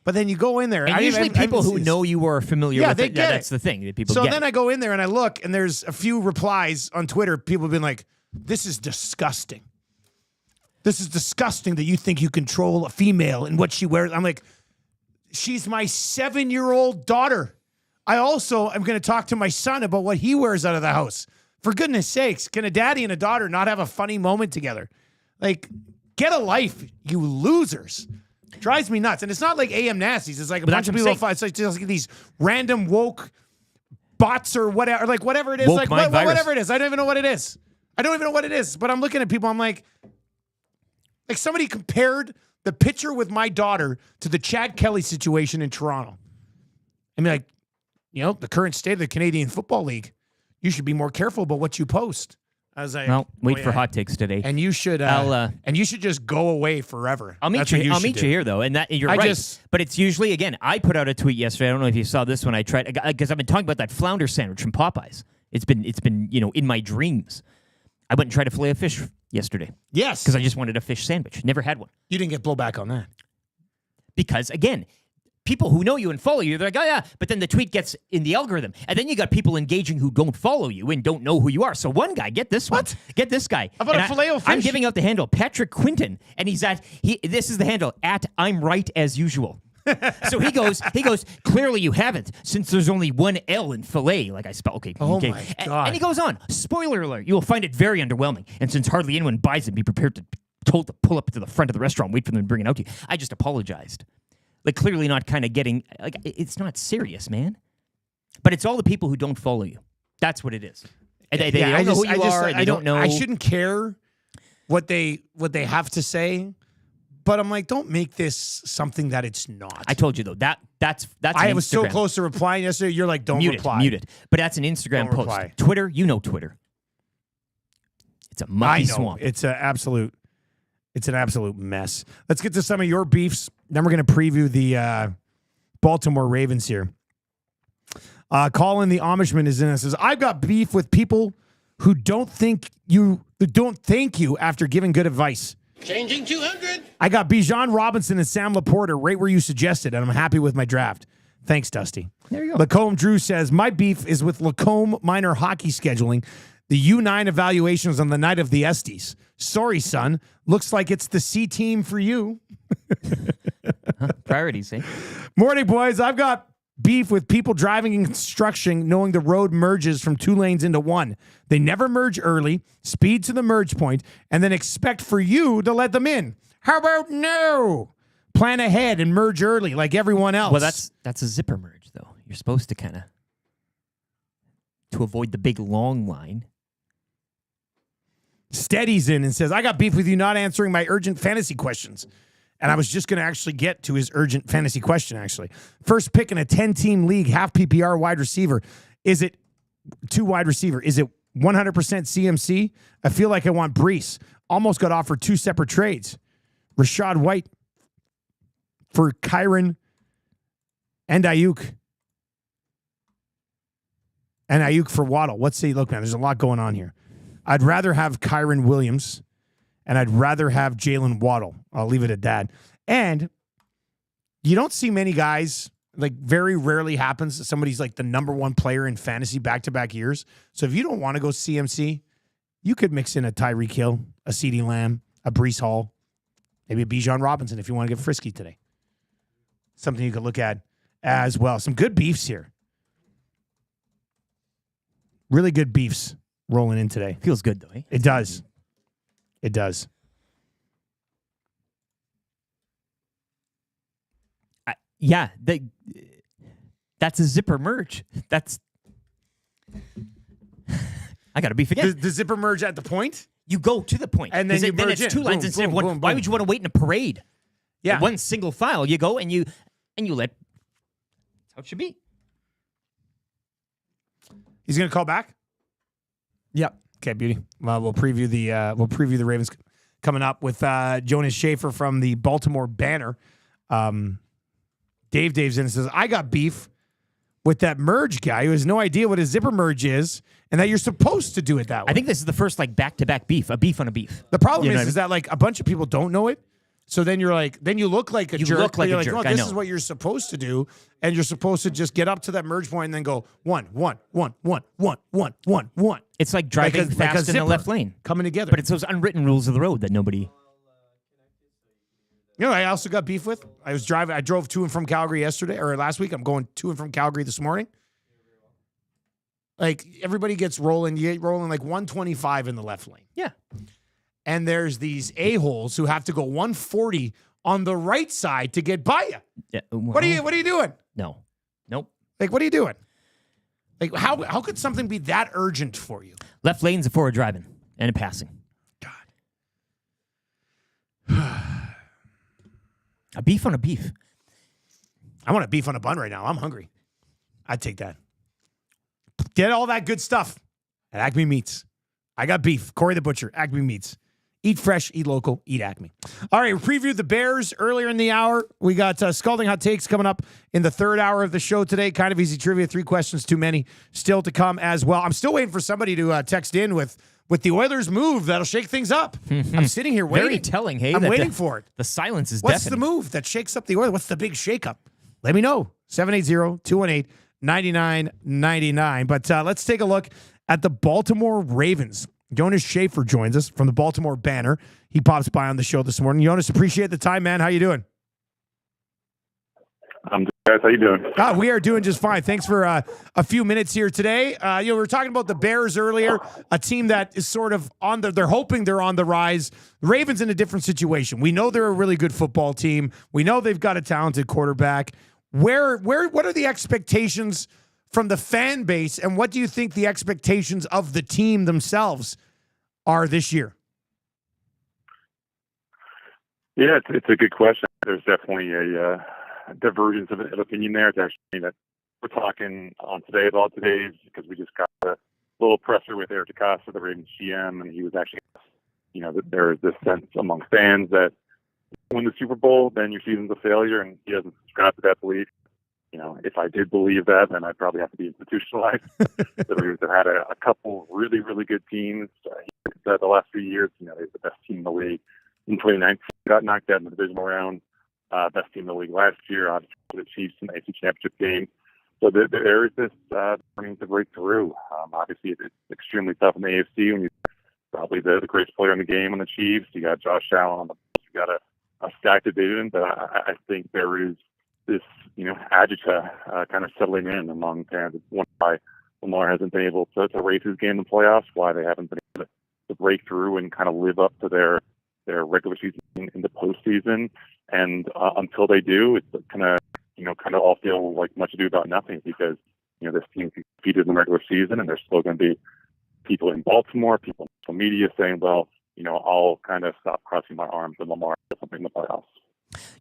But then you go in there. And usually people who know you are familiar with it. That's the thing. People so then I go in there and I look, and there's a few replies on Twitter. People have been like, this is disgusting. This is disgusting that you think you control a female and what she wears. I'm like, she's my 7-year-old daughter. I also am going to talk to my son about what he wears out of the house. For goodness sakes, can a daddy and a daughter not have a funny moment together? Like, get a life, you losers. Drives me nuts. And it's not like AM Nasties. It's like a bunch of people fight. It's like just like these random woke bots or whatever. Like whatever it is. Woke like whatever it is. I don't even know what it is. But I'm looking at people. I'm like somebody compared the picture with my daughter to the Chad Kelly situation in Toronto. I mean, like, the current state of the Canadian Football League, you should be more careful about what you post. I was like, well, wait for hot takes today, and you should, and you should just go away forever. I'll meet you. I'll meet you here though, and that you're right. But it's usually again. I put out a tweet yesterday. I don't know if you saw this one. I tried because I've been talking about that flounder sandwich from Popeyes. It's been in my dreams. I went and tried a fillet of fish yesterday. Yes, because I just wanted a fish sandwich. Never had one. You didn't get blowback on that because again, people who know you and follow you, they're like, oh yeah, but then the tweet gets in the algorithm. And then you got people engaging who don't follow you and don't know who you are. So one guy, get this one. Get this guy. About a filet of fish? I'm giving out the handle, Patrick Quinton. And this is the handle, @I'm right as usual. So he goes, clearly you haven't, since there's only one L in filet, like I spell. Okay. Oh my God. And he goes on, spoiler alert, you will find it very underwhelming. And since hardly anyone buys it, be prepared to pull up to the front of the restaurant, wait for them to bring it out to you. I just apologized. Like, clearly not kind of getting, like, it's not serious, man. But it's all the people who don't follow you. That's what it is. And they don't know who you are, and they don't know. I shouldn't care what they have to say, but I'm like, don't make this something that it's not. I told you, though, that's I was so close to replying yesterday. You're like, don't reply. Mute it. But that's an Instagram post. Reply. Twitter, Twitter. It's a mucky swamp. It's an absolute mess. Let's get to some of your beefs. Then we're going to preview the Baltimore Ravens here. Colin the Amishman is in and says, I've got beef with people who don't thank you after giving good advice. Changing 200. I got Bijan Robinson and Sam Laporta right where you suggested, and I'm happy with my draft. Thanks, Dusty. There you go. Lacombe Drew says, my beef is with Lacombe minor hockey scheduling, the U9 evaluations on the night of the Estes. Sorry, son. Looks like it's the C team for you. Priorities, eh? Morning, boys. I've got beef with people driving in construction knowing the road merges from 2 lanes into 1. They never merge early, speed to the merge point, and then expect for you to let them in. How about no? Plan ahead and merge early like everyone else. Well, that's a zipper merge, though. You're supposed to kind of, to avoid the big long line. Steady's in and says, I got beef with you not answering my urgent fantasy questions. And I was just going to actually get to his urgent fantasy question, actually. First pick in a 10-team league, half PPR wide receiver. Is it 2 wide receiver? Is it 100% CMC? I feel like I want Brees. Almost got offered 2 separate trades. Rashad White for Kyron and Ayuk. And Ayuk for Waddle. Let's see. Look, man, there's a lot going on here. I'd rather have Kyron Williams, and I'd rather have Jalen Waddle. I'll leave it at that. And you don't see many guys, like very rarely happens that somebody's like the number 1 player in fantasy back-to-back years. So if you don't want to go CMC, you could mix in a Tyreek Hill, a CeeDee Lamb, a Breece Hall, maybe a Bijan Robinson if you want to get frisky today. Something you could look at as well. Some good beefs here. Really good beefs rolling in today. Feels good, though, eh? It does. It does. That's a zipper merge. That's... I got to beef again. The zipper merge at the point? You go to the point. And then then it's 2 lines instead of 1. Boom, Why would you want to wait in a parade? Yeah. One single file. You go and you let... That's how it should be. He's going to call back? Yep. Okay, beauty. Well, we'll preview the Ravens coming up with Jonas Shaffer from the Baltimore Banner. Dave's in and says, I got beef with that merge guy who has no idea what a zipper merge is and that you're supposed to do it that way. I think this is the first like back-to-back beef, a beef on a beef. The problem You know is that like a bunch of people don't know it. So then you're like, then you look like a jerk. Look like you're a jerk. oh, I this know. is what you're supposed to do. And you're supposed to just get up to that merge point and then go 1, 1, 1, 1, 1, 1, 1, 1. It's like driving fast in the left lane. Coming together. But it's those unwritten rules of the road that nobody... You know, I also got beef with. I drove to and from Calgary yesterday or last week. I'm going to and from Calgary this morning. Like everybody gets rolling. You get rolling like 125 in the left lane. Yeah. And there's these a-holes who have to go 140 on the right side to get by you. Yeah, well, What are you doing? No. Nope. Like, what are you doing? Like, how could something be that urgent for you? Left lane's a forward driving and a passing. A beef on a beef. I want a beef on a bun right now. I'm hungry. I'd take that. Get all that good stuff at Acme Meats. I got beef. Corey the Butcher, Acme Meats. Eat fresh, eat local, eat Acme. All right, we previewed the Bears earlier in the hour. We got Scalding Hot Takes coming up in the third hour of the show today. Kind of easy trivia, 3 questions too many still to come as well. I'm still waiting for somebody to text in with the Oilers move that'll shake things up. I'm sitting here waiting. Very telling, hey? I'm waiting for it. The silence is What's deafening. the move that shakes up the Oilers? What's the big shakeup? Let me know. 780-218-9999. But let's take a look at the Baltimore Ravens. Jonas Shaffer joins us from the Baltimore Banner. He pops by on the show this morning. Jonas, appreciate the time, man. How you doing? I'm good, guys. How you doing? We are doing just fine. Thanks for a few minutes here today. We were talking about the Bears earlier, a team that is sort of they're hoping they're on the rise. The Ravens in a different situation. We know they're a really good football team. We know they've got a talented quarterback. What are the expectations from the fan base, and what do you think the expectations of the team themselves are this year? Yeah, it's a good question. There's definitely a divergence of opinion there. It's actually that we're talking on today about today's because we just got a little presser with Eric DeCosta, the Ravens GM, and he was actually, that there is this sense among fans that win the Super Bowl, then your season's a failure, and he doesn't subscribe to that belief. If I did believe that, then I'd probably have to be institutionalized. The Ravens have had a couple really, really good teams. The last few years, they're the best team in the league. In 2019, got knocked out in the divisional round. Best team in the league last year, obviously the Chiefs in the AFC Championship game. So there is this turning to break through. Obviously, it's extremely tough in the AFC when you're probably the greatest player in the game on the Chiefs. You got Josh Allen on the you got a stacked division, but I think there is this, agita kind of settling in among fans. It's one why Lamar hasn't been able to raise his game in the playoffs, why they haven't been able to break through and kind of live up to their regular season in the postseason. And until they do, it's kind of all feel like much ado about nothing because, this team competed in the regular season and there's still going to be people in Baltimore, people in social media saying, well, I'll kind of stop crossing my arms and Lamar does something in the playoffs.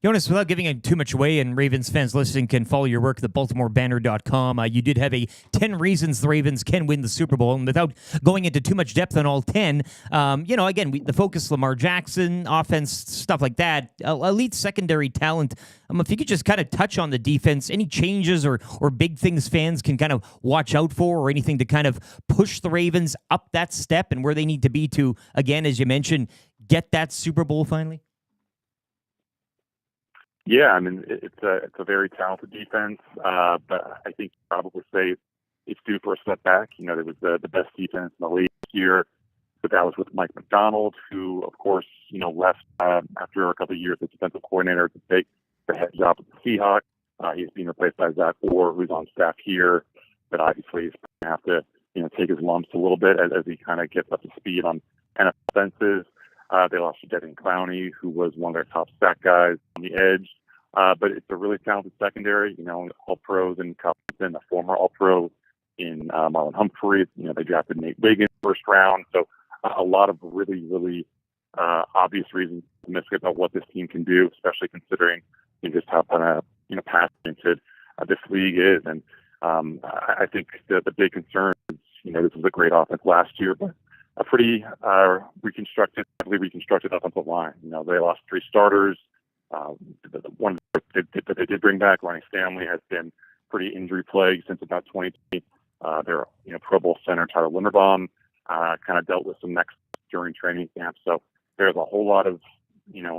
Jonas, without giving too much away, and Ravens fans listening can follow your work at thebaltimorebanner.com. You did have a 10 reasons the Ravens can win the Super Bowl, and without going into too much depth on all 10, again, the focus, Lamar Jackson, offense, stuff like that, elite secondary talent. If you could just kind of touch on the defense, any changes or big things fans can kind of watch out for, or anything to kind of push the Ravens up that step and where they need to be to, again, as you mentioned, get that Super Bowl finally? Yeah, it's a very talented defense, but I think you'd probably say it's due for a step back. There was the best defense in the league this year, but that was with Mike McDonald, who, of course, left after a couple of years as defensive coordinator to take the head job with the Seahawks. He's being replaced by Zach Orr, who's on staff here, but obviously he's going to have to, take his lumps a little bit as he kind of gets up to speed on NFL offenses. They lost Jadeveon Clowney, who was one of their top sack guys on the edge. But it's a really talented secondary, all-pros in Compton, a former all-pro in Marlon Humphrey. They drafted Nate Wiggins first round. So a lot of really, really obvious reasons to miss about what this team can do, especially considering just how kind of, pass-oriented this league is. And I think the big concern is, this was a great offense last year, but a pretty heavily reconstructed offensive line. They lost 3 starters. One that they did bring back, Ronnie Stanley, has been pretty injury plagued since about 2020. Their Pro Bowl center Tyler Linderbaum kind of dealt with some neck during training camp. So there's a whole lot of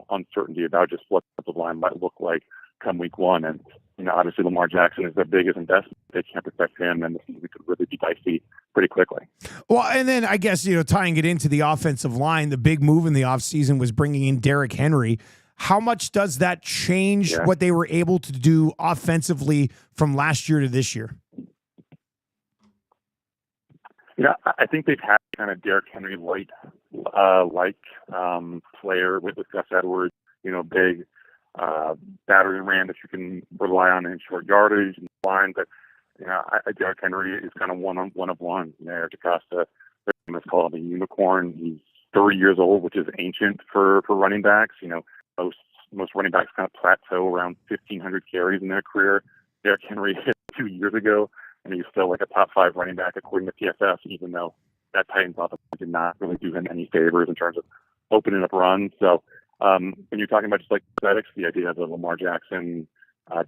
uncertainty about just what the line might look like come week one. And obviously Lamar Jackson is their biggest investment. They can't protect him, and the season could really be dicey pretty quickly. Well, and then I guess, tying it into the offensive line, the big move in the offseason was bringing in Derrick Henry. How much does that change what they were able to do offensively from last year to this year? I think they've had kind of Derrick Henry light player with Gus Edwards, big battering ram that you can rely on in short yardage and line. But Derrick Henry is kind of one of one. Eric DeCosta, let's call him a unicorn. He's 30 years old, which is ancient for running backs. Most running backs kind of plateau around 1,500 carries in their career. Derrick Henry hit 2 years ago, and he's still like a top 5 running back according to PFF, even though that Titans offense did not really do him any favors in terms of opening up runs. So when you're talking about just like aesthetics, the idea of the Lamar Jackson,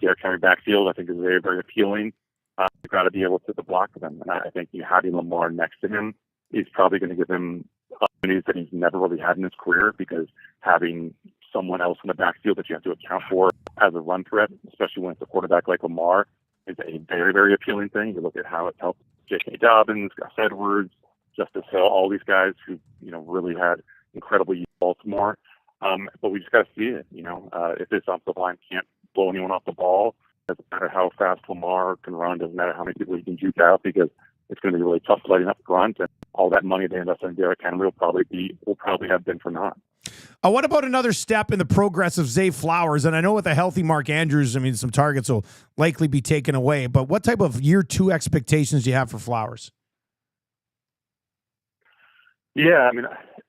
Derrick Henry backfield, I think is very, very appealing. You've got to be able to block them. And I think having Lamar next to him is probably going to give him opportunities that he's never really had in his career, because having someone else in the backfield that you have to account for as a run threat, especially when it's a quarterback like Lamar, is a very, very appealing thing. You look at how it's helped J.K. Dobbins, Gus Edwards, Justice Hill, all these guys who, really had incredible years in Baltimore. But we just got to see it. If this offensive line can't blow anyone off the ball, doesn't matter how fast Lamar can run, doesn't matter how many people he can juke out, because it's going to be really tough lighting up front, and all that money they invest in Derrick Henry will probably have been for naught. What about another step in the progress of Zay Flowers? And I know with a healthy Mark Andrews, some targets will likely be taken away, but what type of year 2 expectations do you have for Flowers? Yeah,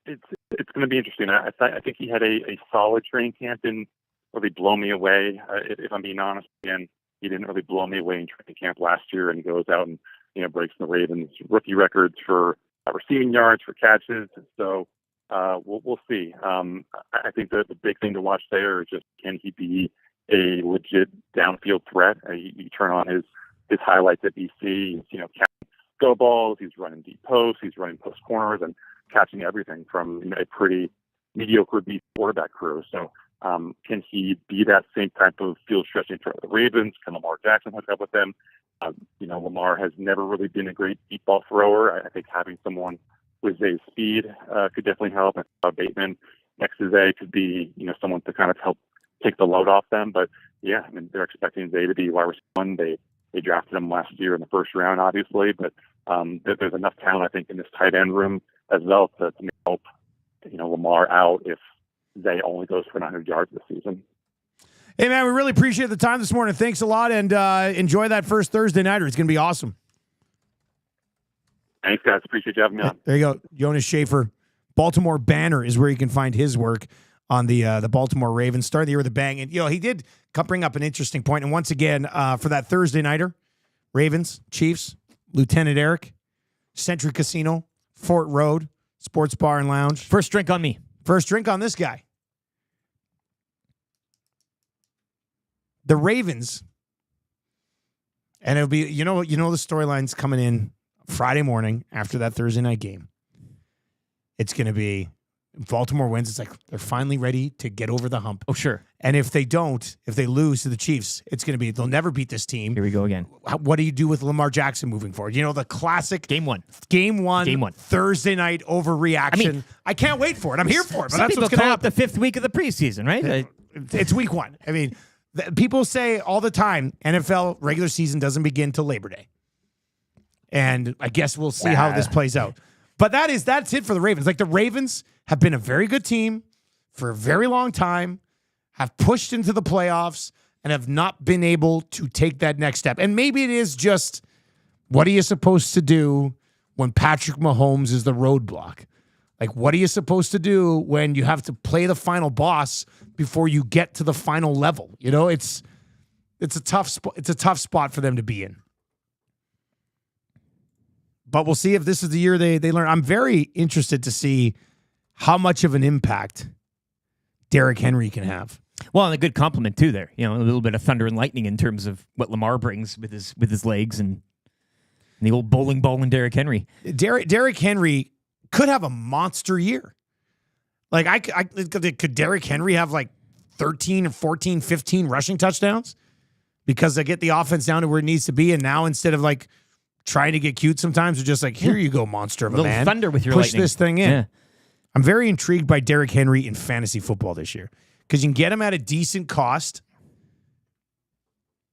it's going to be interesting. I think he had a solid training camp, didn't really blow me away. If I'm being honest, again, he didn't really blow me away in training camp last year, and he goes out and breaks the Ravens rookie records for receiving yards, for catches. So we'll see. I think the big thing to watch there is just, can he be a legit downfield threat? You turn on his highlights at BC, he's catching go balls, he's running deep posts, he's running post corners, and catching everything from a pretty mediocre beat quarterback crew. So can he be that same type of field stretching threat with the Ravens? Can Lamar Jackson hook up with them? Lamar has never really been a great deep ball thrower. I think having someone with Zay's speed could definitely help. And Bateman next to Zay could be, someone to kind of help take the load off them. But yeah, they're expecting Zay to be wide receiver 1. They drafted him last year in the first round, obviously, but there's enough talent, I think, in this tight end room as well to help, Lamar out if Zay only goes for 900 yards this season. Hey, man, we really appreciate the time this morning. Thanks a lot, and enjoy that first Thursday nighter. It's going to be awesome. Thanks, guys. Appreciate you having me on. There you go. Jonas Shaffer. Baltimore Banner is where you can find his work on the Baltimore Ravens. Started the year with a bang. And, he did bring up an interesting point. And once again, for that Thursday nighter, Ravens, Chiefs, Lieutenant Eric, Century Casino, Fort Road, Sports Bar and Lounge. First drink on me. First drink on this guy. The Ravens, and it'll be, the storyline's coming in Friday morning after that Thursday night game. It's going to be, Baltimore wins. It's like they're finally ready to get over the hump. Oh, sure. And if they lose to the Chiefs, it's going to be, they'll never beat this team. Here we go again. What do you do with Lamar Jackson moving forward? The classic Game one, Thursday night overreaction. I can't wait for it. I'm here for it. But that's what's going to happen. The 5th week of the preseason, right? It's week 1. People say all the time, NFL regular season doesn't begin till Labor Day. And I guess we'll see how this plays out. But that's it for the Ravens. Like, the Ravens have been a very good team for a very long time, have pushed into the playoffs, and have not been able to take that next step. And maybe it is just, what are you supposed to do when Patrick Mahomes is the roadblock? Like, what are you supposed to do when you have to play the final boss before you get to the final level? It's a tough spot. It's a tough spot for them to be in. But we'll see if this is the year they learn. I'm very interested to see how much of an impact Derrick Henry can have. Well, and a good compliment too there. A little bit of thunder and lightning in terms of what Lamar brings with his legs and the old bowling ball and Derrick Henry. Derrick Henry could have a monster year. Like could Derrick Henry have like 13 or 14, 15 rushing touchdowns because they get the offense down to where it needs to be, and now instead of like trying to get cute, sometimes they're just like, here you go, monster of a man. Thunder with your push lightning. this thing in. Yeah. I'm very intrigued by Derrick Henry in fantasy football this year because you can get him at a decent cost.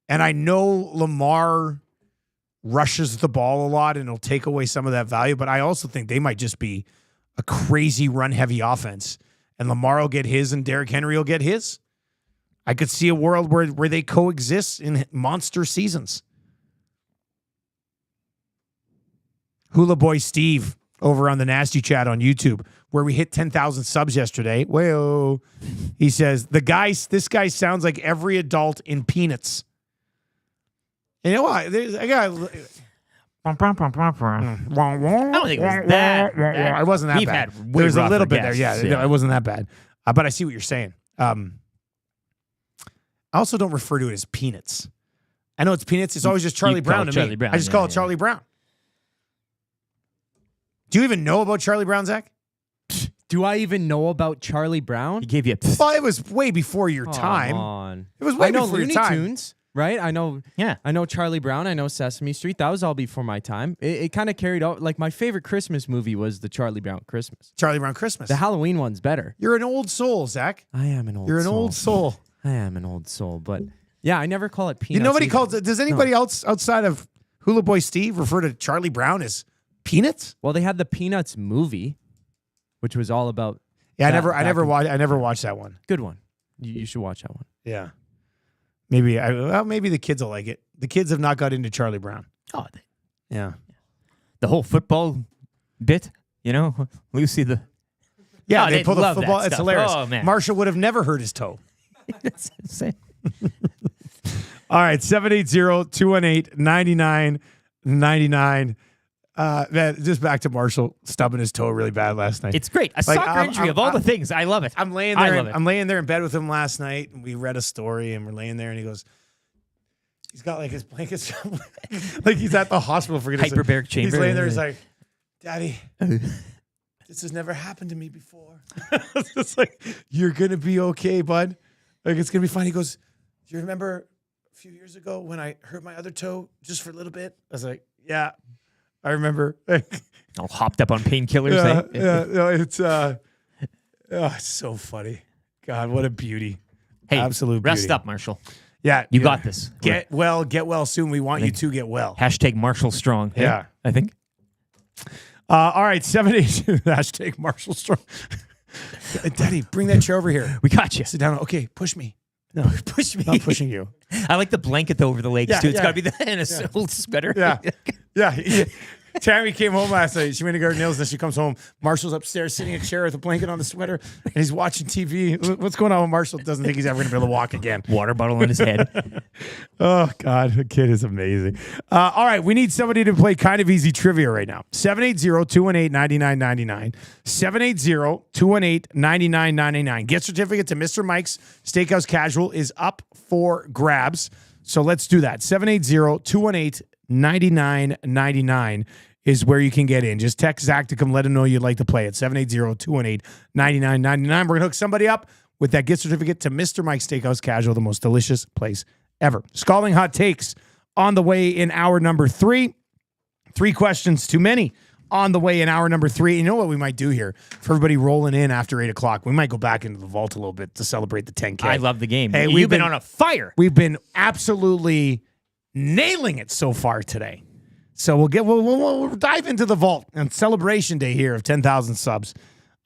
And I know Lamar rushes the ball a lot and it'll take away some of that value, but I also think they might just be a crazy run-heavy offense. And Lamar will get his and Derrick Henry will get his. I could see a world where they coexist in monster seasons. Hula Boy Steve over on the Nasty Chat on YouTube, where we hit 10,000 subs yesterday. Whoa. He says, this guy sounds like every adult in Peanuts. And you know what? I got... I don't think it was that. It wasn't that We've bad. had way There's a little rougher bit there. guests, Yeah, it wasn't that bad. But I see what you're saying. I also don't refer to it as Peanuts. I know it's Peanuts. It's always just Charlie Brown to me. I just call it Charlie Brown. Do you even know about Charlie Brown, Zach? Do I even know about Charlie Brown? He gave you a... Well, it was way before your time. Come on. It was way I know before your Looney time. Tunes, right? I know Charlie Brown. I know Sesame Street. That was all before my time. It kind of carried out. Like, my favorite Christmas movie was the Charlie Brown Christmas. Charlie Brown Christmas. The Halloween one's better. You're an old soul, Zach. I am an old soul. You're an old soul. I am an old soul. But, yeah, I never call it Peanuts. Does anybody else outside of Hula Boy Steve refer to Charlie Brown as Peanuts? Well, they had the Peanuts movie, which was all about... Yeah, I never watched that one. Good one. You should watch that one. Yeah. Maybe the kids will like it. The kids have not got into Charlie Brown. Oh, yeah. The whole football bit, Lucy the... Yeah, Oh, they pull the love football. that It's stuff. hilarious. Oh, man. Marshall would have never hurt his toe. That's insane. All right, 780-218-9999. Man, just back to Marshall stubbing his toe really bad last night. It's great. A soccer injury of all the things. I love it. I'm laying there in bed with him last night, and we read a story, and we're laying there, and he goes, he's got like his blankets, like he's at the hospital for hyperbaric chamber. He's laying there, he's like, Daddy, this has never happened to me before. It's like, you're gonna be okay, bud. Like, it's gonna be fine. He goes, do you remember a few years ago when I hurt my other toe just for a little bit? I was like, yeah. I remember. All hopped up on painkillers. It's so funny. God, what a beauty. Hey, absolute beauty. Rest up, Marshall. Yeah. You got this. Get well soon. We want you to get well. Hashtag Marshall Strong. Hey, yeah. I think. All right, 782. Hashtag Marshall Strong. Daddy, bring that chair over here. We got you. Sit down. Okay, push me. No, push me. Not pushing you. I like the blanket over the legs, too. It's got to be the old sweater. Yeah. Yeah. Tammy came home last night. She went to go to nails, and she comes home. Marshall's upstairs sitting in a chair with a blanket on the sweater, and he's watching TV. What's going on with Marshall? Doesn't think he's ever going to be able to walk again. Water bottle on his head. Oh, God. The kid is amazing. All right. We need somebody to play kind of easy trivia right now. 780-218-9999. 780-218-9999. Gift certificate to Mr. Mike's Steakhouse Casual is up for grabs. So let's do that. 780-218-9999 is where you can get in. Just text Zach to come let him know you'd like to play at 780-218-9999. We're going to hook somebody up with that gift certificate to Mr. Mike's Steakhouse Casual, the most delicious place ever. Scalding Hot Takes on the way in hour number 3. 3 questions too many on the way in hour number 3. You know what we might do here for everybody rolling in after 8 o'clock? We might go back into the vault a little bit to celebrate the 10K. I love the game. Hey, You've been on a fire. We've been absolutely nailing it so far today. So we'll dive into the vault on celebration day here of 10,000 subs.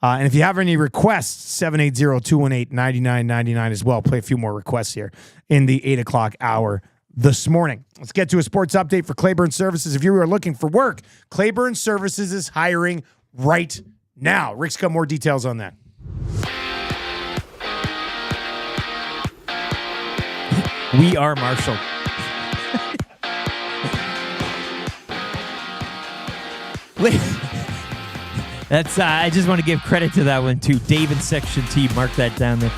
And if you have any requests, 780-218-9999 as well. Play a few more requests here in the 8 o'clock hour this morning. Let's get to a sports update for Clayburn Services. If you are looking for work, Clayburn Services is hiring right now. Rick's got more details on that. We are Marshall. That's. I just want to give credit to that one too. Dave in Section T, mark that down there.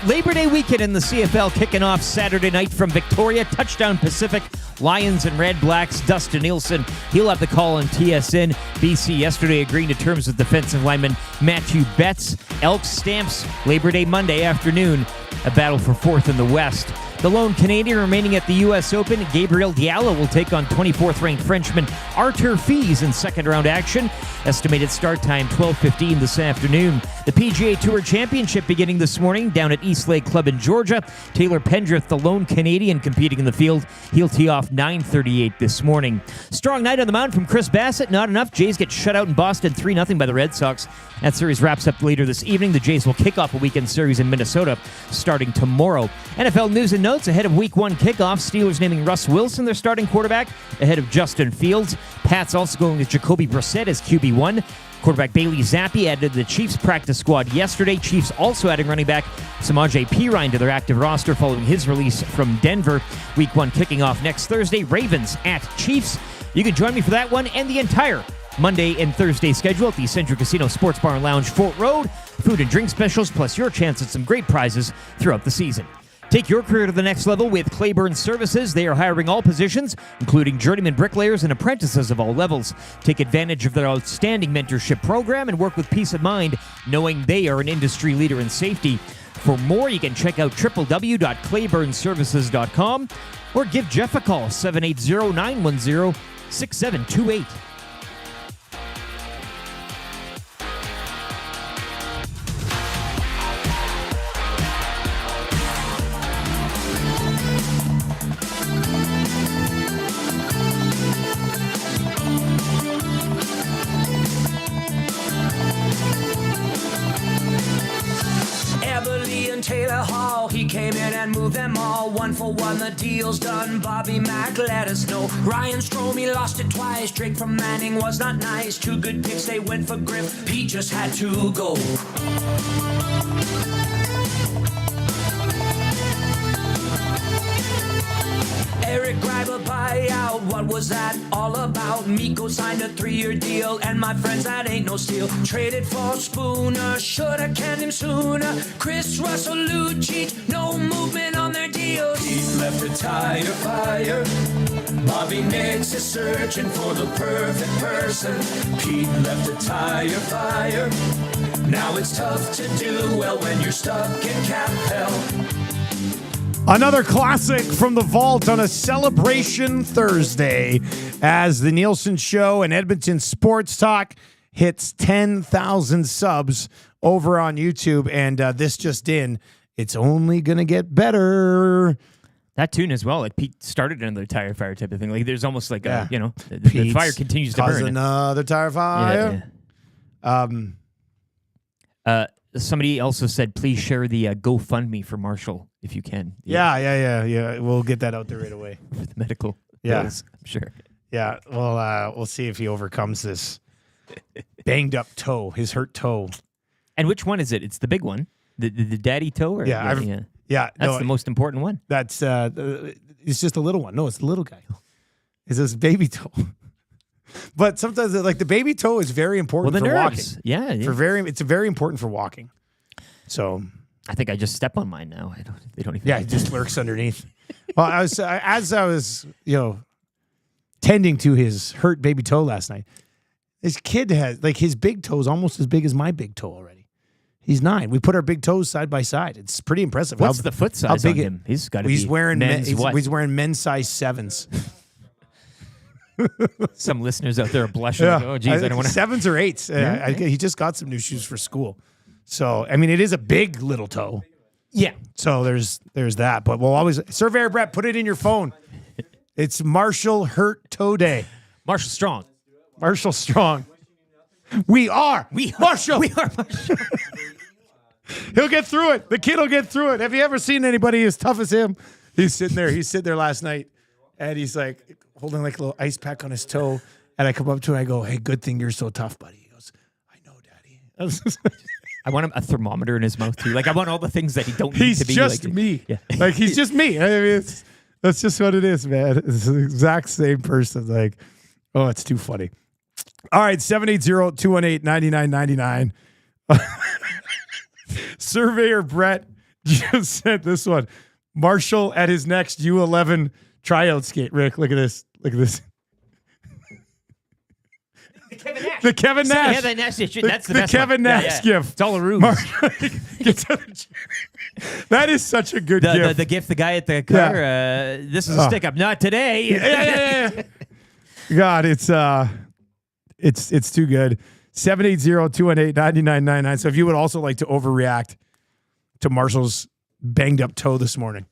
Labor Day weekend in the CFL kicking off Saturday night from Victoria. Touchdown Pacific. Lions and Red Blacks. Dustin Nielson. He'll have the call on TSN. BC yesterday agreeing to terms with defensive lineman Matthew Betts. Elks Stamps. Labor Day Monday afternoon. A battle for fourth in the West. The lone Canadian remaining at the U.S. Open, Gabriel Diallo, will take on 24th-ranked Frenchman Arthur Fies in second-round action. Estimated start time 12:15 this afternoon. The PGA Tour Championship beginning this morning down at East Lake Club in Georgia. Taylor Pendrith, the lone Canadian competing in the field, he'll tee off 9:38 this morning. Strong night on the mound from Chris Bassett. Not enough. Jays get shut out in Boston 3-0 by the Red Sox. That series wraps up later this evening. The Jays will kick off a weekend series in Minnesota starting tomorrow. NFL news and notes ahead of Week 1 kickoff. Steelers naming Russ Wilson their starting quarterback ahead of Justin Fields. Pats also going with Jacoby Brissett as QB1. Quarterback Bailey Zappi added to the Chiefs practice squad yesterday. Chiefs also adding running back Samaje Perine to their active roster following his release from Denver. Week 1 kicking off next Thursday. Ravens at Chiefs. You can join me for that one and the entire Monday and Thursday schedule at the Century Casino Sports Bar and Lounge, Fort Road. Food and drink specials, plus your chance at some great prizes throughout the season. Take your career to the next level with Clayburn Services. They are hiring all positions, including journeyman bricklayers and apprentices of all levels. Take advantage of their outstanding mentorship program and work with peace of mind, knowing they are an industry leader in safety. For more, you can check out www.clayburnservices.com or give Jeff a call, 780-910-6728. Taylor Hall, he came in and moved them all. 1-for-1, the deal's done. Bobby Mack let us know. Ryan Stromey lost it twice. Drake from Manning was not nice. 2 good picks, they went for Griff. Pete just had to go. Eric Greiber buyout, what was that all about? Miko signed a 3-year deal, and my friends, that ain't no steal. Traded for Spooner, shoulda canned him sooner. Chris Russell, Lucic, no movement on their deals. Pete left a tire fire. Bobby Nix is searching for the perfect person. Pete left a tire fire. Now it's tough to do well when you're stuck in cap hell. Another classic from the vault on a celebration Thursday as the Nielsen Show and Edmonton Sports Talk hits 10,000 subs over on YouTube. And this just in, it's only going to get better. That tune as well, like Pete started another tire fire type of thing. Like there's almost like the fire continues to burn. Another tire fire. Somebody also said, please share the GoFundMe for Marshall if you can. Yeah. We'll get that out there right away. For the medical bills, I'm sure. Yeah, well, we'll see if he overcomes this banged up toe, his hurt toe. And which one is it? It's the big one, the daddy toe? Or Yeah. That's the most important one. That's it's just a little one. No, it's the little guy. It's this baby toe. But sometimes, like, the baby toe is very important for nerves. walking. Yeah. It's very important for walking. So I think I just step on mine now. They don't even. Yeah, it just lurks underneath. Well, as I was, tending to his hurt baby toe last night. This kid has, like, his big toe is almost as big as my big toe already. He's 9. We put our big toes side by side. It's pretty impressive. What's the foot size how big on him? He's got to be he's wearing men's what? He's wearing men's size 7s. Some listeners out there are blushing. Yeah. Like, oh, geez, I don't want to. 7s or 8s. He just got some new shoes for school. So, I mean, it is a big little toe. Yeah. So there's that. But we'll always, Surveyor Brett, put it in your phone. It's Marshall Hurt Toe Day. Marshall Strong. Marshall Strong. We are Marshall. We are Marshall. He'll get through it. The kid will get through it. Have you ever seen anybody as tough as him? He's sitting there last night, and he's like holding like a little ice pack on his toe. And I come up to him, I go, "Hey, good thing you're so tough, buddy." He goes, "I know, Daddy." I want him a thermometer in his mouth too. Like I want all the things that he don't need He's to be. Just like, me. Yeah. Like he's just me. I mean, that's just what it is, man. It's the exact same person. Like, oh, it's too funny. All right, 780-218-9999. Surveyor Brett just sent this one. Marshall at his next U11 tryout skate. Rick, look at this. Look at this. The Kevin Nash. Yeah, the Nash. That's the the best Kevin one. Nash gift. It's all a ruse. That is such a good gift. The gift, the guy at the car, this is a stick up. Not today. Yeah. God, it's too good. 780-218-9999. So if you would also like to overreact to Marshall's banged up toe this morning,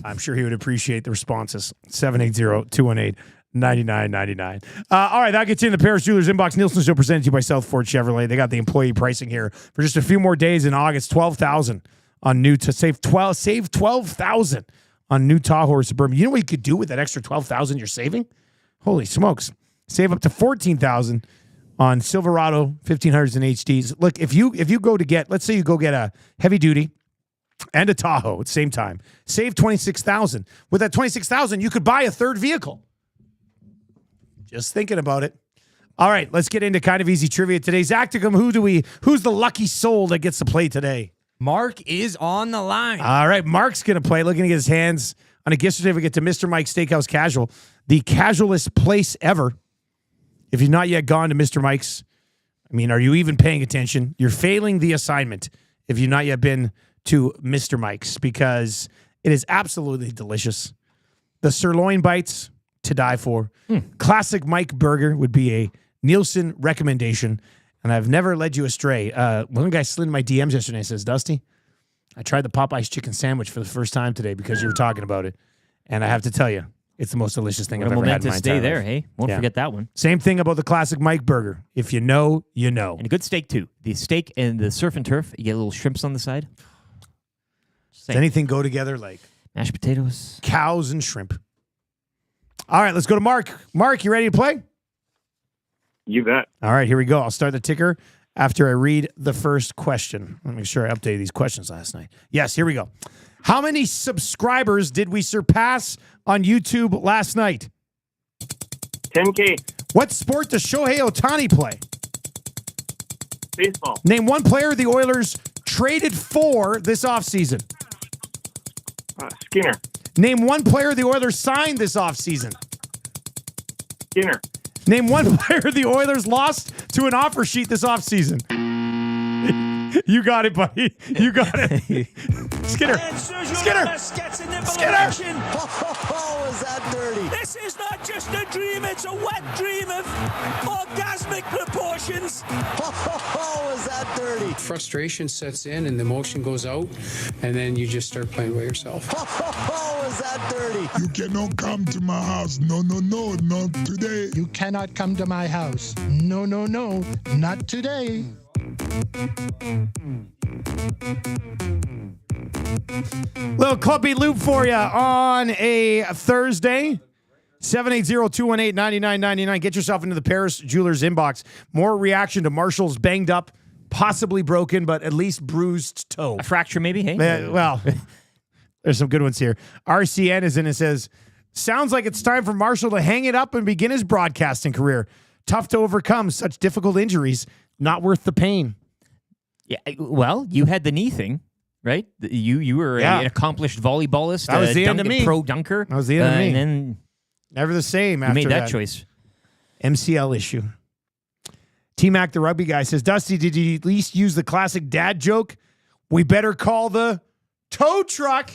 I'm sure he would appreciate the responses. 780-218-9999. All right, that gets you in the Paris Jewelers inbox. Nielsen Show presented to you by South Ford Chevrolet. They got the employee pricing here for just a few more days in August. $12,000 on new to save $12,000 on new Tahoe or Suburban. You know what you could do with that extra $12,000 you're saving? Holy smokes! Save up to $14,000 on Silverado 1500s and HDs. Look, if you go to get, let's say you go get a heavy duty and a Tahoe at the same time, save $26,000. With that $26,000, you could buy a third vehicle. Just thinking about it. All right, let's get into kind of easy trivia today. Zacticum, who's the lucky soul that gets to play today? Mark is on the line. All right, Mark's going to play, looking to get his hands on a gift certificate to Mr. Mike's Steakhouse Casual, the casualest place ever. If you've not yet gone to Mr. Mike's, I mean, are you even paying attention? You're failing the assignment if you've not yet been to Mr. Mike's, because it is absolutely delicious. The sirloin bites, to die for. Classic Mike burger would be a Nielsen recommendation, and I've never led you astray. One guy slid in my DMs yesterday and says, Dusty, I tried the Popeye's chicken sandwich for the first time today because you were talking about it, and I have to tell you, it's the most delicious thing I've ever had in my entire life. There, hey? Won't forget that one. Same thing about the classic Mike burger. If you know, you know. And a good steak, too. The steak and the surf and turf, you get little shrimps on the side. Does anything go together like mashed potatoes? Cows and shrimp. All right, let's go to Mark. Mark, you ready to play? You bet. All right, here we go. I'll start the ticker after I read the first question. Let me make sure I updated these questions last night. Yes, here we go. How many subscribers did we surpass on YouTube last night? 10K. What sport does Shohei Ohtani play? Baseball. Name one player the Oilers traded for this offseason. Skinner. Name one player the Oilers signed this offseason. Skinner. Name one player the Oilers lost to an offer sheet this offseason. You got it, buddy. You got it. Skinner. Skinner. Skinner. Oh, is that dirty? This is not just a dream, it's a wet dream of orgasmic proportions. Oh, is that dirty? Frustration sets in and the emotion goes out, and then you just start playing by yourself. Oh, is that dirty? You cannot come to my house. No, not today. You cannot come to my house. No, not today. Little clubby loop for you on a Thursday. 780-218-9999. Get yourself into the Paris Jewelers inbox. More reaction to Marshall's banged up, possibly broken, but at least bruised toe. A fracture maybe, hey? Well, there's some good ones here. RCN is in and says, sounds like it's time for Marshall to hang it up and begin his broadcasting career. Tough to overcome such difficult injuries. Not worth the pain. Yeah, well, you had the knee thing, right? You were an accomplished volleyballist. That was the end of me. Pro dunker. That was the end of me. And then never the same after you made that choice. MCL issue. T-Mac, the rugby guy, says, Dusty, did you at least use the classic dad joke? We better call the tow truck.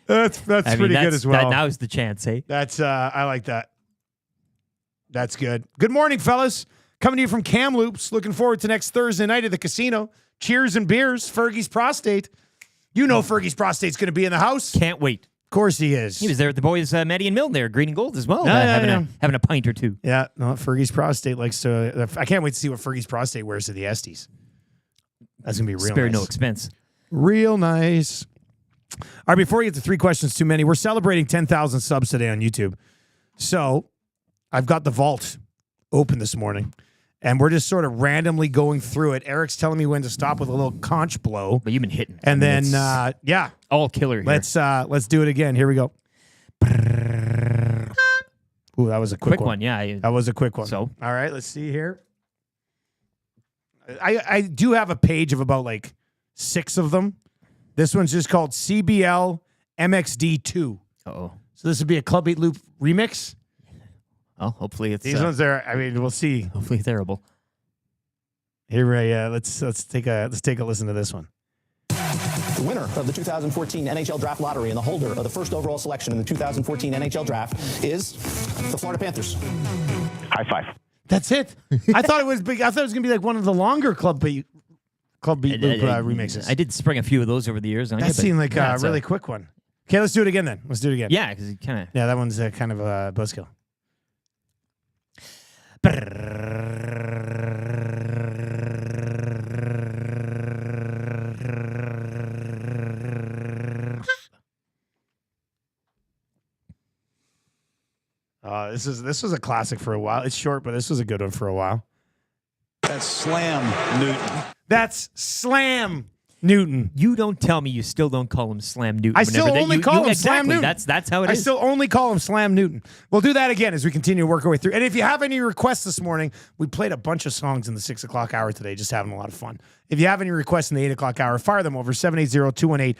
That's pretty good as well. Now's the chance, hey? That's I like that. That's good. Good morning, fellas. Coming to you from Kamloops. Looking forward to next Thursday night at the casino. Cheers and beers. Fergie's prostate. You know Fergie's prostate's going to be in the house. Can't wait. Of course he is. He was there with the boys, Maddie and Milton there, green and gold as well, having a pint or two. Yeah, no, Fergie's prostate likes to. I can't wait to see what Fergie's prostate wears to the Estes. That's going to be real Spare nice. no expense. Real nice. All right, before we get to 3 questions too many, we're celebrating 10,000 subs today on YouTube. So I've got the vault open this morning, and we're just sort of randomly going through it. Eric's telling me when to stop with a little conch blow. But you've been hitting. And then, yeah. All killer here. Let's do it again. Here we go. Ooh, that was a quick one. Yeah. That was a quick one. So, all right, let's see here. I do have a page of about like 6 of them. This one's just called CBL MXD2. Uh-oh. So this would be a Club Beat Loop remix. Oh, hopefully it's... These ones are, I mean, we'll see. Hopefully terrible. Here, let's take a listen to this one. The winner of the 2014 NHL Draft Lottery and the holder of the first overall selection in the 2014 NHL Draft is the Florida Panthers. High five. That's it. I thought it was big. I thought it was gonna be like one of the longer Club Beat Loop remixes. I did spring a few of those over the years. That seemed like a really quick one. Okay, let's do it again then. Let's do it again. Yeah, because it kind of... Yeah, that one's kind of a buzzkill. This was a classic for a while. It's short, but this was a good one for a while. That's Slam Newton. That's Slam Newton. You don't tell me you still don't call him Slam Newton. I still only call him Slam Newton. That's how it is. I still only call him Slam Newton. We'll do that again as we continue to work our way through. And if you have any requests this morning, we played a bunch of songs in the 6 o'clock hour today, just having a lot of fun. If you have any requests in the 8 o'clock hour, fire them over 780-218-9999,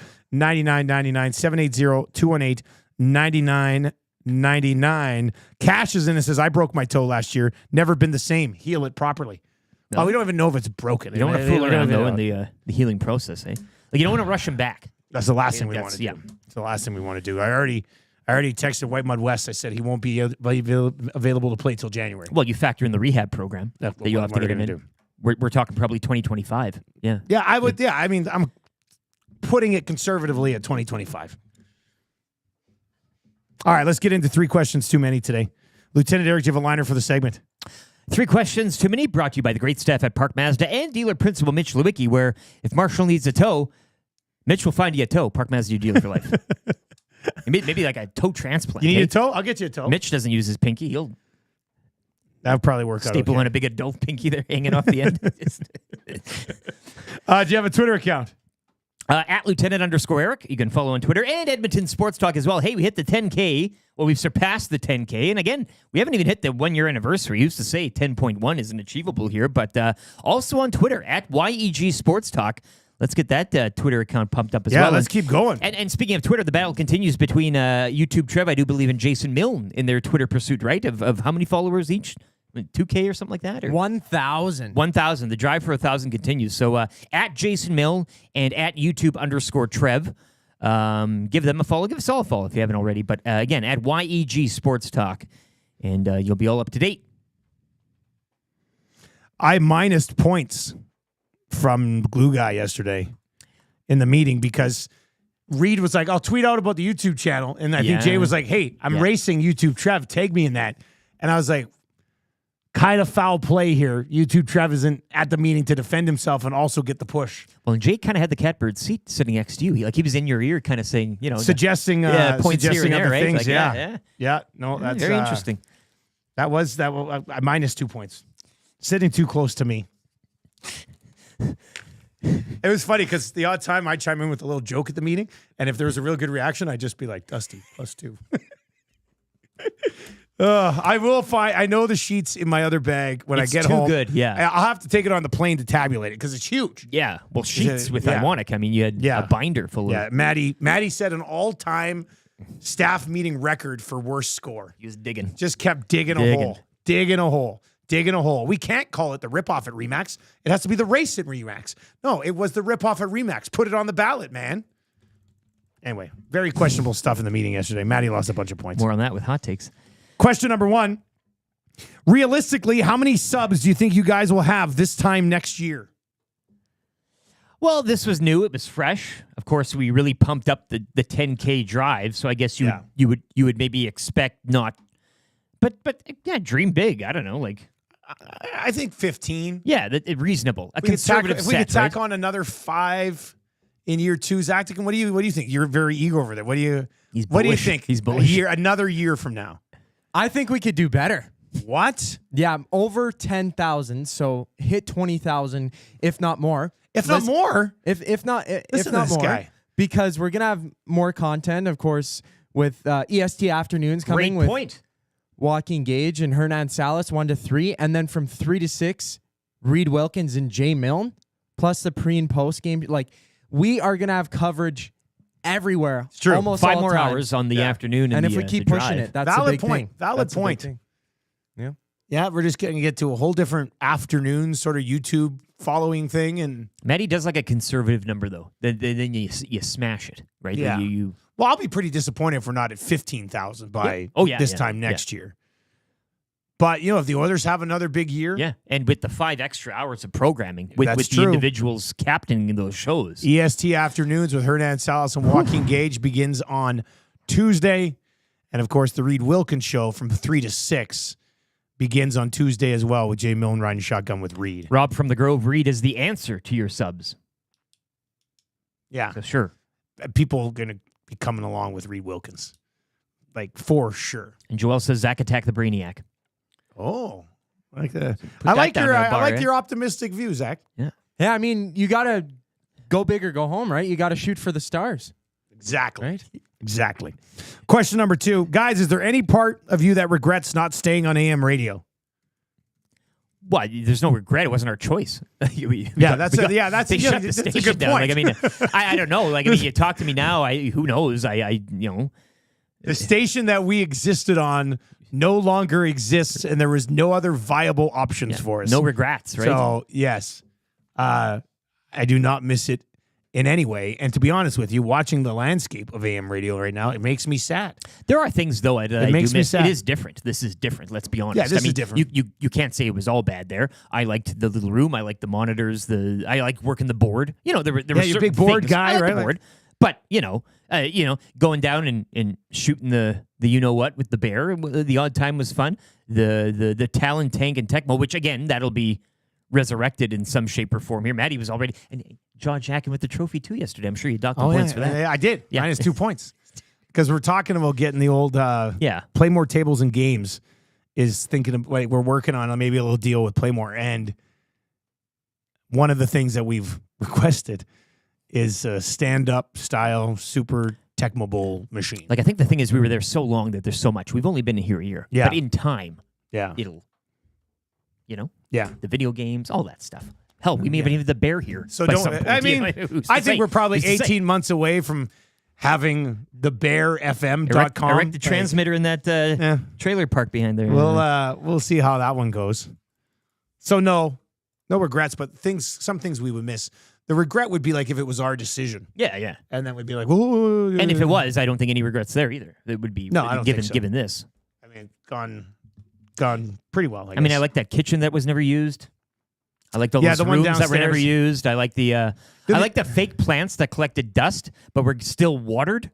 780-218-9999. Cash is in and says, I broke my toe last year. Never been the same. Heal it properly. No. Oh, we don't even know if it's broken. You don't want to fool around, though, in the healing process, eh? Like, you don't want to rush him back. That's the last thing we want to do. It's the last thing we want to do. I already texted White Mud West. I said he won't be available to play till January. Well, you factor in the rehab program that you'll have to get him in. Do? We're talking probably 2025. Yeah. Yeah, I would. Yeah, I mean, I'm putting it conservatively at 2025. All right, let's get into 3 questions too many today. Lieutenant Eric, do you have a liner for the segment? 3 questions too many, brought to you by the great staff at Park Mazda and dealer principal Mitch Lewicki, where if Marshall needs a tow, Mitch will find you a tow. Park Mazda, your dealer for life. Maybe like a toe transplant. You need a tow? I'll get you a tow. Mitch doesn't use his pinky. He'll probably work out. Staple on a big adult pinky there hanging off the end. Do you have a Twitter account? At Lieutenant_Eric. You can follow on Twitter and Edmonton Sports Talk as well. Hey, we hit the 10K. Well, we've surpassed the 10K. And again, we haven't even hit the 1-year anniversary. We used to say 10.1 isn't achievable here. But also on Twitter, at YEG Sports Talk. Let's get that Twitter account pumped up as well. Yeah, let's keep going. And speaking of Twitter, the battle continues between YouTube Trev, I do believe, and Jason Milne in their Twitter pursuit, right? Of how many followers each? 2K or something like that? Or 1,000. 1,000. The drive for 1,000 continues. So at Jason Milne and at YouTube_Trev. Give them a follow. Give us all a follow if you haven't already. But again, at YEG Sports Talk. And you'll be all up to date. I minused points from Glue Guy yesterday in the meeting because Reed was like, I'll tweet out about the YouTube channel. And I think Jay was like, hey, I'm racing YouTube Trev. Tag me in that. And I was like, kind of foul play here. YouTube Trev isn't at the meeting to defend himself and also get the push. Well, and Jake kind of had the catbird seat sitting next to you. He was in your ear kind of saying, suggesting points suggesting here and there, other right? things. Like, yeah. No, that's very interesting. That was I minus 2 points. Sitting too close to me. It was funny because the odd time I chime in with a little joke at the meeting, and if there was a real good reaction, I'd just be like, Dusty, +2. I will find. I know the sheets in my other bag when I get home. It's too good, yeah. I'll have to take it on the plane to tabulate it because it's huge. Yeah. Well, sheets with Ionic. I mean, you had a binder full of. Yeah. Maddie set an all-time staff meeting record for worst score. He was digging. Just kept digging a hole. We can't call it the ripoff at Remax. It has to be the race at Remax. No, it was the ripoff at Remax. Put it on the ballot, man. Anyway, very questionable stuff in the meeting yesterday. Maddie lost a bunch of points. More on that with hot takes. Question number 1. Realistically, how many subs do you think you guys will have this time next year? Well, this was new. It was fresh. Of course, we really pumped up the 10K drive. So I guess you would maybe expect not. But yeah, dream big. I don't know, like. I think 15. Yeah, reasonable. A conservative set. If we could tack on another 5 in year 2, Zach, what do you think? You're very eager over there. What do you think? He's bullish. Another year from now. I think we could do better. What? Yeah, over 10,000. So hit 20,000, if not more. If not more, guy. Because we're gonna have more content, of course, with EST afternoons coming. Great point. Joaquin Gage and Hernan Salas 1 to 3, and then from 3 to 6, Reed Wilkins and Jay Milne, plus the pre and post game. Like, we are gonna have coverage everywhere. It's true. Almost 5 all more time. hours on the afternoon, and if the, we keep the pushing drive. it, that's Valid a big point. thing. Valid That's a big point. thing. Yeah. Yeah, we're just going to get to a whole different afternoon sort of YouTube following thing. And Matty does like a conservative number, though. Then you smash it, right? Yeah. Then you well, I'll be pretty disappointed if we're not at 15,000 by this time next year. But, if the Oilers have another big year. Yeah, and with the 5 extra hours of programming, with That's the true. individuals captaining those shows. EST Afternoons with Hernan Salas and Joaquin Gage begins on Tuesday. And, of course, the Reed Wilkins show from 3 to 6 begins on Tuesday as well with Jay Milne riding shotgun with Reed. Rob from the Grove, Reed is the answer to your subs. Yeah. So sure. People are going to be coming along with Reed Wilkins. Like, for sure. And Joel says, Zach attack the Brainiac. Oh. I like bar, your optimistic view, Zach. Yeah. Yeah, I mean, you got to go big or go home, right? You got to shoot for the stars. Exactly. Right? Exactly. Question number 2. Guys, is there any part of you that regrets not staying on AM radio? Well, there's no regret. It wasn't our choice. That's they shut the that's a station good down. point. Like, I mean, I don't know. Like, I mean, you talk to me now. Who knows? The station that we existed on no longer exists, and there was no other viable options for us. No regrets, right? So yes, I do not miss it in any way. And to be honest with you, watching the landscape of AM radio right now, it makes me sad. There are things, though, that I makes do me miss. sad. It is different. This is different. Let's be honest. Yeah, this is different. You can't say it was all bad there. I liked the little room. I liked the monitors. I like working the board. There were you're a certain big board things. guy, I like right? the board. But going down and shooting the what with the bear, the odd time was fun. The Talon tank and Tecmo, which again that'll be resurrected in some shape or form here. Maddie was already and John Jackin with the trophy too yesterday. I'm sure you docked the points for that. I did. Yeah. Minus 2 points. Because we're talking about getting the old play more tables and games. Is thinking of like we're working on maybe a little deal with Playmore, and one of the things that we've requested is a stand-up style Super Tecmo Bowl machine. Like I think the thing is we were there so long that there's so much. We've only been here a year. Yeah. But in time, it'll the video games, all that stuff. Hell, we may even have the bear here. So by don't. some point. I mean, Who's to I think say? we're probably Who's to say? 18 months away from having the bearfm.com. Erect the transmitter in that trailer park behind there. We'll see how that one goes. So no regrets, but some things we would miss. The regret would be like if it was our decision. Yeah. And then we'd be like, whoa. And if it was, I don't think any regrets there either. It would be I don't given think so. given this. I mean, gone pretty well. I mean, I like that kitchen that was never used. I like those the one rooms that were never downstairs. used. I like the fake plants that collected dust but were still watered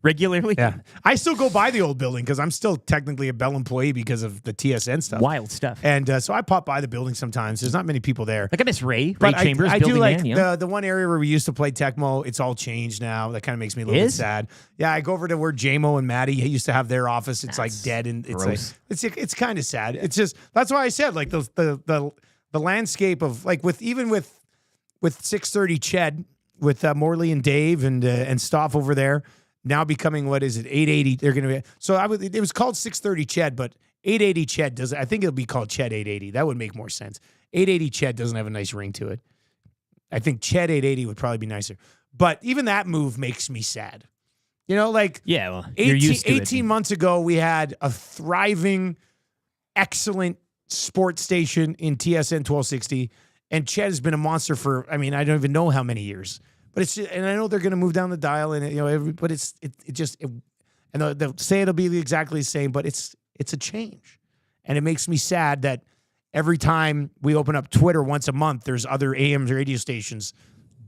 regularly. Yeah. I still go by the old building because I'm still technically a Bell employee because of the TSN stuff. Wild stuff. And so I pop by the building sometimes. There's not many people there. Like I miss Ray But Chambers. I do building like man, the one area where we used to play Tecmo. It's all changed now. That kind of makes me a little bit sad. Yeah, I go over to where JMO and Maddie used to have their office. It's like dead, and it's gross. like it's kind of sad. It's just that's why I said like the landscape of like with 630 Ched with Morley and Dave and Stoff over there now becoming what is it 880? They're going to be it was called 630 Ched, but 880 Ched doesn't. I think it'll be called Ched 880. That would make more sense. 880 Ched doesn't have a nice ring to it. I think Ched 880 would probably be nicer. But even that move makes me sad. Like you're used to 18 months ago, we had a thriving, excellent sports station in TSN 1260, and Ched has been a monster for, I don't even know how many years. But it's just, and I know they're going to move down the dial, and but and they'll say it'll be exactly the same, but it's a change, and it makes me sad that every time we open up Twitter once a month, there's other AM radio stations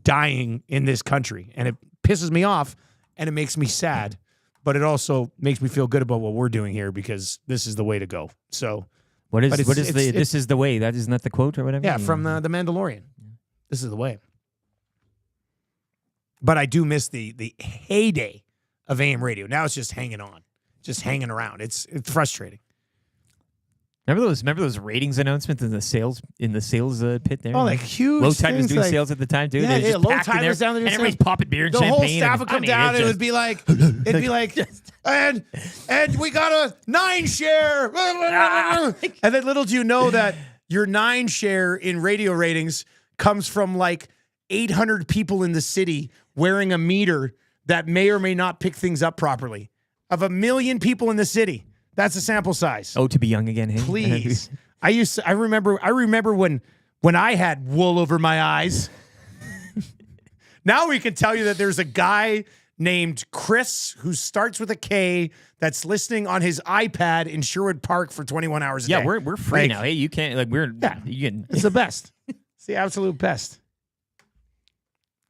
dying in this country, and it pisses me off, and it makes me sad, but it also makes me feel good about what we're doing here because this is the way to go. So, this is the way? That isn't that the quote or whatever? Yeah, from the Mandalorian. This is the way. But I do miss the heyday of AM radio. Now it's just hanging on, just hanging around. It's frustrating. Remember those ratings announcements in the sales pit there? Oh, like huge. Low Tide was things doing like, sales at the time too. Yeah, They were just Low packed in Tide there, was down there, and everybody's popping beer and the champagne. whole staff would come down. And it would be like, and we got a 9 share. And then little do you know that your 9 share in radio ratings comes from like 800 people in the city wearing a meter that may or may not pick things up properly. Of 1 million people in the city, that's a sample size. Oh, to be young again, hey? Please. I remember when I had wool over my eyes. Now we can tell you that there's a guy named Chris who starts with a K that's listening on his iPad in Sherwood Park for 21 hours a day. Yeah, we're free now. Hey, you can't It's the best. It's the absolute best.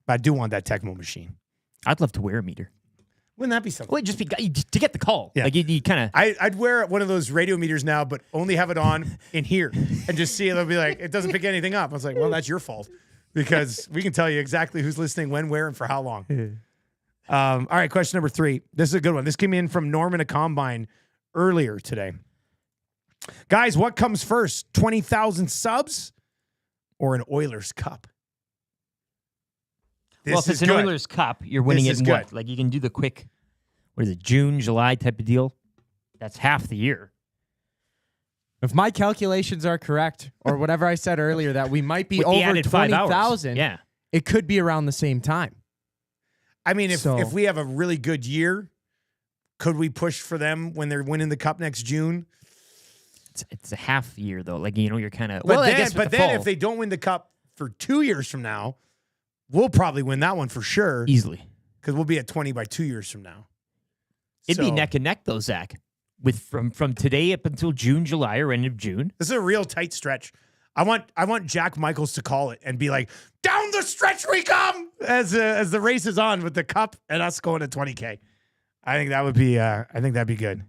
But I do want that Tecmo machine. I'd love to wear a meter. Wouldn't that be something? Well, just to get the call. Yeah. Like you kind of. I'd wear one of those radio meters now, but only have it on in here and just see it. They'll be like, it doesn't pick anything up. I was like, well, that's your fault because we can tell you exactly who's listening, when, where, and for how long. All right, question number 3. This is a good one. This came in from Norman a Combine earlier today. Guys, what comes first? 20,000 subs or an Oilers Cup? Well, if it's an Oilers Cup, you're winning it in what? Like you can do the quick, what is it, June, July type of deal? That's half the year. If my calculations are correct, or whatever I said earlier, that we might be over 20,000, yeah, it could be around the same time. I mean, if we have a really good year, could we push for them when they're winning the Cup next June? It's a half year, though. Like, you're kind of... But then if they don't win the Cup for 2 years from now, we'll probably win that one for sure. Easily. Because we'll be at 20 by 2 years from now. It'd be neck and neck, though, Zach. From today up until June, July, or end of June. This is a real tight stretch. I want Jack Michaels to call it and be like, down the stretch we come as the race is on with the Cup and us going to 20K. I think that would be that'd be good.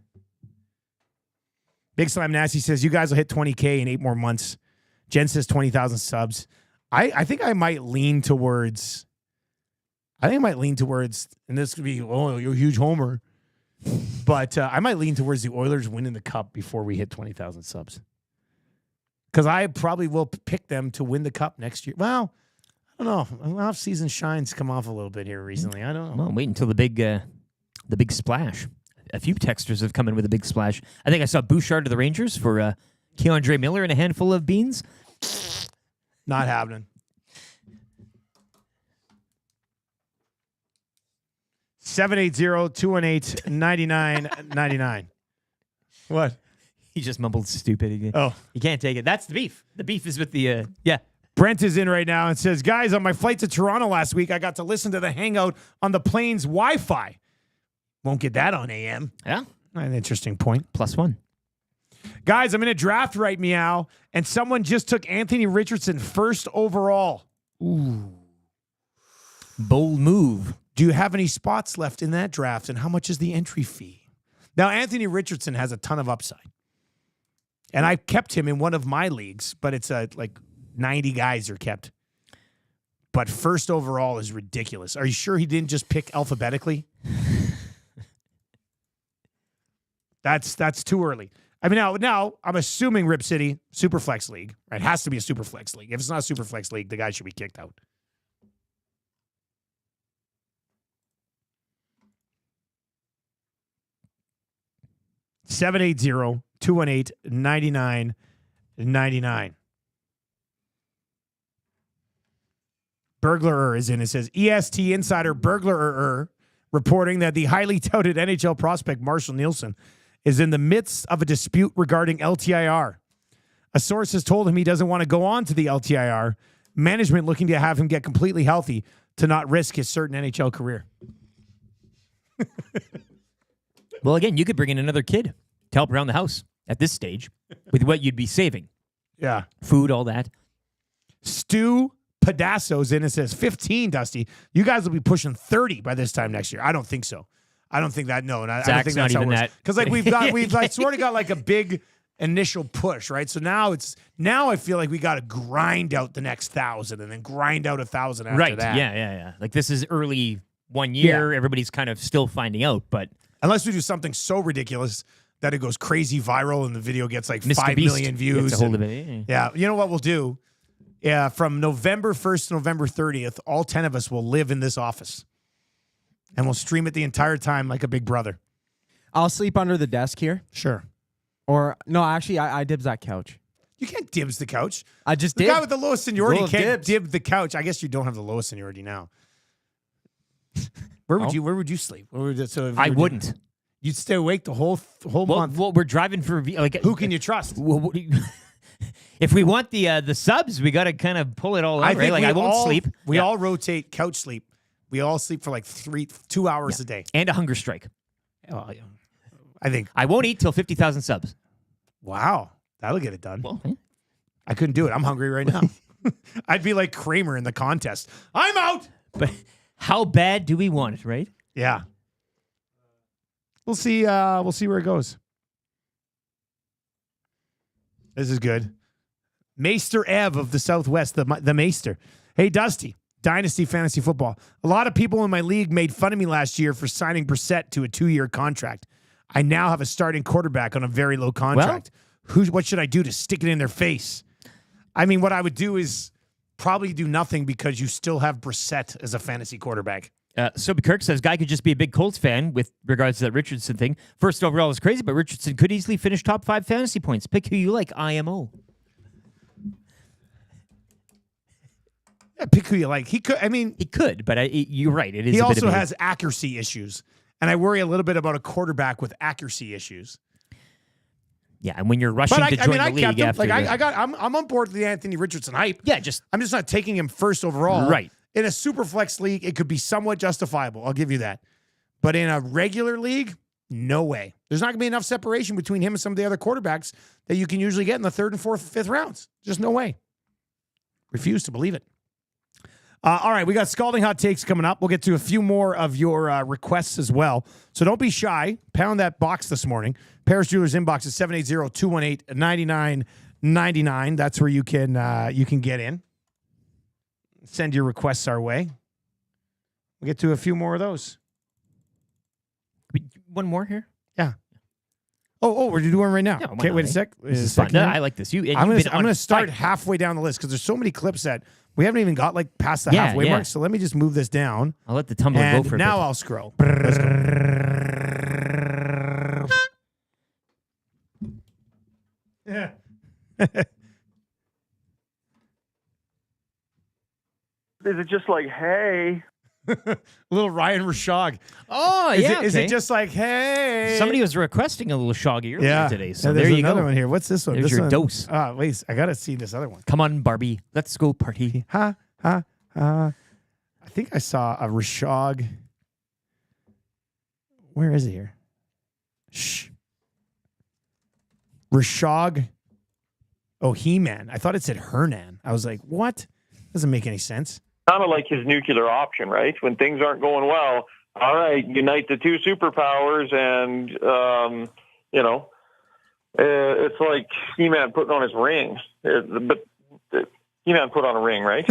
Big Slam Nasty says you guys will hit 20K in 8 more months. Jen says 20,000 subs. I think I might lean towards, and this could be, oh, you're a huge homer, but I might lean towards the Oilers winning the Cup before we hit 20,000 subs. Because I probably will pick them to win the Cup next year. Well, I don't know. Off-season shine's come off a little bit here recently. I don't know. Well, wait until the big splash. A few texters have come in with a big splash. I think I saw Bouchard to the Rangers for Keandre Miller and a handful of beans. Not happening. 780-218-9999. What? He just mumbled stupid again. Oh. You can't take it. That's the beef. The beef is with the, yeah. Brent is in right now and says, guys, on my flight to Toronto last week, I got to listen to the Hangout on the plane's Wi-Fi. Won't get that on AM. Yeah. An interesting point. +1. Guys, I'm in a draft right meow, and someone just took Anthony Richardson first overall. Ooh. Bold move. Do you have any spots left in that draft, and how much is the entry fee? Now, Anthony Richardson has a ton of upside. And I kept him in one of my leagues, but it's like 90 guys are kept. But first overall is ridiculous. Are you sure he didn't just pick alphabetically? That's too early. I mean, now I'm assuming Rip City, Superflex League, right? It has to be a Superflex League. If it's not a Superflex League, the guy should be kicked out. (780-218-9999). Burglar is in. It says EST insider Burglar reporting that the highly touted NHL prospect Marshall Nielsen is in the midst of a dispute regarding LTIR. A source has told him he doesn't want to go on to the LTIR. Management looking to have him get completely healthy to not risk his certain NHL career. Well, again, you could bring in another kid to help around the house at this stage with what you'd be saving. Yeah. Food, all that. Stu Padasso's in and says 15, Dusty. You guys will be pushing 30 by this time next year. I don't think so. I don't think that. No, and I don't think that's how it works. Because like we've sort of got like a big initial push, right? So now I feel like we got to grind out the next 1,000 and then grind out 1,000 after that. Yeah. Like this is early 1 year. Yeah. Everybody's kind of still finding out, but unless we do something so ridiculous that it goes crazy viral and the video gets like Mr. 5 Beast million views. gets a hold of it. Yeah. You know what we'll do? Yeah, from November 1st to November 30th, all 10 of us will live in this office. And we'll stream it the entire time like a big brother. I'll sleep under the desk here. Sure. Or no, actually, I dibs that couch. You can't dibs the couch. I just the did. guy with the lowest seniority Rule of can't dibs. dib the couch. I guess you don't have the lowest seniority now. Where would you sleep? I wouldn't. You'd stay awake the whole month. Well, we're driving for like. Who can you trust? If we want the subs, we got to kind of pull it all out, right? Like I won't sleep. We all rotate couch sleep. We all sleep for like 2 hours a day. And a hunger strike. Well, I think I won't eat till 50,000 subs. Wow, that'll get it done. Well, I couldn't do it. I'm hungry right now. I'd be like Kramer in the contest. I'm out. But how bad do we want it, right? Yeah. We'll see. We'll see where it goes. This is good. Maester Ev of the Southwest, the Maester. Hey, Dusty, Dynasty Fantasy Football. A lot of people in my league made fun of me last year for signing Brissett to a 2-year contract. I now have a starting quarterback on a very low contract. What should I do to stick it in their face? I mean, what I would do is probably do nothing because you still have Brissett as a fantasy quarterback. Soapy Kirk says, guy could just be a big Colts fan with regards to that Richardson thing. First overall is crazy, but Richardson could easily finish top 5 fantasy points. Pick who you like, IMO. Yeah, pick who you like. He could. I mean, he could, but you're right. It is. He a bit also of has accuracy issues, and I worry a little bit about a quarterback with accuracy issues. Yeah, and when you're rushing to join the league after, I'm on board with the Anthony Richardson hype. Yeah, I'm just not taking him first overall. Right. In a super flex league, it could be somewhat justifiable. I'll give you that. But in a regular league, no way. There's not going to be enough separation between him and some of the other quarterbacks that you can usually get in the 3rd and 4th, 5th rounds. Just no way. Refuse to believe it. All right, we got Scalding Hot Takes coming up. We'll get to a few more of your requests as well. So don't be shy. Pound that box this morning. Paris Jewelers inbox is 780-218-9999. That's where you can get in. Send your requests our way. We'll get to a few more of those. One more here? Yeah. Oh, we're doing it right now. Yeah, okay, wait a sec. This is fun. No, I like this. I'm going to start halfway down the list because there's so many clips that we haven't even got like past the halfway mark. So let me just move this down. I'll let the tumbler go for a now bit. I'll scroll. Yeah. Is it just like, hey? Little Ryan Rashog. Oh, yeah. Is it just like, hey? Somebody was requesting a little shoggy earlier today. So there's there you another go. one here. What's this one? There's this your dose. Wait, I got to see this other one. Come on, Barbie. Let's go party. I think I saw a Rashog. Where is it here? Shh. Rashog. Oh, He-Man. I thought it said Hernan. I was like, what? Doesn't make any sense. Kind of like his nuclear option, right? When things aren't going well, all right, unite the two superpowers, and it's like He-Man putting on his ring. But He-Man put on a ring, right?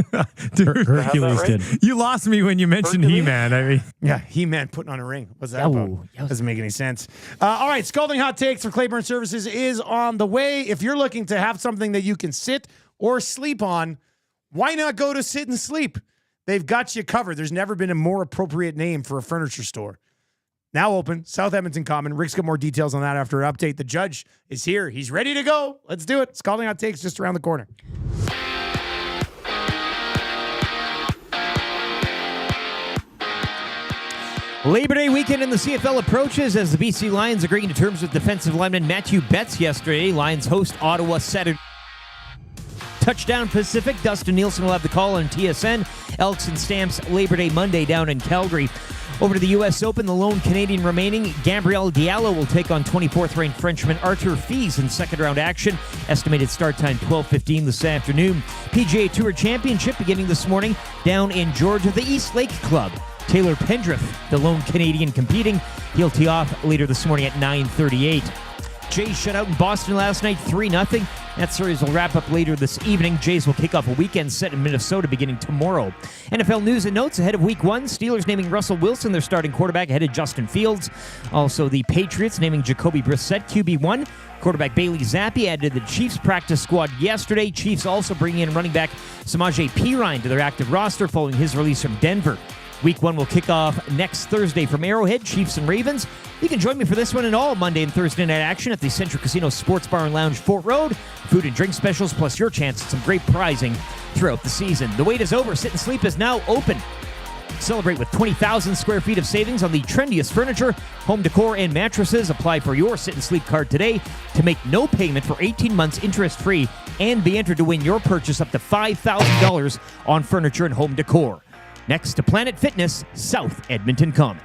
Hercules right? did. You lost me when you mentioned He-Man. I mean, yeah, He-Man putting on a ring. What's that about? Doesn't make any sense. All right, Scalding Hot Takes for Clayburn Services is on the way. If you're looking to have something that you can sit or sleep on, why not go to Sit and Sleep? They've got you covered. There's never been a more appropriate name for a furniture store. Now open, South Edmonton Common. Rick's got more details on that after an update. The judge is here. He's ready to go. Let's do it. Scalding Hot Takes just around the corner. Labor Day weekend in the CFL approaches as the BC Lions agreeing to terms with defensive lineman Matthew Betts yesterday. Lions host Ottawa Saturday. Touchdown Pacific. Dustin Nielson will have the call on TSN. Elks and Stamps Labor Day Monday down in Calgary. Over to the U.S. Open, the lone Canadian remaining, Gabriel Diallo will take on 24th-ranked Frenchman Arthur Fils in second-round action. Estimated start time 12:15 this afternoon. PGA Tour Championship beginning this morning down in Georgia, the East Lake Club. Taylor Pendrith, the lone Canadian competing. He'll tee off later this morning at 9:38. Jays shut out in Boston last night, 3-0. That series will wrap up later this evening. Jays will kick off a weekend set in Minnesota beginning tomorrow. NFL news and notes ahead of Week 1. Steelers naming Russell Wilson their starting quarterback ahead of Justin Fields. Also, the Patriots naming Jacoby Brissett QB1. Quarterback Bailey Zappi added to the Chiefs practice squad yesterday. Chiefs also bringing in running back Samaje Perine to their active roster following his release from Denver. Week 1 will kick off next Thursday from Arrowhead, Chiefs and Ravens. You can join me for this one and all Monday and Thursday night action at the Central Casino Sports Bar and Lounge, Fort Road. Food and drink specials, plus your chance at some great prizing throughout the season. The wait is over. Sit and Sleep is now open. Celebrate with 20,000 square feet of savings on the trendiest furniture, home decor, and mattresses. Apply for your Sit and Sleep card today to make no payment for 18 months interest-free and be entered to win your purchase up to $5,000 on furniture and home decor. Next to Planet Fitness, South Edmonton Common.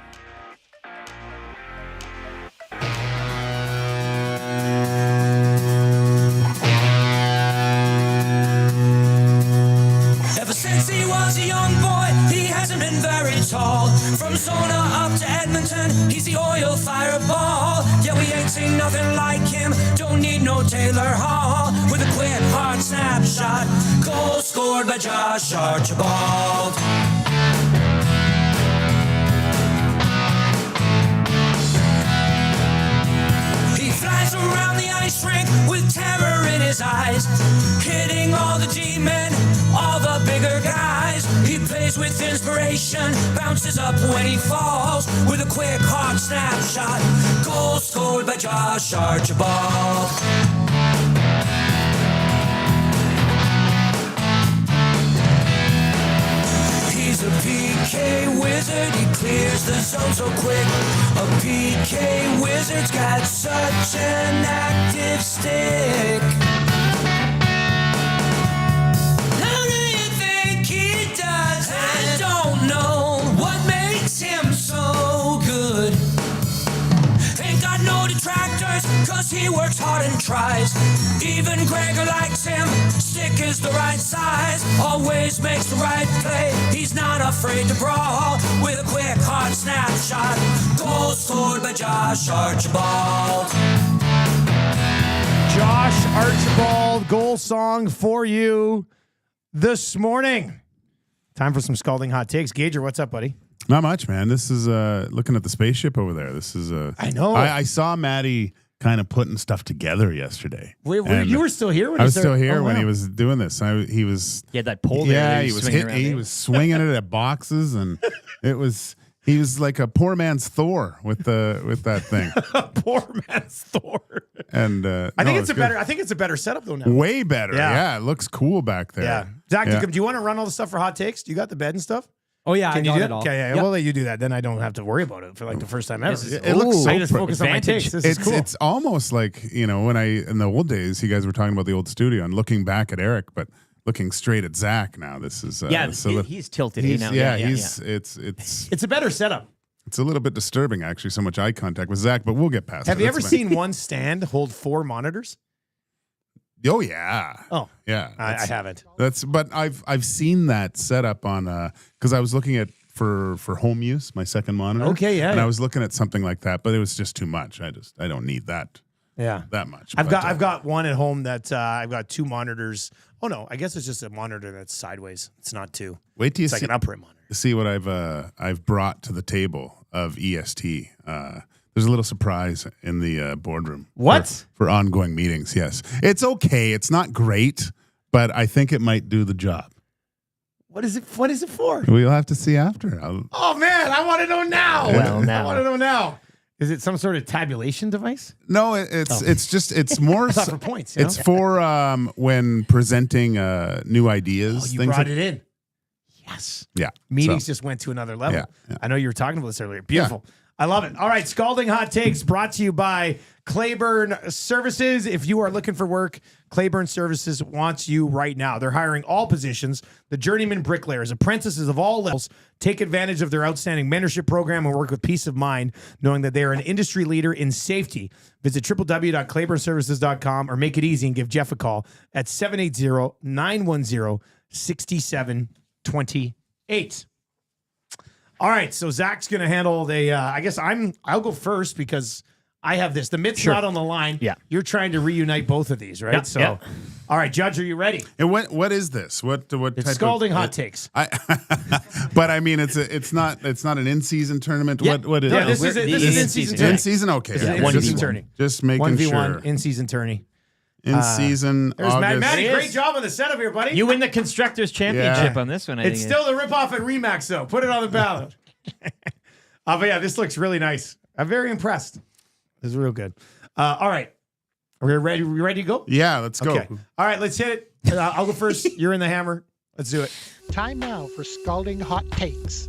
Ever since he was a young boy, he hasn't been very tall. From Zona up to Edmonton, he's the oil fireball. Yeah, we ain't seen nothing like him, don't need no Taylor Hall. With a quick, hard snapshot, goal scored by Josh Archibald. He flies around the ice rink with terror in his eyes, hitting all the G-men, all the bigger guys. He plays with inspiration, bounces up when he falls, with a quick, hard snapshot, goal scored by Josh Archibald. He's a PK wizard, he clears the zone so quick. A PK wizard's got such an active stick. How do you think he does? I don't know what makes him so good. Ain't got no detractors, cause he works hard and tries. Even Gregor likes him, stick is the right size. Always makes the right play, he's not afraid to brawl. With a quick, hard snapshot, goal scored by Josh Archibald. Josh Archibald, goal song for you this morning. Time for some Scalding Hot Takes. Gager, what's up, buddy? Not much, man. This is looking at the spaceship over there. This is I know. I saw Maddie kind of putting stuff together yesterday. You were still here when I was still here when he was doing this. He was. He had that pole there. Yeah, he was swinging it at boxes, and he was like a poor man's Thor with that thing. Poor man's Thor. And I think it's a better setup though now. Way better. Yeah, it looks cool back there. Yeah, Zach, do you want to run all the stuff for hot takes? Do you got the bed and stuff? Oh yeah, Can I you got do it all. Okay, yeah, Yep. we'll let you do that. Then I don't have to worry about it for like the first time ever. It looks so I just focus on my takes. This is cool. It's almost like, when in the old days, you guys were talking about the old studio and looking back at Eric, but looking straight at Zach now. This is he's tilted now. It's a better setup. It's a little bit disturbing, actually, so much eye contact with Zach, but we'll get past it. Have you ever seen one stand hold 4 monitors? Oh yeah. Oh yeah. I haven't. But I've seen that setup on because I was looking at for home use, my second monitor. Okay, yeah. And I was looking at something like that, but it was just too much. I don't need that. Yeah, that much. I've got one at home that I've got 2 monitors. Oh no, I guess it's just a monitor that's sideways. It's not 2. Wait till you it's see like an upright monitor. See what I've brought to the table of EST. There's a little surprise in the boardroom. What? For ongoing meetings, yes. It's okay. It's not great, but I think it might do the job. What is it for? We'll have to see after. Oh, man, I want to know now. Well, I want to know now. Is it some sort of tabulation device? No, it's more. I thought for points. It's for when presenting new ideas. Oh, you things brought like, it in. Yes. Yeah. Meetings just went to another level. Yeah. I know you were talking about this earlier. Beautiful. Yeah. I love it. All right, Scalding Hot Takes brought to you by Clayburn Services. If you are looking for work, Clayburn Services wants you right now. They're hiring all positions, the journeyman bricklayers, apprentices of all levels. Take advantage of their outstanding mentorship program and work with peace of mind, knowing that they are an industry leader in safety. Visit www.clayburnservices.com or make it easy and give Jeff a call at 780-910-6728. All right, so Zach's going to handle the. I guess I'll go first because I have this. The mit's not on the line. Yeah, you're trying to reunite both of these, right? Yeah. So, yeah. All right, Judge, are you ready? And what is this? What It's type Scalding of, Hot Takes. But I mean, it's not an in-season tournament. Yeah. What is Yeah, it? this is in-season tourney. In-season, okay. This is in-season tourney. Just making 1v1 sure. in-season tourney. in season. There's August. Maddie. Great job on the setup here, buddy. You win the Constructors Championship on this one. It's still the ripoff at Remax, though. Put it on the ballot. But yeah, this looks really nice. I'm very impressed. This is real good. All right. Are we ready? We ready to go? Yeah, let's go. Okay. All right, let's hit it. I'll go first. You're in the hammer. Let's do it. Time now for Scalding Hot Takes.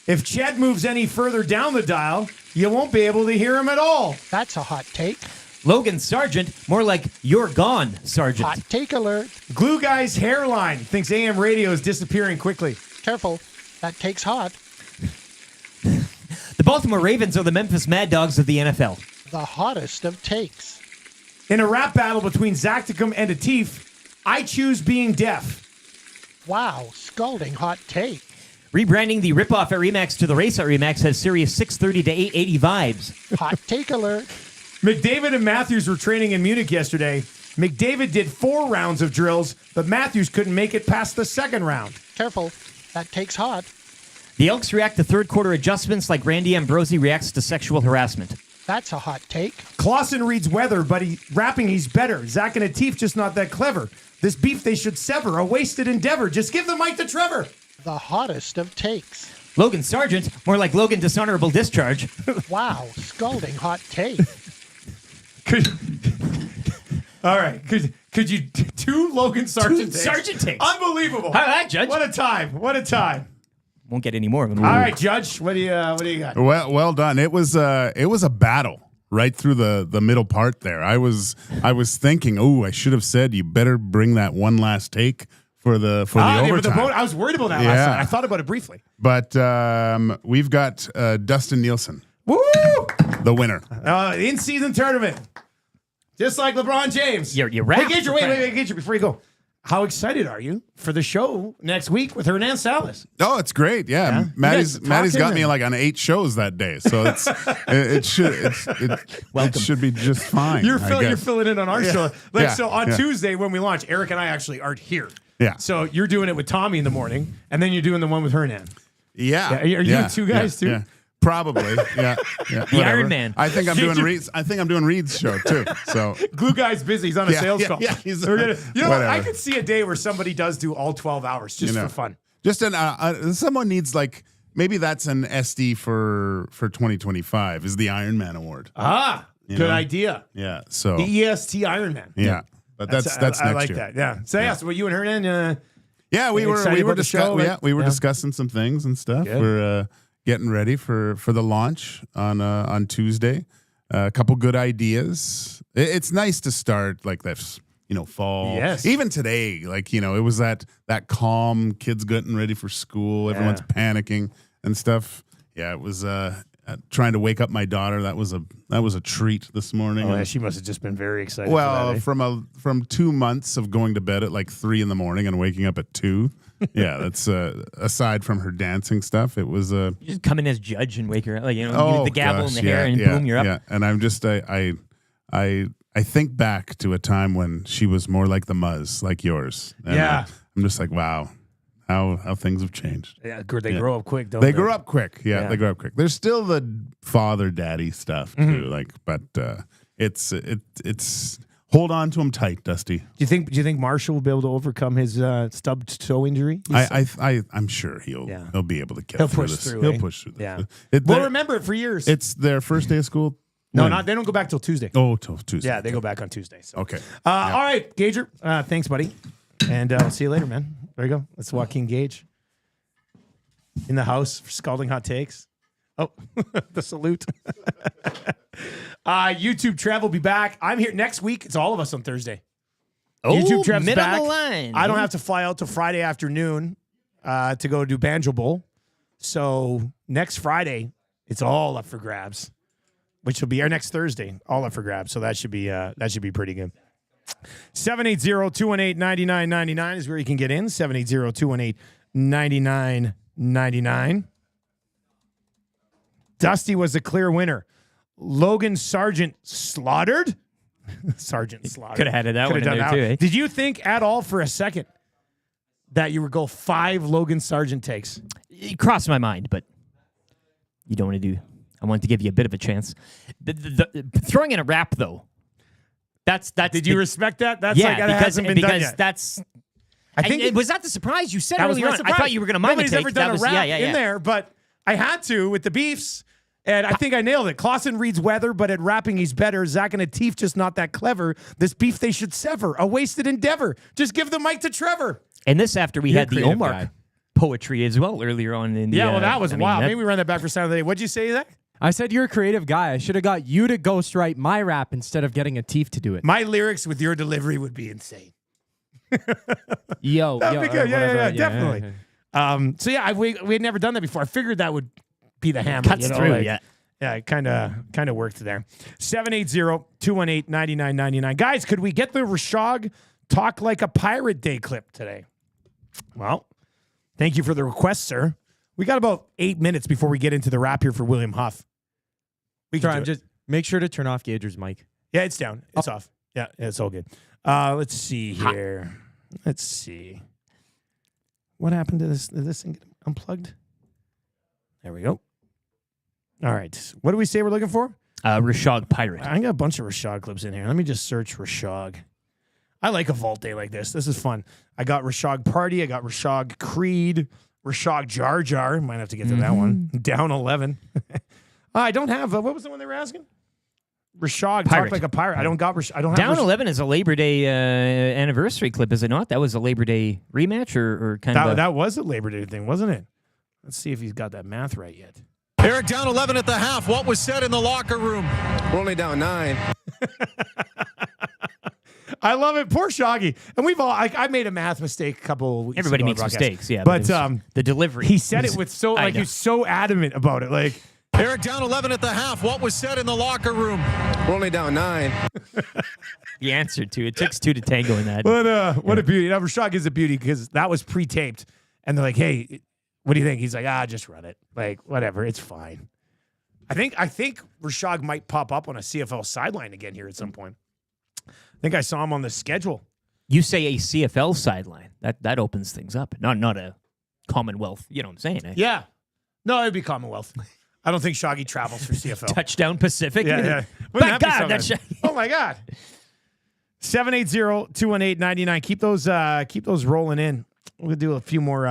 If Ched moves any further down the dial, you won't be able to hear him at all. That's a hot take. Logan Sargent, more like you're gone, Sargent. Hot take alert. Glue Guy's hairline thinks AM radio is disappearing quickly. Careful. That take's hot. The Baltimore Ravens are the Memphis Mad Dogs of the NFL. The hottest of takes. In a rap battle between Zacticum and Atif, I choose being deaf. Wow, scalding hot take. Rebranding the ripoff at Remax to the race at Remax has Sirius 630 to 880 vibes. Hot take alert. McDavid and Matthews were training in Munich yesterday. McDavid did 4 rounds of drills, but Matthews couldn't make it past the second round. Careful, that take's hot. The Elks react to third quarter adjustments like Randy Ambrosi reacts to sexual harassment. That's a hot take. Clausen reads weather, but rapping he's better. Zach and Atif just not that clever. This beef they should sever, a wasted endeavor. Just give the mic to Trevor. The hottest of takes. Logan Sargent, more like Logan Dishonorable Discharge. Wow, scalding hot take. All right. Could you two Logan Sargent takes? Sargent takes. Unbelievable. How about that, Judge? What a time. What a time. Won't get any more of them. All right, Judge. What do you got? Well done. It was a battle right through the middle part there. I was thinking, I should have said you better bring that one last take for the overtime. I was worried about that last night. I thought about it briefly. But we've got Dustin Nielson. Woo! The winner. In-season tournament. Just like LeBron James. You're right. Hey, Gage, wait, Gage, before you go. How excited are you for the show next week with Hernan Salas? Oh, it's great. Yeah. Maddie's got me like on 8 shows that day. So it should be just fine. You're filling in on our show. So on Yeah. Tuesday when we launch, Eric and I actually aren't here. Yeah. So you're doing it with Tommy in the morning, and then you're doing the one with Hernan. Yeah. Are you 2 guys too? Yeah. Probably. Yeah. The Iron Man. I think I'm doing Reed's. I think I'm doing Reed's show too. So Glue Guy's busy. He's on a sales call. Yeah, I could see a day where somebody does do all 12 hours just for fun. Just someone needs like maybe that's an SD for 2025 is the Iron Man award. Good idea. Yeah. So the EST Iron Man. Yeah. But that's next year. I like that. Yeah. So you and Hernan. We were discussing some things and stuff. Good. We're getting ready for the launch on Tuesday. A couple good ideas. It's nice to start like this, fall. Yes. Even today, it was that calm, kids getting ready for school, everyone's panicking and stuff. Yeah, it was trying to wake up my daughter. That was a treat this morning. Oh, yeah, she must have just been very excited. Well, for that, from 2 months of going to bed at like 3 a.m. and waking up at 2. Yeah, that's aside from her dancing stuff. It was You just come in as judge and wake her up, the gavel in the hair, and boom, you're up. Yeah, and I'm just I think back to a time when she was more like the Muzz, like yours. And I'm just like, wow, how things have changed. Yeah, they grow up quick, don't they? They grow up quick. Yeah, they grow up quick. There's still the father daddy stuff too, but it's hold on to him tight, Dusty. Do you think Marshall will be able to overcome his stubbed toe injury? I'm sure he'll be able to get through this. He'll push through this. Yeah. We'll remember it for years. It's their first day of school. No, they don't go back till Tuesday. Oh, till Tuesday. Yeah, they go back on Tuesday. So. Okay. All right, Gager. Thanks, buddy. And I'll see you later, man. There you go. That's Joaquin Gage in the house for Scalding Hot Takes. Oh, the salute. YouTube Trev will be back. I'm here next week. It's all of us on Thursday. Oh, YouTube Trev's mid back. on the line. I don't have to fly out till Friday afternoon to go do Banjo Bowl. So next Friday, it's all up for grabs, which will be our next Thursday. All up for grabs. So that should be pretty good. 780-218-9999 is where you can get in. 780-218-9999. Dusty was the clear winner. Logan Sargent slaughtered. Sargent slaughtered. Could have had that one in there too. Eh? Did you think at all for a second that you would go 5 Logan Sargent takes? It crossed my mind, but you don't want to do. I wanted to give you a bit of a chance. The throwing in a rap though. That's. Did you respect that? That's yeah, like that because hasn't been done yet. that's. I think was that the surprise you said that was earlier my on? surprise. I thought you were going to mime Nobody's take. ever done That a was- rap yeah. in there, but I had to with the beefs, and I think I nailed it. Clausen reads weather, but at rapping he's better. Zach and Atif just not that clever. This beef they should sever. A wasted endeavor. Just give the mic to Trevor. And this after we You're had a the creative Omar guy. poetry as well earlier on in the. Yeah, well, that was I mean, wild. that- Maybe we run that back for Sound of the Day. What'd you say, Zach? I said you're a creative guy. I should have got you to ghostwrite my rap instead of getting Atif to do it. My lyrics with your delivery would be insane. Yo, That'd be good. Yeah, whatever. definitely. So yeah, we had never done that before. I figured that would be the hammer. Cuts through, yeah. Yeah, it kind of worked there. 780-218-9999. Guys, could we get the Rashog Talk Like a Pirate Day clip today? Well, thank you for the request, sir. We got about 8 minutes before we get into the rap here for William Huff. We can do it. Just make sure to turn off Gager's mic. Yeah, it's down. It's off. Yeah, it's all good. Let's see here. Let's see. What happened to this? Did this thing get unplugged? There we go. All right. What do we say we're looking for? Rashog Pirate. I got a bunch of Rashog clips in here. Let me just search Rashog. I like a vault day like this. This is fun. I got Rashog Party. I got Rashog Creed. Rashog Jar Jar. Might have to get to that one. Down 11. I don't have. What was the one they were asking? Rashog Pirate. Talk Like a Pirate. I don't got. I don't have. Down 11 is a Labor Day anniversary clip, is it not? That was a Labor Day rematch or kind of. That was a Labor Day thing, wasn't it? Let's see if he's got that math right yet. Eric, down 11 at the half. What was said in the locker room? We're only down 9. I love it. Poor Shoggy. And we've all, I made a math mistake a couple of weeks Everybody ago makes on broadcast. mistakes, yeah. But it's the delivery. he said was- it with so, I like, know. he was so adamant about it. Like, Eric, down 11 at the half. What was said in the locker room? We're only down 9. He answered to it. Takes two to tango in that. what a beauty. Now, Rashog is a beauty because that was pre-taped. And they're like, hey, what do you think? He's like, just run it. Like, whatever. It's fine. I think Rashog might pop up on a CFL sideline again here at some point. I think I saw him on the schedule. You say a CFL sideline. That opens things up. Not a Commonwealth. You know what I'm saying? Eh? Yeah. No, it'd be Commonwealth. I don't think Shoggy travels for CFL. Touchdown Pacific. Yeah. But God, that's oh my God. 780-218-99. Keep those rolling in. We'll do a few more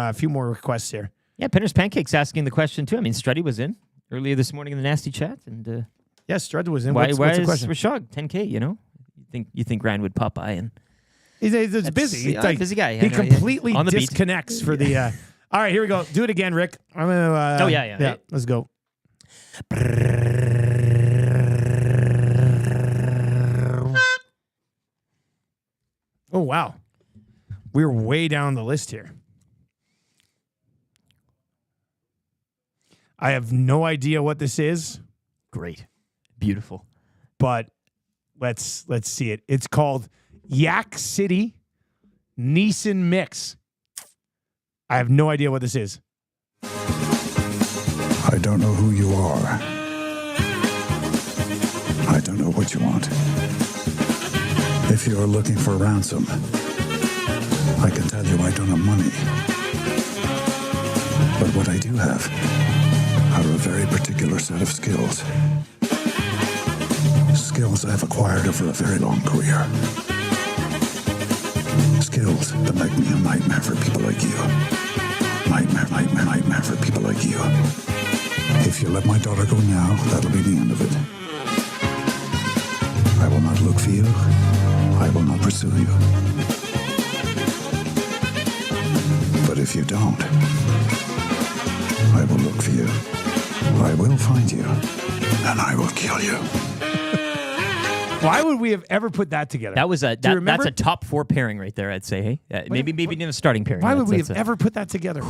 requests here. Yeah, Penner's Pancakes asking the question too. I mean, Struddy was in earlier this morning in the nasty chat, and yes, Strud was in. Why What's the is question? Rashog 10K? You know, you think Ryan would pop by and He's busy. He's busy guy. He I know, completely on the beat. disconnects for the. All right, here we go. Do it again, Rick. I'm gonna. Oh, yeah. Let's go. Oh wow, we're way down the list here. I have no idea what this is. Great, beautiful, but let's see it. It's called Yak City Neeson Mix. I have no idea what this is. I don't know who you are. I don't know what you want. If you are looking for ransom, I can tell you I don't have money. But what I do have are a very particular set of skills. Skills I've acquired over a very long career. Skills that make me a nightmare for people like you. Nightmare for people like you. If you let my daughter go now, that'll be the end of it. I will not look for you. I will not pursue you. But if you don't, I will look for you. I will find you. And I will kill you. Why would we have ever put that together? That was Do you remember? that's a top 4 pairing right there. I'd say. Hey, maybe in a starting pairing. Why would we That's have ever put that together?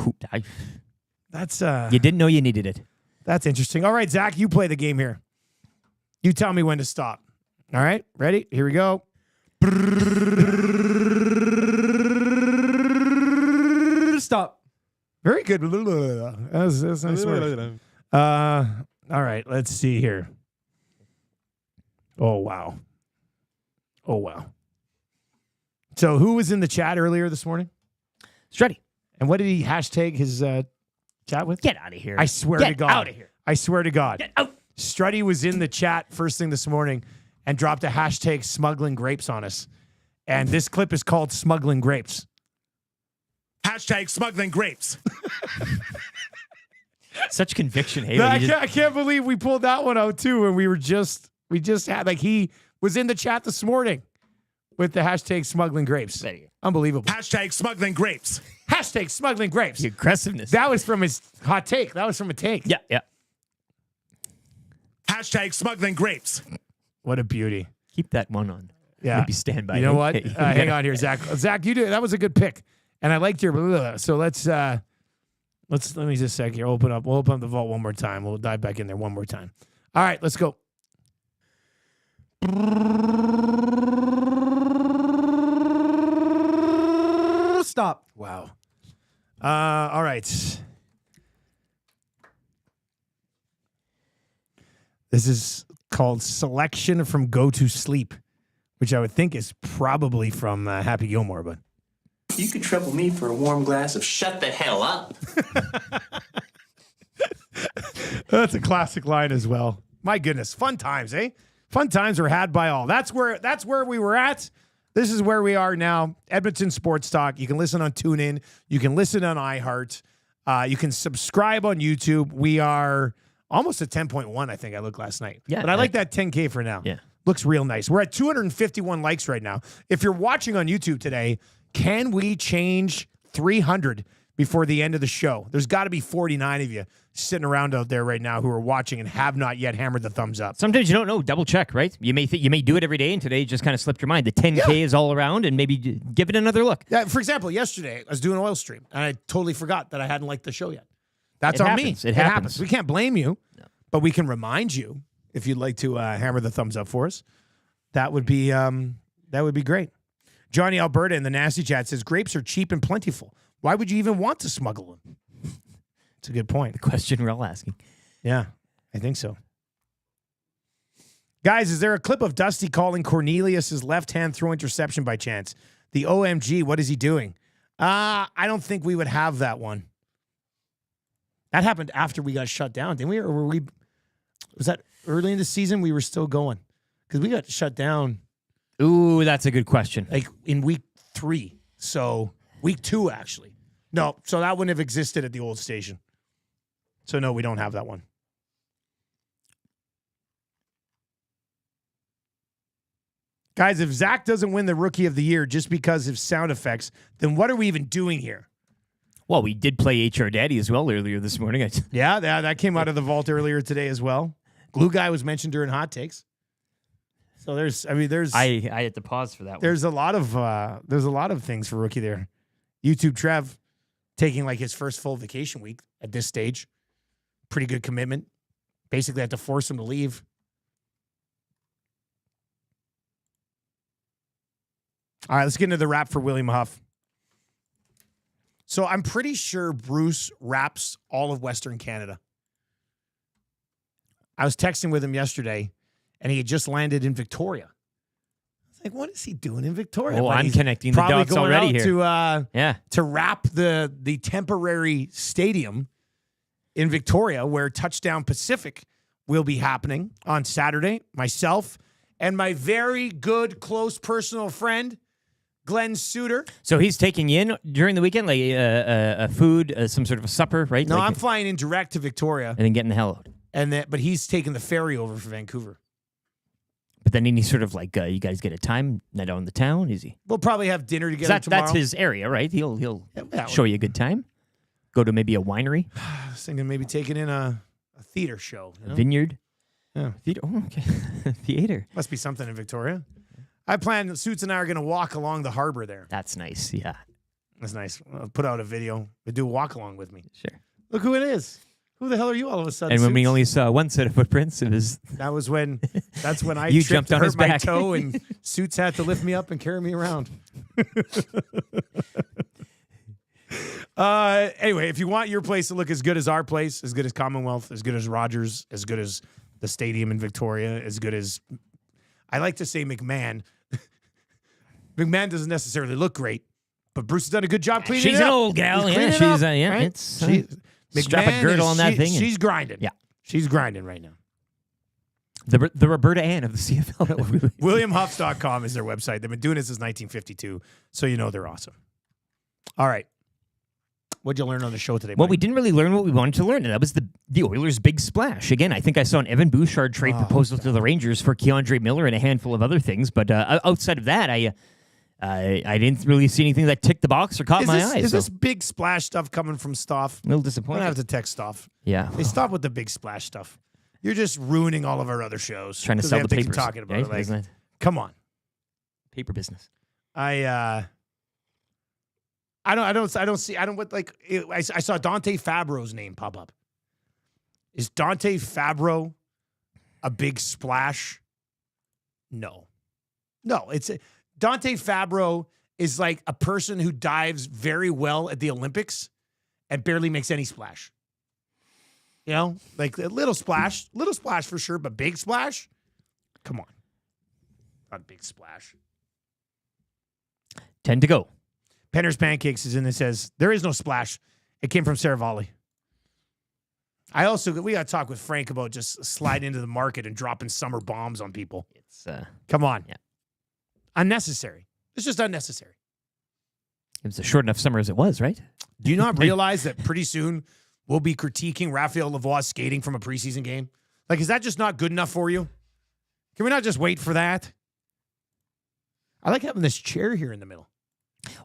That's You didn't know you needed it. That's interesting. All right, Zach, you play the game here. You tell me when to stop. All right, ready? Here we go. Stop. Very good. That's nice work. All right, let's see here. Oh, wow. So who was in the chat earlier this morning? Struddy. And what did he hashtag his chat with? Get out of here. I swear Get to God. out of here. I swear to God. Get out. Struddy was in the chat first thing this morning, and dropped a hashtag smuggling grapes on us. And this clip is called Smuggling Grapes. Hashtag smuggling grapes. Such conviction. Hey, No, I can't believe we pulled that one out too. And we just had, like, he was in the chat this morning with the hashtag smuggling grapes. Unbelievable. Hashtag smuggling grapes. Hashtag smuggling grapes. The aggressiveness. That was from his hot take. That was from a take. Yeah, yeah. Hashtag smuggling grapes. What a beauty. Keep that one on. Yeah. Maybe stand by. You know what? Hey, Hang on here, Zach. Zach, you did. That was a good pick. And I liked your. So let me just a sec here. We'll open up the vault one more time. We'll dive back in there one more time. All right, let's go. Stop. Wow. All right. This is called Selection from Go to Sleep, which I would think is probably from Happy Gilmore, but. You could trouble me for a warm glass of shut the hell up. That's a classic line as well. My goodness, fun times, eh? Fun times were had by all. That's where we were at. This is where we are now. Edmonton Sports Talk. You can listen on TuneIn. You can listen on iHeart. You can subscribe on YouTube. We are almost at 10.1, I think I looked last night. Yeah. But I like that 10K for now. Yeah. Looks real nice. We're at 251 likes right now. If you're watching on YouTube today, can we change 300 before the end of the show? There's got to be 49 of you sitting around out there right now who are watching and have not yet hammered the thumbs up. Sometimes you don't know. Double check, right? You may do it every day, and today just kind of slipped your mind. The 10K is all around, and maybe give it another look. Yeah. For example, yesterday I was doing Oil Stream, and I totally forgot that I hadn't liked the show yet. That's on me. It happens. We can't blame you, but we can remind you if you'd like to hammer the thumbs up for us. That would be great. Johnny Alberta in the Nasty Chat says, grapes are cheap and plentiful. Why would you even want to smuggle them? It's a good point. The question we're all asking. Yeah, I think so. Guys, is there a clip of Dusty calling Cornelius's left-hand throw interception by chance? The OMG, what is he doing? I don't think we would have that one. That happened after we got shut down, didn't we? Or was that early in the season? We were still going because we got shut down. Ooh, that's a good question. Like in week 3. So week 2, actually. No, so that wouldn't have existed at the old station. So no, we don't have that one. Guys, if Zach doesn't win the Rookie of the Year just because of sound effects, then what are we even doing here? Well, we did play HR Daddy as well earlier this morning. Yeah, that came out of the vault earlier today as well. Glue Guy was mentioned during Hot Takes. So I had to pause for that one. There's a lot of things for Rookie there. YouTube Trev taking like his first full vacation week at this stage. Pretty good commitment. Basically had to force him to leave. All right, let's get into the wrap for William Huff. So I'm pretty sure Bruce wraps all of Western Canada. I was texting with him yesterday, and he had just landed in Victoria. I was like, what is he doing in Victoria? Oh, I'm connecting the dots already here. To wrap the temporary stadium in Victoria where Touchdown Pacific will be happening on Saturday. Myself and my very good, close personal friend, Glenn Suter. So he's taking you in during the weekend, like a food, some sort of a supper, right? No, like, I'm flying in direct to Victoria. And then getting the hell out. But he's taking the ferry over for Vancouver. But then any sort of like, you guys get a time night out in the town? Is he? We'll probably have dinner together tomorrow. That's his area, right? He'll show you a good time. Go to maybe a winery. I was thinking maybe taking in a theater show. You know? A vineyard. Yeah. Theater. Oh, okay. Theater. Must be something in Victoria. I plan, Suits and I are going to walk along the harbor there. That's nice. Yeah. That's nice. I'll put out a video. They do a walk along with me. Sure. Look who it is. Who the hell are you all of a sudden? And when we Suits? only saw one set of footprints, it was. That's when I you tripped jumped on hurt his my back. toe and Suits had to lift me up and carry me around. Anyway, if you want your place to look as good as our place, as good as Commonwealth, as good as Rogers, as good as the stadium in Victoria, as good as, I like to say McMahon. McMahon doesn't necessarily look great, but Bruce has done a good job cleaning it up. She's an old gal. Yeah, she's right? it's strap a girdle on that thing. She's grinding. Yeah. She's grinding right now. The Roberta Ann of the CFL. WilliamHuffs.com is their website. They've been doing this since 1952, so you know they're awesome. All right. What'd you learn on the show today, Well, Mike? we didn't really learn what we wanted to learn, and that was the Oilers' big splash. Again, I think I saw an Evan Bouchard trade proposal to the Rangers for Keandre Miller and a handful of other things, but outside of that, I didn't really see anything that ticked the box or caught my eyes. Is this big splash stuff coming from Stoff? A little I'm disappointed. going to have to text Stoff. Yeah. Hey, stop with the big splash stuff. You're just ruining all of our other shows. Trying to 'cause sell we have the things papers. Talking about right? it. Like, Isn't it? come on. Paper business. I saw Dante Fabro's name pop up. Is Dante Fabro a big splash? No. Dante Fabro is like a person who dives very well at the Olympics and barely makes any splash. You know, like a little splash for sure, but big splash? Come on. Not a big splash. 10 to go. Penner's Pancakes is in and says, there is no splash. It came from Saravalli. We got to talk with Frank about just sliding into the market and dropping summer bombs on people. It's Come on. Yeah. Unnecessary. It's just unnecessary. It was a short enough summer as it was, right? Do you not realize that pretty soon we'll be critiquing Raphael Lavoie skating from a preseason game? Like, is that just not good enough for you? Can we not just wait for that? I like having this chair here in the middle.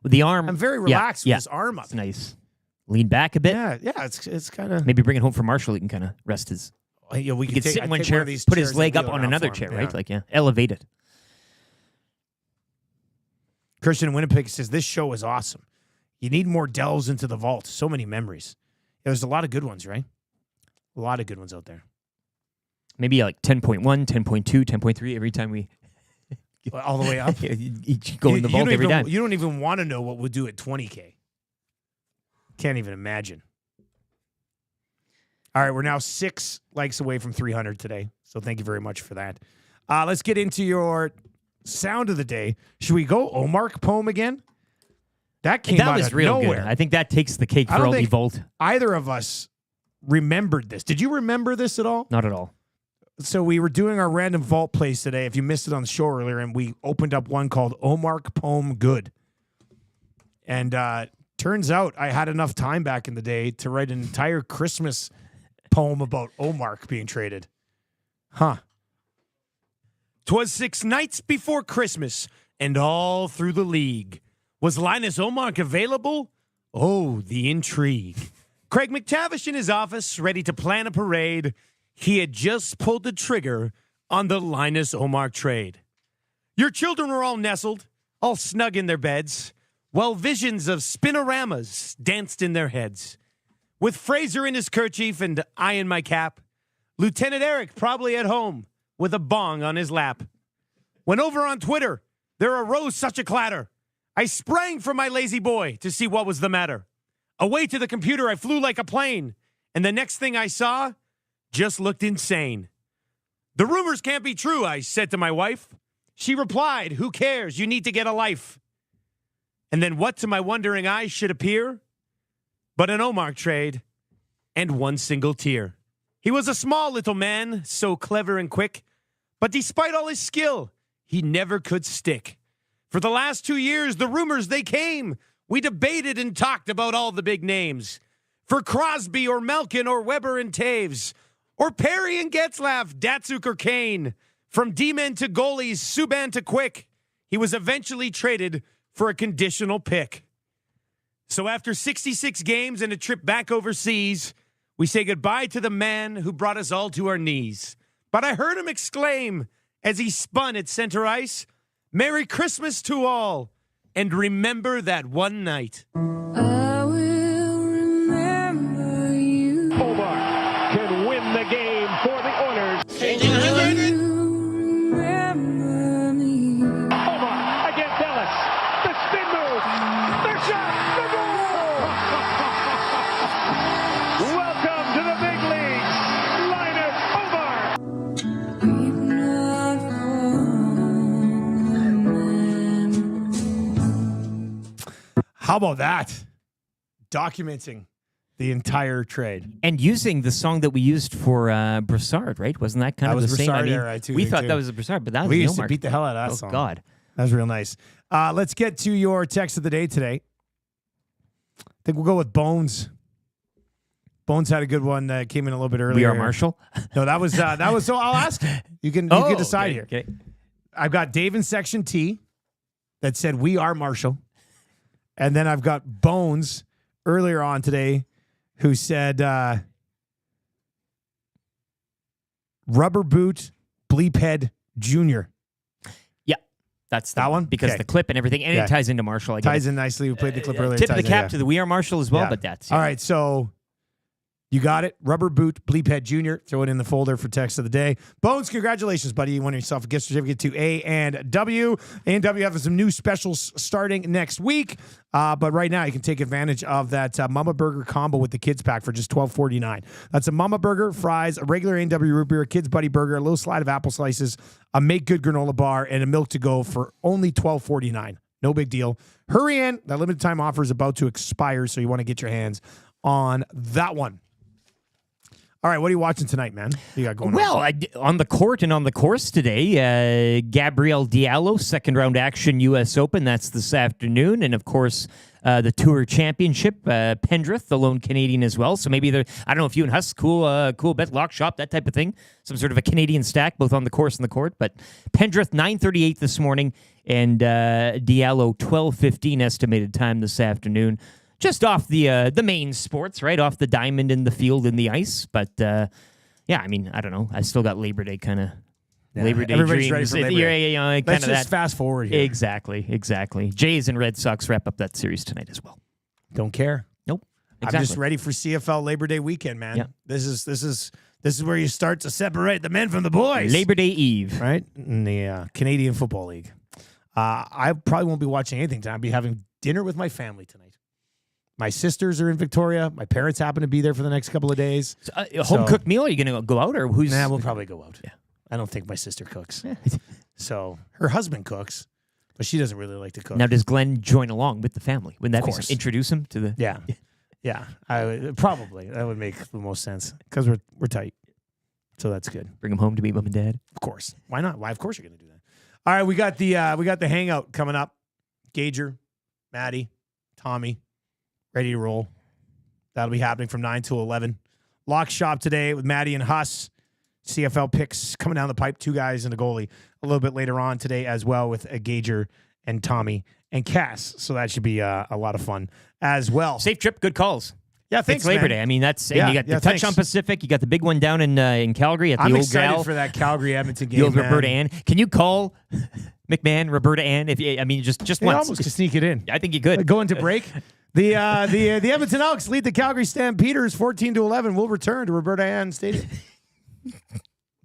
With the arm. I'm very relaxed with this arm up. It's nice. Lean back a bit. Yeah, it's kind of... Maybe bring it home for Marshall. He can kind of rest his... Yeah, we he could sit in one take chair, of these put his chairs leg and up wheel on it out another for chair, him. right? Yeah. Like, yeah, elevate it. Christian in Winnipeg says, this show is awesome. You need more delves into the vault. So many memories. Yeah, there's a lot of good ones, right? A lot of good ones out there. Maybe like 10.1, 10.2, 10.3 every time we... All the way up? Each go in the vault every time. You don't even want to know what we'll do at 20K. Can't even imagine. All right, we're now 6 likes away from 300 today. So thank you very much for that. Let's get into your sound of the day. Should we go Omar poem again? That came out was of real nowhere. good. I think that takes the cake for all the vault. Either of us remembered this. Did you remember this at all? Not at all. So we were doing our random vault plays today. If you missed it on the show earlier, and we opened up one called Omar Poem Good. And turns out I had enough time back in the day to write an entire Christmas poem about Omar being traded. Huh. 'Twas 6 nights before Christmas, and all through the league. Was Linus Omark available? Oh, the intrigue. Craig McTavish in his office, ready to plan a parade. He had just pulled the trigger on the Linus Omark trade. Your children were all nestled, all snug in their beds, while visions of spinoramas danced in their heads. With Fraser in his kerchief and I in my cap, Lieutenant Eric probably at home with a bong on his lap. When over on Twitter, there arose such a clatter. I sprang from my lazy boy to see what was the matter. Away to the computer, I flew like a plane, and the next thing I saw just looked insane. The rumors can't be true, I said to my wife. She replied, who cares? You need to get a life. And then what to my wondering eyes should appear? But an Omar trade and one single tear. He was a small little man, so clever and quick, but despite all his skill, he never could stick. For the last 2 years, the rumors, they came. We debated and talked about all the big names. For Crosby or Malkin or Weber and Taves, or Perry and Getzlaff, Datsuk or Kane. From D-men to goalies, Subban to Quick, he was eventually traded for a conditional pick. So after 66 games and a trip back overseas, we say goodbye to the man who brought us all to our knees. But I heard him exclaim as he spun at center ice, Merry Christmas to all, and remember that one night. I will remember you. Omar can win the game for the Oilers. Changing 100. Remember me. Omar against Ellis. The spin move. The shot. The goal. Welcome to the big leagues, Linus Omar. How about that? Documenting the entire trade. And using the song that we used for Broussard, right? Wasn't that kind of the same? Broussard era, too, we too. thought that was a Broussard, but that was we the used Omar. to beat the hell out of that song. Oh, God. That was real nice. Let's get to your text of the day today. I think we'll go with Bones. Bones had a good one that came in a little bit earlier. We Are Marshall? No, that was so I'll ask you. You can decide here. Okay. I've got Dave in section T that said We Are Marshall. And then I've got Bones earlier on today who said Rubber Boot Bleephead Jr. Yeah, that's that one because okay. the clip and everything, and it ties into Marshall. Ties in nicely. We played the clip earlier. Tip of the cap to the We Are Marshall as well, Yeah. but that's all right. So you got it. Rubber Boot Bleephead Jr. Throw it in the folder for text of the day. Bones, congratulations, buddy. You won yourself a gift certificate to A&W. A&W have some new specials starting next week. But right now, you can take advantage of that Mama Burger combo with the kids pack for just $12.49. That's a Mama Burger, fries, a regular A&W root beer, a Kids Buddy burger, a little slide of apple slices, a Make Good granola bar, and a milk to go for only $12.49. No big deal. Hurry in. That limited time offer is about to expire, so you want to get your hands on that one. All right, what are you watching tonight, man? What you got going on? On the court and on the course today, Gabriel Diallo, second round action U.S. Open. That's this afternoon. And, of course, the Tour Championship, Pendrith, the lone Canadian as well. So maybe I don't know if you and Huss, cool bet, lock shop, that type of thing. Some sort of a Canadian stack, both on the course and the court. But Pendrith, 9:38 this morning, and Diallo, 12:15 estimated time this afternoon. Just off the main sports, right? Off the diamond in the field and the ice. But, yeah, I mean, I don't know. I still got Labor Day kind of Labor Day everybody's dreams. ready for Labor Day. Let's just fast forward here. Exactly. Jays and Red Sox wrap up that series tonight as well. Don't care. Nope. Exactly. I'm just ready for CFL Labor Day weekend, man. Yeah. This is where you start to separate the men from the boys. Labor Day Eve. Right? In the Canadian Football League. I probably won't be watching anything tonight. I'll be having dinner with my family tonight. My sisters are in Victoria. My parents happen to be there for the next couple of days. Home cooked meal? Are you going to go out or who's? Nah, we'll probably go out. Yeah. I don't think my sister cooks. So her husband cooks, but she doesn't really like to cook. Now, does Glenn join along with the family? Wouldn't that Of be course. introduce him to the? Yeah. Yeah. Probably. That would make the most sense because we're tight. So that's good. Bring him home to meet mom and dad. Of course. Why not? Why? Of course you're going to do that. All right. We got the hangout coming up. Gager, Maddie, Tommy, ready to roll. That'll be happening from 9 to 11. Lock shop today with Maddie and Huss. CFL picks coming down the pipe. 2 guys and a goalie a little bit later on today as well with a Gager and Tommy and Cass. So that should be a lot of fun as well. Safe trip. Good calls. Yeah, thanks, It's Labor man. Day. I mean, that's Yeah, and you got yeah, the Touch thanks. on Pacific. You got the big one down in Calgary at the I'm old excited gal. for that Calgary-Edmonton game, The old man. Roberta Ann. Can you call McMahon, Roberta Ann? Just You once. almost could sneak it in. I think you could. Go into break. The Edmonton Elks lead the Calgary Stampeders 14-11. We'll return to Roberta Ann Stadium.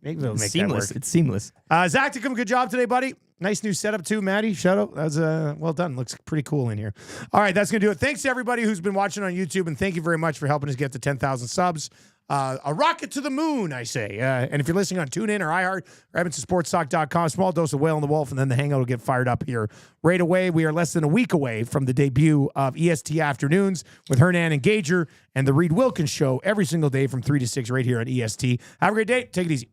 Maybe we'll make that work. It's seamless. Zacticum, good job today, buddy. Nice new setup too, Maddie. Shout out. That was well done. Looks pretty cool in here. All right, that's gonna do it. Thanks to everybody who's been watching on YouTube, and thank you very much for helping us get to 10,000 subs. A rocket to the moon, I say. And if you're listening on TuneIn or iHeart or EdmontonSportsTalk.com, small dose of Whale on the Wolf, and then the hangout will get fired up here right away. We are less than a week away from the debut of EST Afternoons with Hernan and Gager and the Reed Wilkins Show every single day from 3 to 6 right here on EST. Have a great day. Take it easy.